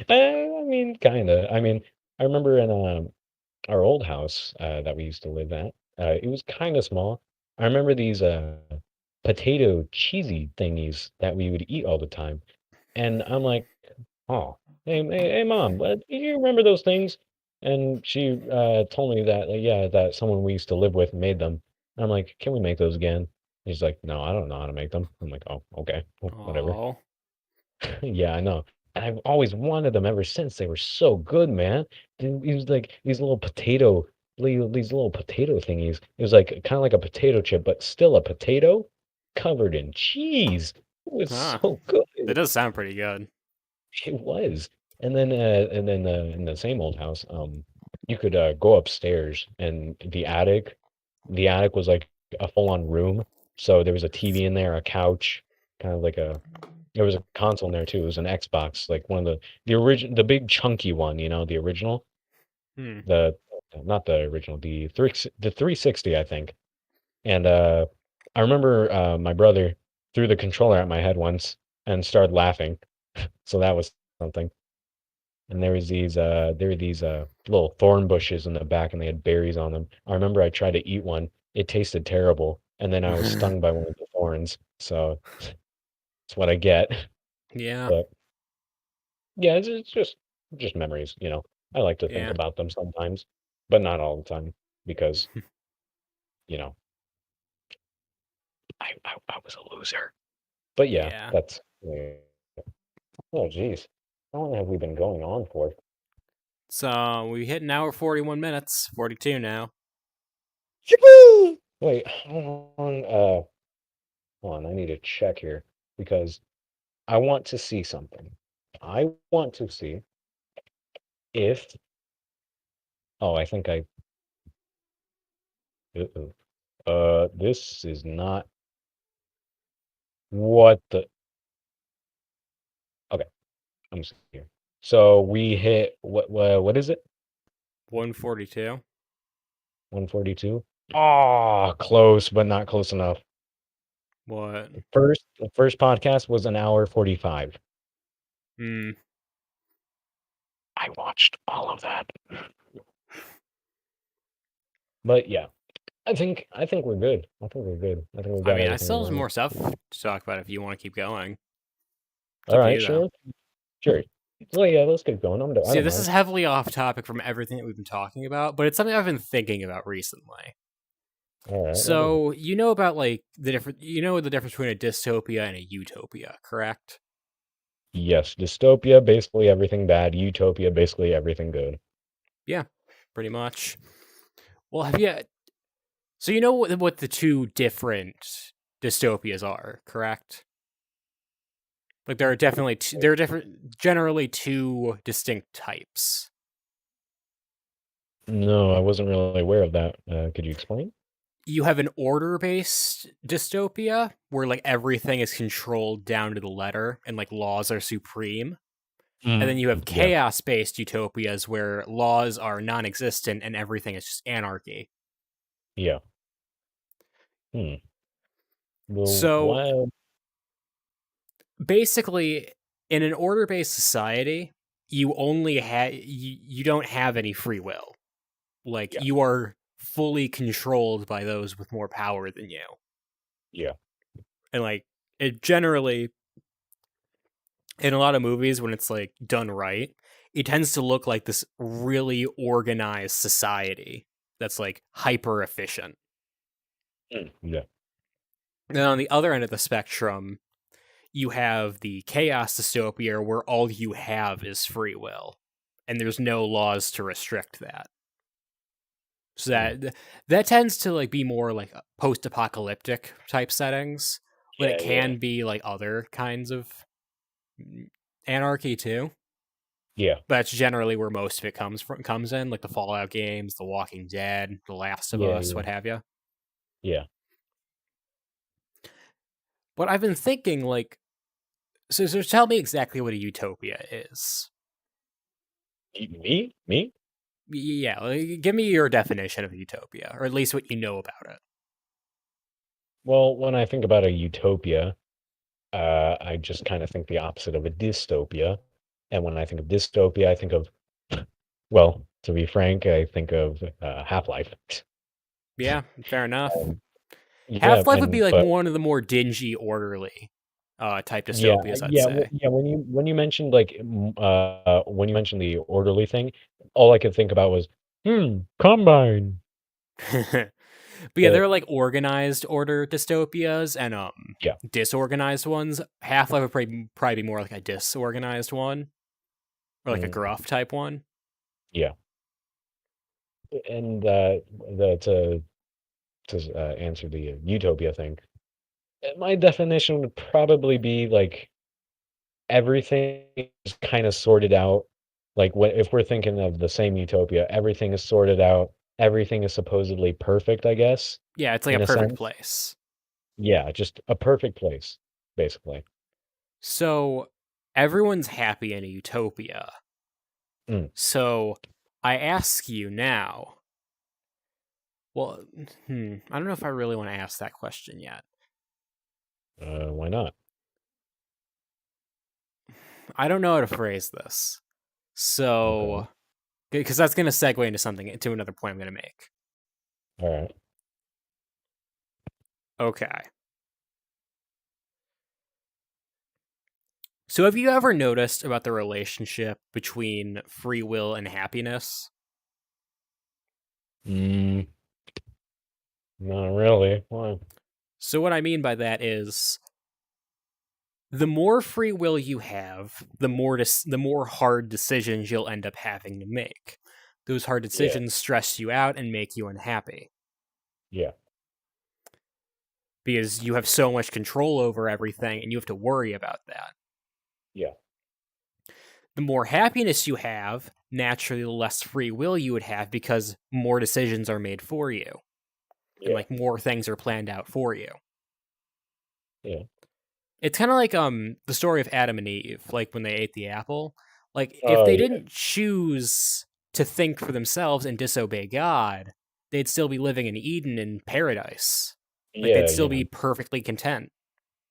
B: I mean, kinda. I mean, I remember in our old house that we used to live at. It was kind of small. I remember these potato cheesy thingies that we would eat all the time, and I'm like, oh, hey, mom, do you remember those things? And she told me that yeah, that someone we used to live with made them. And I'm like, can we make those again? And she's like, no, I don't know how to make them. I'm like, oh, okay, well, whatever.
A: Oh.
B: Yeah, I know. And I've always wanted them ever since. They were so good, man. And it was like these little potato thingies. It was like kind of like a potato chip, but still a potato covered in cheese. It was
A: Huh.
B: so
A: That
B: good.
A: does sound pretty good.
B: It was. And then in the same old house, you could go upstairs and the attic was like a full-on room. So there was a TV in there, a couch, kind of like a there was a console in there too. It was an Xbox, like one of the big chunky one, you know, the original,
A: Hmm.
B: the not the original, the 360, I think. And I remember my brother threw the controller at my head once and started laughing. So that was something. And there were these little thorn bushes in the back and they had berries on them. I remember I tried to eat one. It tasted terrible, and then I was stung by one of the thorns. So that's what I get.
A: Yeah.
B: But yeah, it's just memories, you know. I like to think
A: Yeah.
B: about them sometimes, but not all the time because, you know, I was a loser. But yeah,
A: Yeah.
B: that's yeah. Oh geez. How long have we been going on for?
A: So we hit an hour 41 minutes. 42 now.
B: Yippee! Wait, hold on, I need to check here because I want to see something. I want to see if oh, I think I uh-oh. This is not what the okay. I'm just here. So we hit what is it?
A: 142.
B: 142? Ah, close, but not close enough.
A: What?
B: The first podcast was an hour 45.
A: Hmm.
B: I watched all of that. But yeah, I think we're good. I think we're good. I think we
A: I
B: got
A: mean, I
B: everything we
A: still have
B: wanted.
A: more stuff to talk about if you want to keep going. It's
B: All
A: up to
B: right,
A: you, though.
B: sure. Sure. Well, yeah, let's get going. I
A: See,
B: don't
A: this is
B: mind.
A: heavily off topic from everything that we've been talking about, but it's something I've been thinking about recently.
B: All right, what is it?
A: So, you know about like the difference between a dystopia and a utopia, correct?
B: Yes, dystopia, basically everything bad. Utopia, basically everything good.
A: Yeah, pretty much. Well, have you so you know what the two different dystopias are, correct? Like there are different generally two distinct types.
B: No, I wasn't really aware of that. Could you explain?
A: You have an order-based dystopia where like everything is controlled down to the letter and like laws are supreme. And then you have
B: Yeah,
A: chaos-based utopias where laws are non-existent and everything is just anarchy.
B: yeah. Hmm. Well,
A: So
B: why?
A: basically, in an order-based society, you don't have any free will. Like
B: Yeah,
A: you are fully controlled by those with more power than you.
B: yeah,
A: And like it generally in a lot of movies when it's like done right, it tends to look like this really organized society. that's like hyper efficient.
B: Yeah.
A: And on the other end of the spectrum, you have the chaos dystopia where all you have is free will and there's no laws to restrict that. So
B: Mm.
A: that tends to like be more like post-apocalyptic type settings, but it
B: Yeah, yeah.
A: can be like other kinds of anarchy too.
B: Yeah.
A: But that's generally where most of it comes in, like the Fallout games, The Walking Dead, The Last of
B: Yeah,
A: Us,
B: yeah.
A: what have you.
B: Yeah.
A: But I've been thinking, like, so tell me exactly what a utopia is.
B: Me? Me?
A: Yeah, like, give me your definition of utopia, or at least what you know about it.
B: Well, when I think about a utopia, I just kind of think the opposite of a dystopia. And when I think of dystopia, I think of, well, to be frank, I think of Half-Life.
A: Yeah, fair enough.
B: Yeah,
A: Half Life would be
B: and
A: like
B: but
A: one of the more dingy, orderly type
B: yeah,
A: dystopias, I'd say.
B: yeah. When you mentioned like when you mentioned the orderly thing, all I could think about was, Combine.
A: But yeah, there
B: But
A: are like organized order dystopias and
B: yeah,
A: disorganized ones. Half Life would probably be more like a disorganized one or like a
B: mm,
A: gruff type one.
B: yeah, and to answer the utopia thing, my definition would probably be like everything is kind of sorted out. Like if we're thinking of the same utopia, everything is sorted out. Everything is supposedly perfect, I guess,
A: Yeah, it's like a
B: in a
A: perfect
B: sense.
A: place.
B: Yeah, just a perfect place, basically.
A: So everyone's happy in a utopia.
B: Mm,
A: So I ask you now. Well, I don't know if I really want to ask that question yet.
B: why not?
A: I don't know how to phrase this.
B: Okay.
A: So, because that's going to segue into another point I'm going to make.
B: All right.
A: Okay. So, have you ever noticed about the relationship between free will and happiness?
B: Mm, not really. Why?
A: So, what I mean by that is the more free will you have, the more hard decisions you'll end up having to make. Those hard
B: Yeah,
A: decisions stress you out and make you unhappy
B: yeah,
A: because you have so much control over everything and you have to worry about that.
B: yeah,
A: The more happiness you have, naturally the less free will you would have because more decisions are made for you and
B: yeah,
A: like more things are planned out for you.
B: yeah.
A: It's kind of like the story of Adam and Eve, like when they ate the apple. Like if
B: Oh,
A: they
B: yeah,
A: didn't choose to think for themselves and disobey God, they'd still be living in Eden in paradise. Like they'd
B: yeah.
A: still be perfectly content.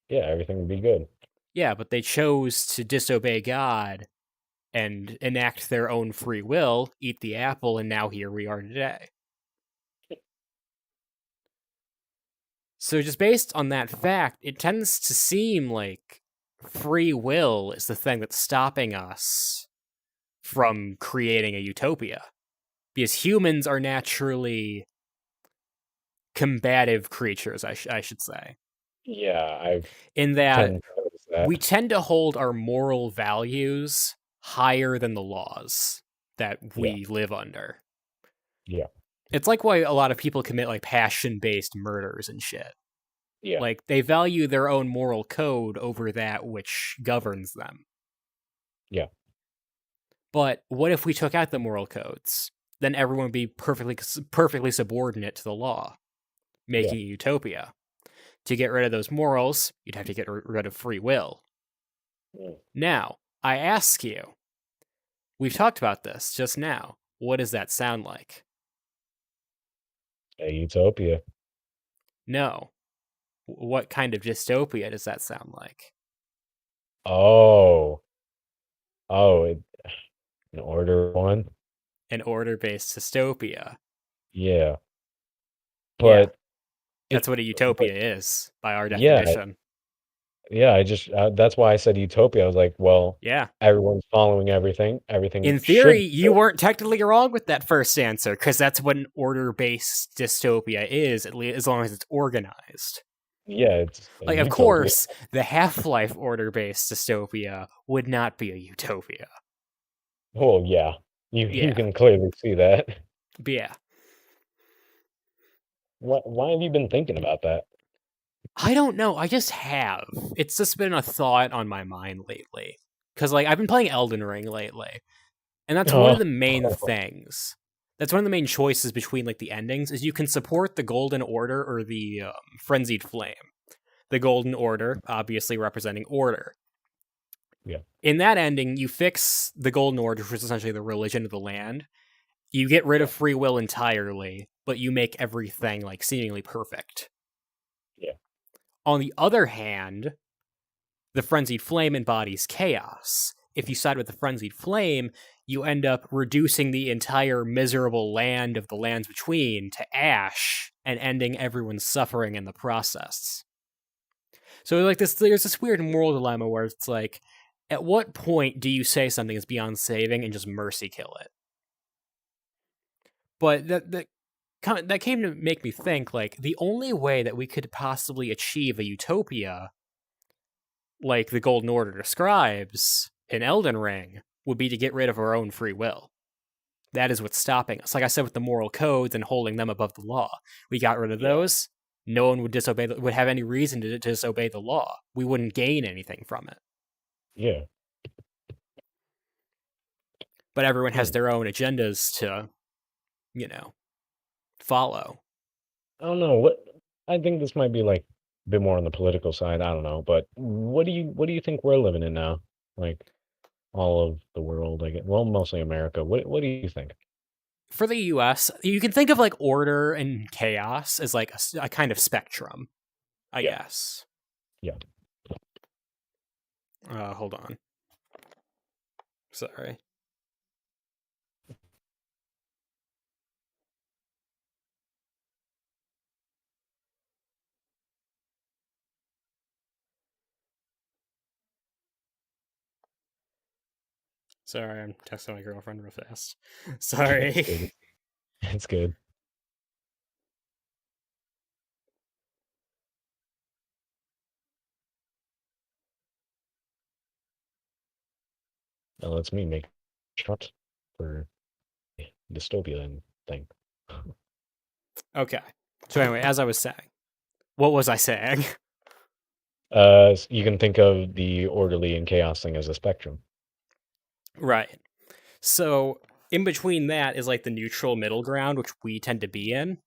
B: Yeah. Everything would be good.
A: Yeah, but they chose to disobey God and enact their own free will, eat the apple, and now here we are today. So, just based on that fact, it tends to seem like free will is the thing that's stopping us from creating a utopia. Because humans are naturally combative creatures, I should say,
B: Yeah, I've
A: in that
B: tend to notice
A: we
B: that.
A: tend to hold our moral values higher than the laws that
B: Yeah,
A: we live under.
B: yeah,
A: It's like why a lot of people commit like passion based murders and shit.
B: yeah,
A: Like they value their own moral code over that which governs them.
B: yeah,
A: But what if we took out the moral codes? Then everyone would be perfectly subordinate to the law,
B: yeah.
A: making a utopia. To get rid of those morals, you'd have to get rid of free will.
B: Mm.
A: Now, I ask you, we've talked about this just now. What does that sound like?
B: A utopia.
A: No. What kind of dystopia does that sound like?
B: Oh, oh, an order one.
A: An order based dystopia.
B: Yeah,
A: Yeah,
B: but
A: that's
B: it,
A: what a
B: but
A: utopia is, by our
B: yeah,
A: definition.
B: Yeah, I just that's why I said utopia. I was like, well,
A: Yeah.
B: everyone's following everything. Everything
A: In theory,
B: should.
A: you weren't technically wrong with that first answer, because that's what an order-based dystopia is, at least as long as it's organized.
B: Yeah, it's a
A: Like, of
B: utopia.
A: course, the Half-Life order-based dystopia would not be a utopia.
B: Oh yeah, you
A: Yeah,
B: can clearly see that.
A: but yeah.
B: Why have you been thinking about that?
A: I don't know. I just have. It's just been a thought on my mind lately. Because, like, I've been playing Elden Ring lately. And that's one of
B: Oh,
A: the main things. That's one of the main choices between, like, the endings is you can support the Golden Order or the Frenzied Flame. The Golden Order, obviously representing order.
B: yeah,
A: In that ending, you fix the Golden Order, which is essentially the religion of the land. You get rid
B: yeah,
A: of free will entirely, but you make everything, like, seemingly perfect.
B: yeah,
A: On the other hand, the Frenzied Flame embodies chaos. If you side with the Frenzied Flame, you end up reducing the entire miserable land of the lands between to ash and ending everyone's suffering in the process. So like this there's this weird moral dilemma where it's like at what point do you say something is beyond saving and just mercy kill it? But that came to make me think like the only way that we could possibly achieve a utopia like the Golden Order describes in Elden Ring would be to get rid of our own free will. That is what's stopping us. Like I said with the moral codes and holding them above the law. We got rid of
B: yeah,
A: those, no one would would have any reason to disobey the law. We wouldn't gain anything from it.
B: yeah.
A: But everyone has
B: Hmm.
A: their own agendas to, you know, follow.
B: I don't know what. I think this might be like a bit more on the political side. I don't know, but what do you think we're living in now? Like all of the world, like well, mostly America. What do you think?
A: For the US, you can think of like order and chaos as like a kind of spectrum, I
B: Yeah,
A: guess.
B: yeah.
A: Hold on. Sorry. Sorry, I'm texting my girlfriend real fast.
B: It's
A: Sorry.
B: good. It's good. That lets me make shot for dystopia and thing.
A: Okay. So anyway, as I was saying, what was I saying?
B: You can think of the orderly and chaos thing as a spectrum.
A: Right. So in between that is like the neutral middle ground, which we tend to be in.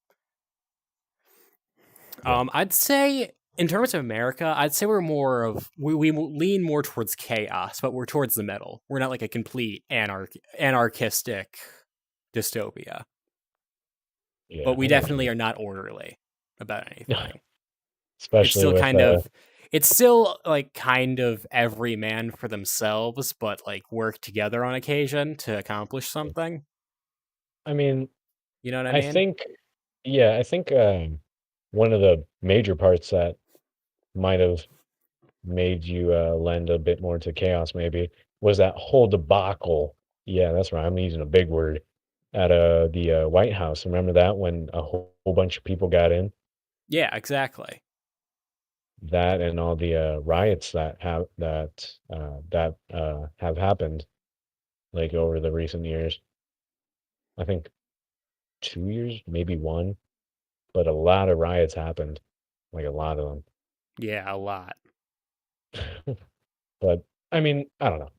B: Yeah,
A: I'd say in terms of America, I'd say we're more of we lean more towards chaos, but we're towards the middle. We're not like a complete anarchistic dystopia, but
B: yeah.
A: we
B: I know what you
A: definitely
B: mean.
A: are not orderly about anything. It's
B: Especially
A: still
B: with
A: kind of it's still like kind of every man for themselves, but like work together on occasion to accomplish something.
B: I mean,
A: You know what I
B: I
A: mean?
B: think yeah, I think one of the major parts that might have made you lend a bit more to chaos maybe was that whole debacle. Yeah, that's right. I'm using a big word at the White House. Remember that when a whole bunch of people got in?
A: Yeah, exactly.
B: That and all the riots that have happened like over the recent years. I think 2 years, maybe one, but a lot of riots happened, like a lot of
A: Yeah, a lot.
B: them. But I mean, I don't know.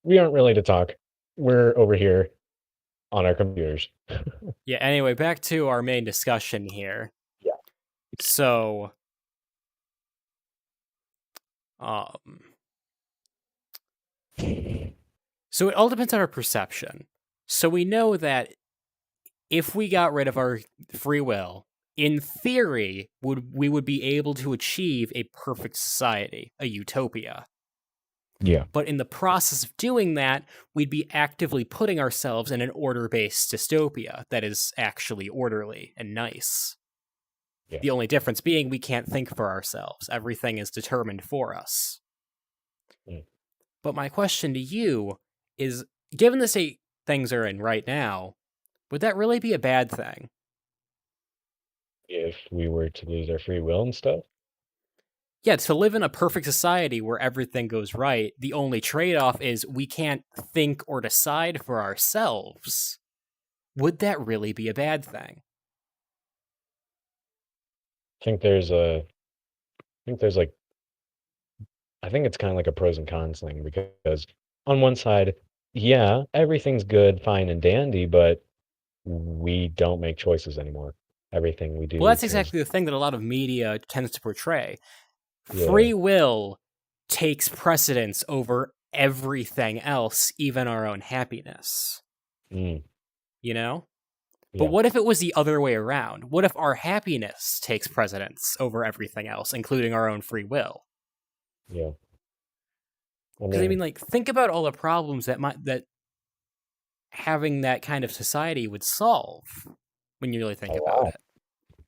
B: We aren't really to talk. We're over here on our computers.
A: Yeah, anyway, back to our main discussion here. So, um
B: Yeah.
A: so it all depends on our perception. So we know that if we got rid of our free will, in theory, we would be able to achieve a perfect society, a utopia.
B: Yeah.
A: But in the process of doing that, we'd be actively putting ourselves in an order based dystopia that is actually orderly and nice.
B: Yeah.
A: The only difference being we can't think for ourselves. Everything is determined for us.
B: Mm.
A: But my question to you is, given the state things are in right now, would that really be a bad thing?
B: If we were to lose our free will and stuff,
A: Yeah, to live in a perfect society where everything goes right, the only trade off is we can't think or decide for ourselves. Would that really be a bad thing?
B: I think there's a, I think there's like, I think it's kind of like a pros and cons thing because on one side, yeah, everything's good, fine, and dandy, but we don't make choices anymore. Everything we
A: Well,
B: do
A: that's
B: is,
A: exactly the thing that a lot of media tends to portray.
B: yeah,
A: Free will takes precedence over everything else, even our own happiness.
B: mm,
A: You know? But
B: yeah,
A: what if it was the other way around? What if our happiness takes precedence over everything else, including our own free will?
B: yeah. I
A: Because I mean,
B: mean,
A: like, think about all the problems that having that kind of society would solve when you really
B: a
A: think about
B: lot.
A: it.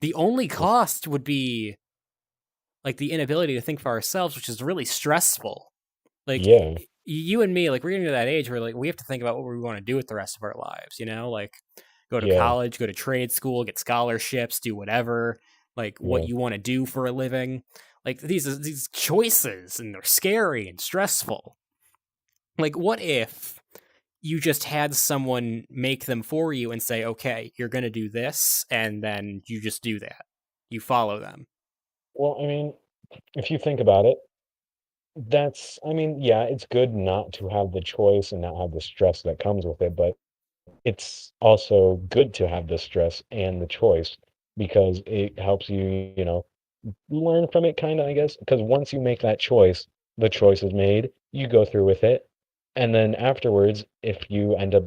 A: The only cost would be like the inability to think for ourselves, which is really stressful. Like
B: Yeah,
A: you and me, like we're getting to that age where like we have to think about what we want to do with the rest of our lives, you know? Like go to
B: yeah,
A: college, go to trade school, get scholarships, do whatever, like what
B: yeah.
A: you want to do for a living. Like these choices and they're scary and stressful. Like what if you just had someone make them for you and say, "Okay, you're going to do this," and then you just do that. You follow them.
B: Well, I mean, if you think about it, I mean, yeah, it's good not to have the choice and not have the stress that comes with it, but it's also good to have the stress and the choice because it helps you, learn from it kind of, I guess. Because once you make that choice, the choice is made, you go through with it. And then afterwards, if you end up,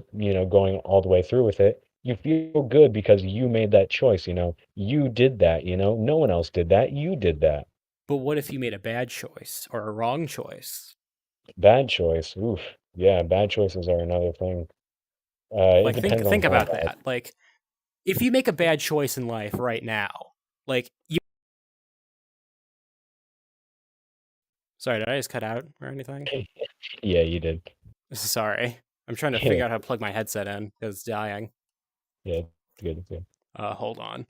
B: going all the way through with it, you feel good because you made that choice, you did that, no one else did that. You did that.
A: But what if you made a bad choice or a wrong choice?
B: Bad choice. Oof. Yeah, bad choices are another thing. It
A: Like
B: depends on
A: think
B: how
A: about
B: bad.
A: that. Like if you make a bad choice in life right now, like you sorry, did I just cut out or anything?
B: Yeah, you did.
A: Sorry. I'm trying to
B: Yeah,
A: figure out how to plug my headset in because it's dying.
B: yeah, it's good. It's good.
A: Hold on.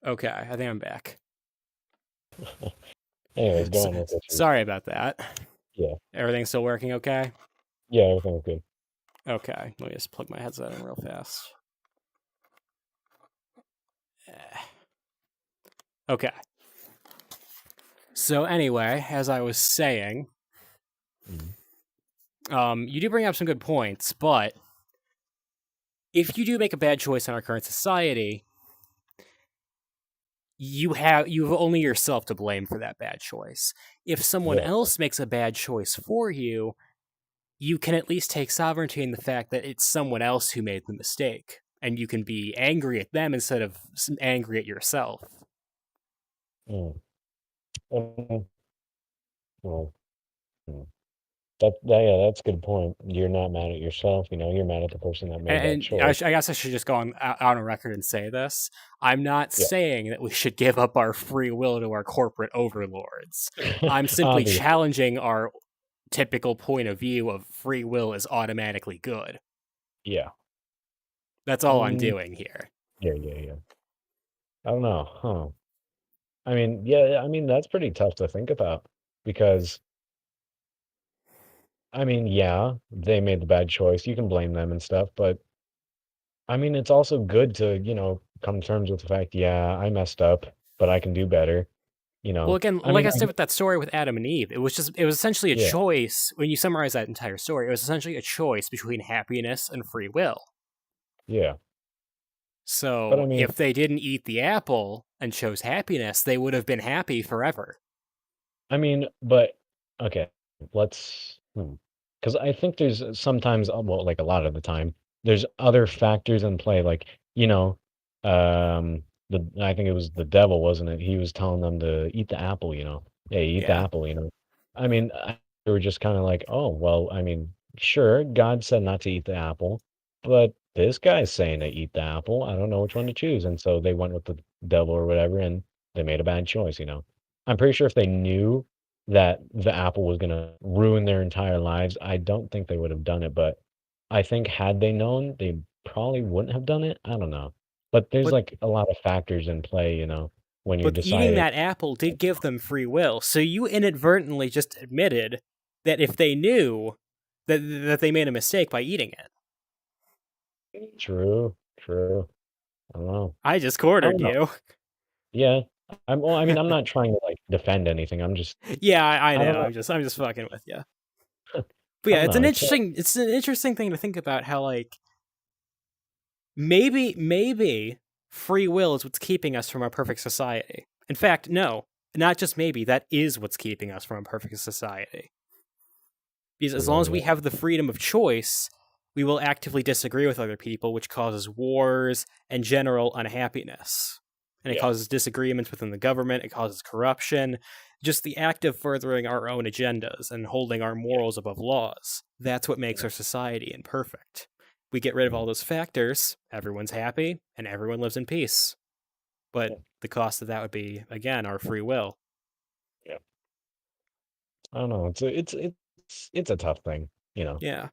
A: Okay, I think I'm back.
B: Anyways, go
A: So,
B: on with what you were
A: sorry
B: saying.
A: about that.
B: Yeah,
A: Everything's still working okay?
B: yeah, everything was good.
A: Okay, let me just plug my headset in real fast. Eh. Okay. So anyway, as I was saying,
B: Mm,
A: you do bring up some good points, but if you do make a bad choice in our current society, you've only yourself to blame for that bad choice. If someone
B: yeah.
A: else makes a bad choice for you, you can at least take sovereignty in the fact that it's someone else who made the mistake, and you can be angry at them instead of angry at yourself.
B: Mm. Um, well, mm. Yeah, that's a good point. You're not mad at yourself, you're mad at the person that made that
A: And
B: choice.
A: I guess I should just go on a record and say this. I'm not
B: Yeah.
A: saying that we should give up our free will to our corporate overlords. I'm simply
B: Obviously.
A: challenging our typical point of view of free will is automatically good.
B: Yeah.
A: That's all I'm
B: Mm,
A: doing here.
B: yeah, yeah, yeah. I don't know. Huh. I mean, yeah, I mean, that's pretty tough to think about because, I mean, yeah, they made the bad choice. You can blame them and stuff, but I mean, it's also good to, come to terms with the fact, yeah, I messed up, but I can do better, you
A: Well,
B: know.
A: again,
B: I
A: like
B: mean,
A: I said with that story with Adam and Eve, it was essentially a
B: yeah,
A: choice. When you summarize that entire story, it was essentially a choice between happiness and free will.
B: yeah. But
A: So
B: I mean,
A: if they didn't eat the apple and chose happiness, they would have been happy forever.
B: but okay, let's. because I think there's sometimes, well, like a lot of the time, there's other factors in play. Like, you know, I think it was the devil, wasn't it? He was telling them to eat the apple, Hey, eat the
A: Yeah,
B: apple, I mean, they were just kind of like, oh, well, I mean, sure, God said not to eat the apple, but this guy's saying to eat the apple. I don't know which one to choose. And so they went with the devil or whatever, and they made a bad choice. I'm pretty sure if they knew that the apple was gonna ruin their entire lives, I don't think they would have done it, but I think had they known, they probably wouldn't have done it. I don't know. But there's
A: but
B: like a lot of factors in play, when you're
A: eating
B: deciding.
A: that apple did give them free will. So you inadvertently just admitted that if they knew that they made a mistake by eating it.
B: True, true. I don't know.
A: I just
B: I
A: cornered
B: don't know.
A: you.
B: Yeah. Well, I mean, I'm not trying to like defend anything.
A: Yeah, I
B: I don't
A: know.
B: know.
A: I'm just fucking with you. But
B: I
A: yeah,
B: don't know.
A: it's an interesting thing to think about how like maybe free will is what's keeping us from our perfect society. In fact, no, not just maybe, that is what's keeping us from a perfect society. Because as long
B: True,
A: as we
B: yeah.
A: have the freedom of choice, we will actively disagree with other people, which causes wars and general unhappiness. And it
B: Yeah.
A: causes disagreements within the government, it causes corruption, just the act of furthering our own agendas and holding our
B: Yeah.
A: morals above laws. That's what makes
B: Yeah.
A: our society imperfect. We get rid of
B: Mm,
A: all those factors, everyone's happy, and everyone lives in peace. But
B: yeah.
A: the cost of that would be, again, our free will.
B: Yeah. I don't know. It's a tough thing.
A: Yeah.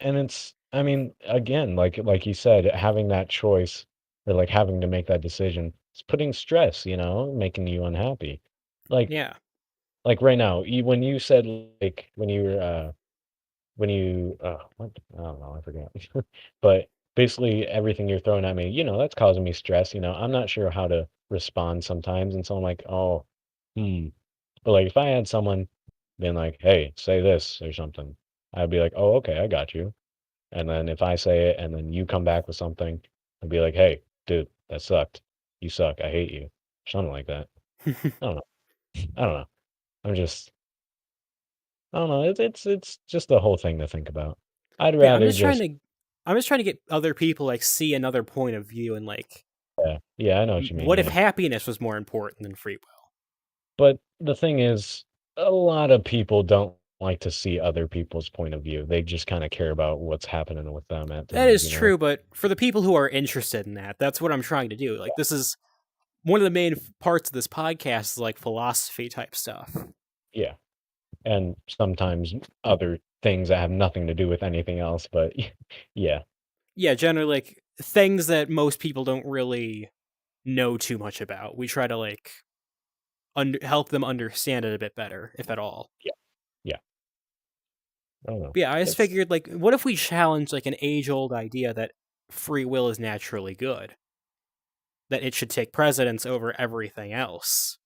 B: And I mean, again, like you said, having that choice or like having to make that decision, it's putting stress, making you unhappy. Like
A: Yeah.
B: like right now, when you said like when you what I don't know, I forgot. But basically everything you're throwing at me, that's causing me stress. I'm not sure how to respond sometimes. And so I'm like, oh, hmm. But like if I had someone being like, hey, say this or something, I'd be like, oh, okay, I got you. And then if I say it and then you come back with something, I'd be like, "Hey, dude, that sucked. You suck. I hate you." Something like that. I don't know. I don't know. I'm just I don't know. It's just the whole thing to think about. I'd
A: Yeah,
B: rather just
A: I'm just trying to get other people like see another point of view and like
B: yeah, yeah, I know what you mean,
A: what if
B: yeah.
A: happiness was more important than free will?
B: But the thing is, a lot of people don't like to see other people's point of view. They just kind of care about what's happening with them at
A: That
B: times,
A: is true, but for the people who are interested in that, that's what I'm trying to do. Like this is one of the main parts of this podcast is like philosophy type stuff.
B: Yeah. And sometimes other things that have nothing to do with anything else, but yeah.
A: Yeah, generally like things that most people don't really know too much about. We try to like help them understand it a bit better, if at all.
B: Yeah. Yeah. I don't know.
A: But yeah, I just
B: It's
A: figured like, what if we challenge like an age-old idea that free will is naturally good, that it should take precedence over everything else?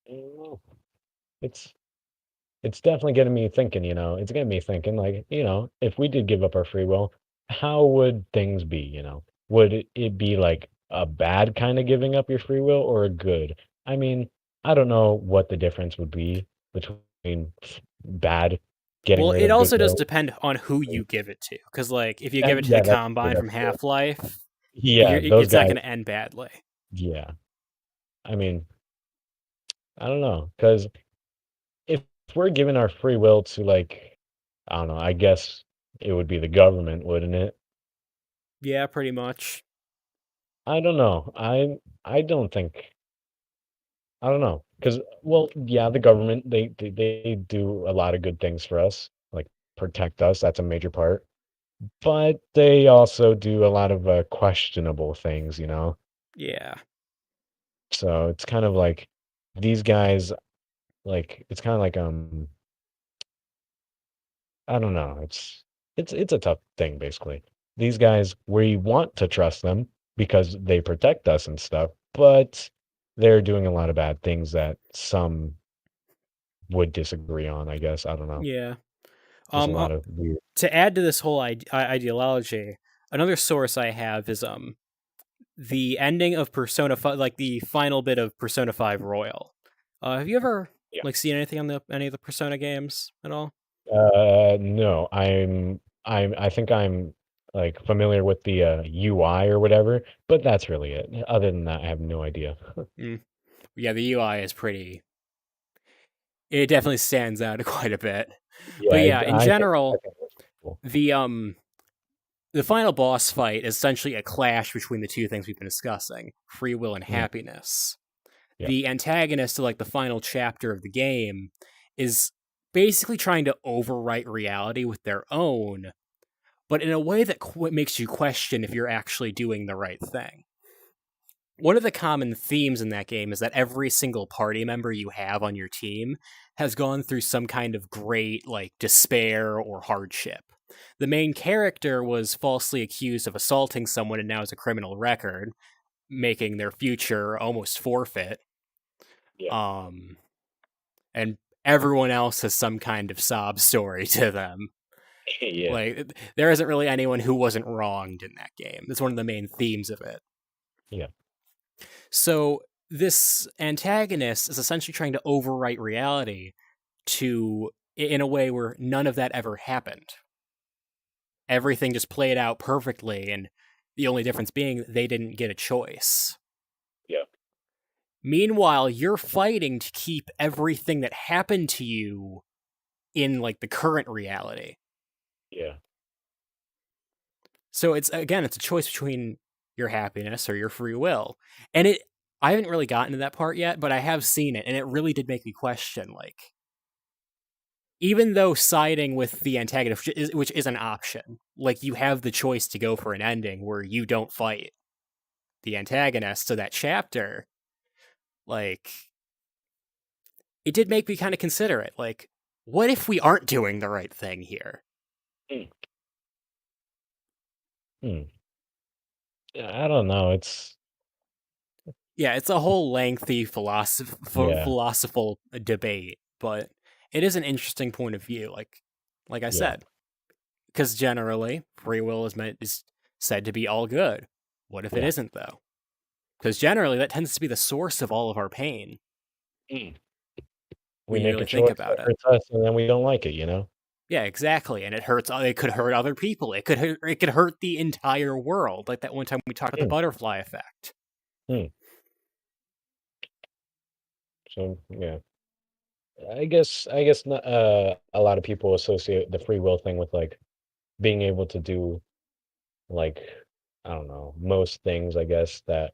B: I don't know. It's it's definitely getting me thinking. It's getting me thinking like, if we did give up our free will, how would things be? Would it be like a bad kind of giving up your free will or a good? I mean, I don't know what the difference would be between bad getting
A: Well,
B: rid
A: it
B: of
A: also does
B: goodwill.
A: depend on who you give it to, because like if you give it to the
B: Yeah, that's true.
A: Combine from
B: That's true.
A: Half Life,
B: Yeah, those
A: it's not
B: guys.
A: going to end badly.
B: Yeah. I mean, I don't know, because if we're giving our free will to like, I don't know, I guess it would be the government, wouldn't it?
A: Yeah, pretty much.
B: I don't know. I don't think I don't know because well, yeah, the government they do a lot of good things for us, like protect us. That's a major part. But they also do a lot of questionable things.
A: Yeah,
B: So it's kind of like these guys, like it's kind of like I don't know. It's a tough thing basically. These guys, we want to trust them because they protect us and stuff, but they're doing a lot of bad things that some would disagree on, I guess. I don't know.
A: yeah.
B: Just a
A: Um, uh,
B: lot of weird.
A: to add to this whole ideology, another source I have is the ending of Persona 5, like the final bit of Persona 5 Royal. Have you ever
B: Yeah.
A: Like, seen anything on the any of the Persona games at all?
B: No, I think I'm, like, familiar with the, UI or whatever, but that's really it. Other than that, I have no idea.
A: Mm. Yeah, the UI is pretty. It definitely stands out quite a bit.
B: Yeah,
A: But yeah, in
B: I
A: general,
B: think that's cool.
A: the um the final boss fight is essentially a clash between the two things we've been discussing: free will and
B: Mm,
A: happiness.
B: yeah,
A: The antagonist to like the final chapter of the game is basically trying to overwrite reality with their own, but in a way that makes you question if you're actually doing the right thing. One of the common themes in that game is that every single party member you have on your team has gone through some kind of great, like, despair or hardship. The main character was falsely accused of assaulting someone and now has a criminal record, making their future almost forfeit.
B: yeah,
A: Um, and everyone else has some kind of sob story to them.
B: yeah,
A: Like, there isn't really anyone who wasn't wronged in that game. That's one of the main themes of it.
B: yeah,
A: So this antagonist is essentially trying to overwrite reality to in a way where none of that ever happened. Everything just played out perfectly, and the only difference being they didn't get a choice.
B: yeah,
A: Meanwhile, you're fighting to keep everything that happened to you in like the current reality.
B: yeah.
A: So it's again, it's a choice between your happiness or your free will. And it I haven't really gotten to that part yet, but I have seen it, and it really did make me question, like, even though siding with the antagonist, which is an option, like you have the choice to go for an ending where you don't fight the antagonist. So that chapter, like, it did make me kind of consider it. Like, what if we aren't doing the right thing here?
B: Mm, mm. Yeah, I don't know. It's
A: Yeah, it's a whole lengthy
B: yeah,
A: philosophical debate, but it is an interesting point of view. Like I
B: yeah,
A: said, because generally free will is said to be all good. What if it
B: yeah.
A: isn't though? Because generally that tends to be the source of all of our pain
B: Mm. We
A: when you
B: make a
A: really think
B: choice
A: about
B: that
A: it.
B: hurts us, and then we don't like it, you know?
A: Yeah, exactly, and it hurts. It could hurt other people. It could hurt the entire world. Like that one time we talked about the
B: Mm,
A: butterfly effect.
B: mm. So, yeah. I guess not, a lot of people associate the free will thing with, like, being able to do, like, I don't know, most things, I guess, that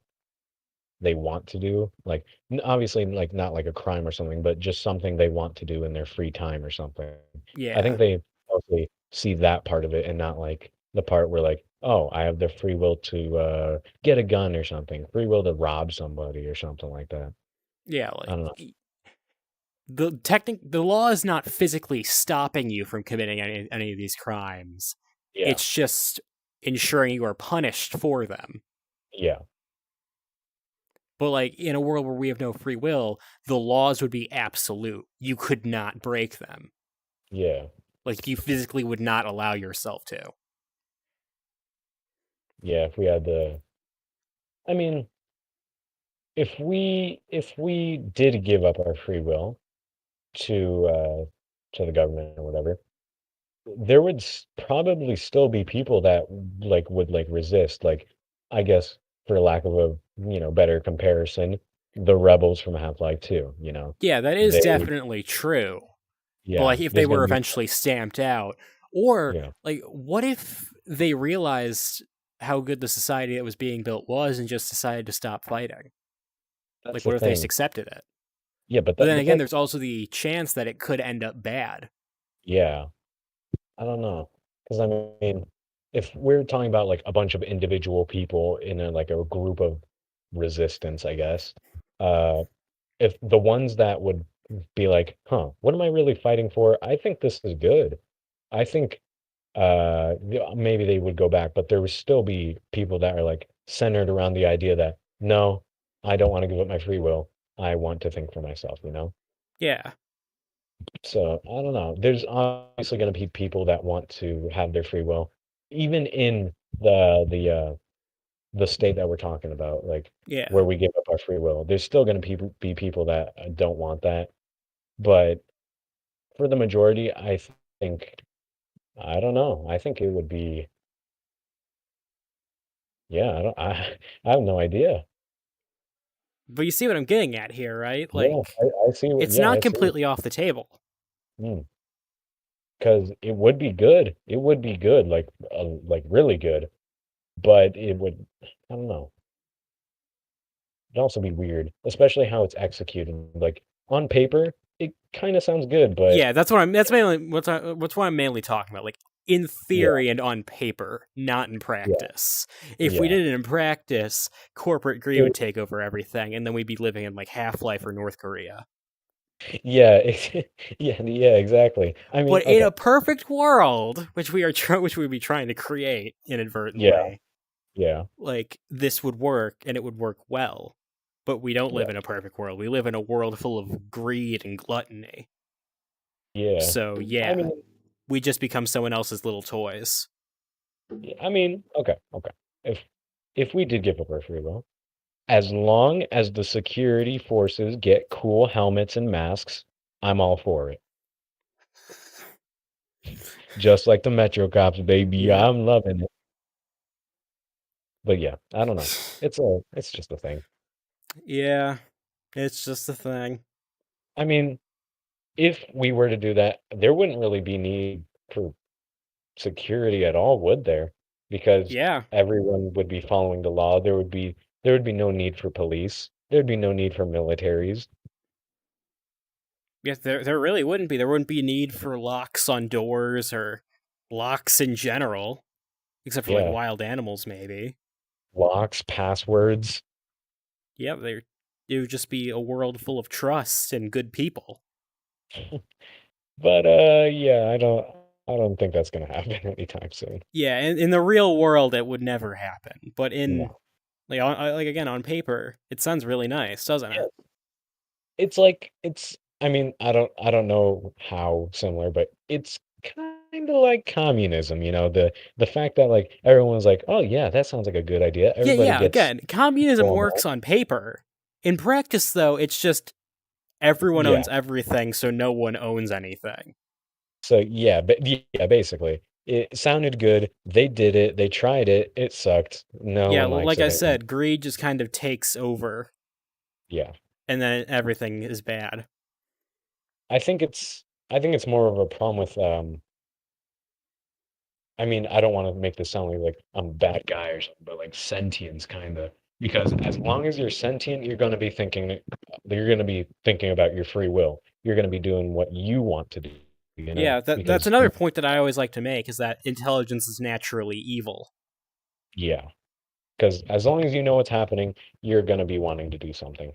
B: they want to do. Like, obviously, like, not like a crime or something, but just something they want to do in their free time or something. I think
A: Yeah,
B: they mostly see that part of it and not like the part where, like, oh, I have the free will to get a gun or something, free will to rob somebody or something like that.
A: yeah.
B: I
A: Like
B: don't know.
A: the law is not physically stopping you from committing any of these crimes.
B: Yeah,
A: It's just ensuring you are punished for them.
B: yeah,
A: But like in a world where we have no free will, the laws would be absolute. You could not break them.
B: yeah,
A: Like you physically would not allow yourself to.
B: yeah. If we had the, I mean, if we did give up our free will to the government or whatever, there would probably still be people that like would like resist. Like, I guess for lack of a better comparison, the rebels from Half-Life 2.
A: Yeah, that is
B: They
A: definitely true. But
B: yeah,
A: like if they
B: there's
A: were
B: gonna be
A: eventually stamped out, or
B: yeah,
A: like what if they realized how good the society that was being built was and just decided to stop fighting?
B: that's
A: Like
B: the
A: what if they just
B: thing.
A: accepted it?
B: Yeah,
A: But then
B: but
A: again,
B: that's
A: there's also the chance that it could end up bad.
B: yeah. I don't know, because I mean, if we're talking about like a bunch of individual people in like a group of resistance, I guess, uh, if the ones that would be like, "Huh, what am I really fighting for? I think this is good." I think maybe they would go back, but there would still be people that are like centered around the idea that no, I don't want to give up my free will. I want to think for myself, you know?
A: Yeah,
B: So I don't know. There's obviously going to be people that want to have their free will, even in the state that we're talking about, like
A: yeah,
B: where we give up our free will. There's still going to be people that don't want that. But for the majority, I think I don't know. I think it would be yeah, I don't I have no idea.
A: But you see what I'm getting at here, right?
B: Yeah,
A: Like,
B: I see what
A: it's
B: yeah,
A: not
B: I see.
A: completely off the table.
B: Because it would be good. It would be good, like really good. But it would, I don't know. It'd also be weird, especially how it's executed. Like on paper, it kind of sounds good, but
A: Yeah, that's what I'm. That's mainly what's what I'm mainly talking about. Like in
B: yeah,
A: theory and on paper, not in
B: yeah,
A: practice. If we
B: yeah,
A: did it in practice, corporate greed
B: it
A: would
B: would,
A: take over everything, and then we'd be living in like Half Life or North Korea.
B: yeah, yeah, yeah, exactly. I mean,
A: But in
B: okay,
A: a perfect world, which which we'd be trying to create
B: yeah,
A: inadvertently,
B: yeah,
A: like this would work and it would work well. But we don't
B: yeah,
A: live in a perfect world. We live in a world full of greed and gluttony.
B: yeah.
A: So
B: I
A: yeah,
B: mean,
A: we just become someone else's little toys.
B: I mean, okay, okay. If we did give up our free will, as long as the security forces get cool helmets and masks, I'm all for it. Just like the Metro Cops, baby.
A: Yeah.
B: I'm loving it. But yeah, I don't know. It's just a thing.
A: Yeah, it's just a thing.
B: I mean, if we were to do that, there wouldn't really be need for security at all, would there? Because
A: Yeah.
B: everyone would be following the law. There would be no need for police. There'd be no need for militaries.
A: Yeah, there really wouldn't be. There wouldn't be a need for locks on doors or locks in general, except for like
B: Yeah,
A: wild animals, maybe.
B: locks, passwords.
A: Yeah, there it would just be a world full of trust and good people.
B: But yeah, I don't think that's gonna happen anytime soon.
A: Yeah, in the real world, it would never happen. But in
B: No.
A: like again on paper, it sounds really nice, doesn't it?
B: It's like I mean, I don't know how similar, but it's kind of like communism, the fact that like everyone's like, "Oh yeah, that sounds like a good idea."
A: Yeah,
B: Everybody
A: yeah.
B: gets
A: Again, communism
B: formal.
A: works on paper. In practice, though, it's just everyone
B: Yeah.
A: owns everything, so no one owns anything.
B: So yeah, but yeah, basically, it sounded good. They did it. They tried it. It sucked. No
A: Yeah,
B: one likes
A: like
B: it
A: I
B: anymore.
A: said, greed just kind of takes over,
B: Yeah.
A: and then everything is bad.
B: I think it's more of a problem with I mean, I don't want to make this sound like I'm a bad guy or something, but like sentience kind of. Because as long as you're sentient, you're going to be thinking about your free will. You're going to be doing what you want to do.
A: Yeah, that's
B: Because
A: another point that I always like to make is that intelligence is naturally evil.
B: yeah, because as long as you know what's happening, you're going to be wanting to do something.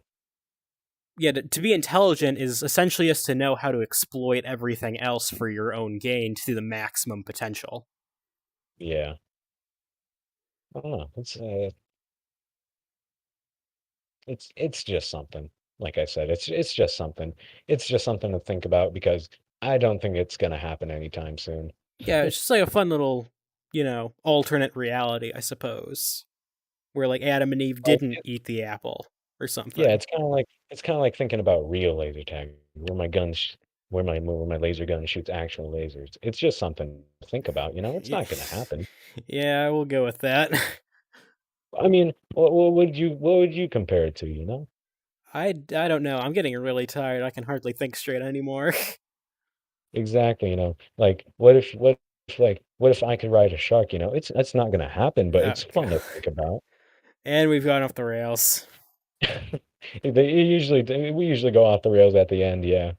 A: Yeah, to be intelligent is essentially just to know how to exploit everything else for your own gain to the maximum potential.
B: Yeah, I don't know. It's just something. Like I said, it's just something. It's just something to think about because I don't think it's going to happen anytime soon.
A: Yeah, it's just like a fun little, alternate reality, I suppose, where like Adam and Eve didn't eat the apple or
B: Yeah,
A: something.
B: it's kind of like thinking about real laser tag, where my laser gun shoots actual lasers. It's just something to think about. It's
A: Yeah,
B: not going to happen.
A: yeah, we'll go with that.
B: I mean, what would you compare it to?
A: I don't know. I'm getting really tired. I can hardly think straight anymore.
B: Exactly. Like what if I could ride a shark? It's not going to happen, but
A: Oh
B: it's fun
A: god.
B: to think about.
A: And we've gone off the rails.
B: We usually go off the rails at the end. Yeah,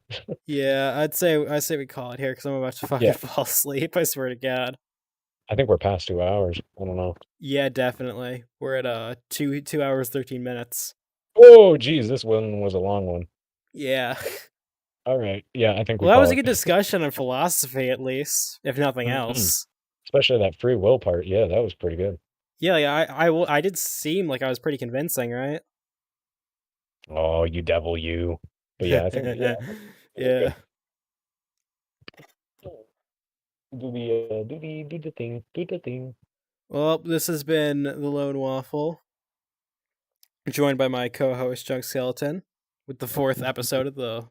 A: Yeah, I'd say we call it here because I'm about to fucking
B: yeah.
A: fall asleep. I swear to God.
B: I think we're past 2 hours. I don't know.
A: Yeah, definitely. We're at 2 hours 13 minutes.
B: Oh, geez, this one was a long one.
A: Yeah.
B: All right. Yeah, I think we
A: Well, that was
B: call
A: a good
B: it.
A: discussion on philosophy, at least, if nothing
B: Mhm.
A: else.
B: Especially that free will part. Yeah, that was pretty good.
A: Yeah, yeah. I did seem like I was pretty convincing, right?
B: Oh, you devil, you. But yeah, I think we're
A: Yeah.
B: good. Do the thing, do the thing.
A: Well, this has been the Lone Waffle, joined by my co-host Junk Skeleton, with the fourth episode of the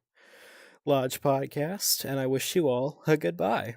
A: Lodge podcast, and I wish you all a goodbye.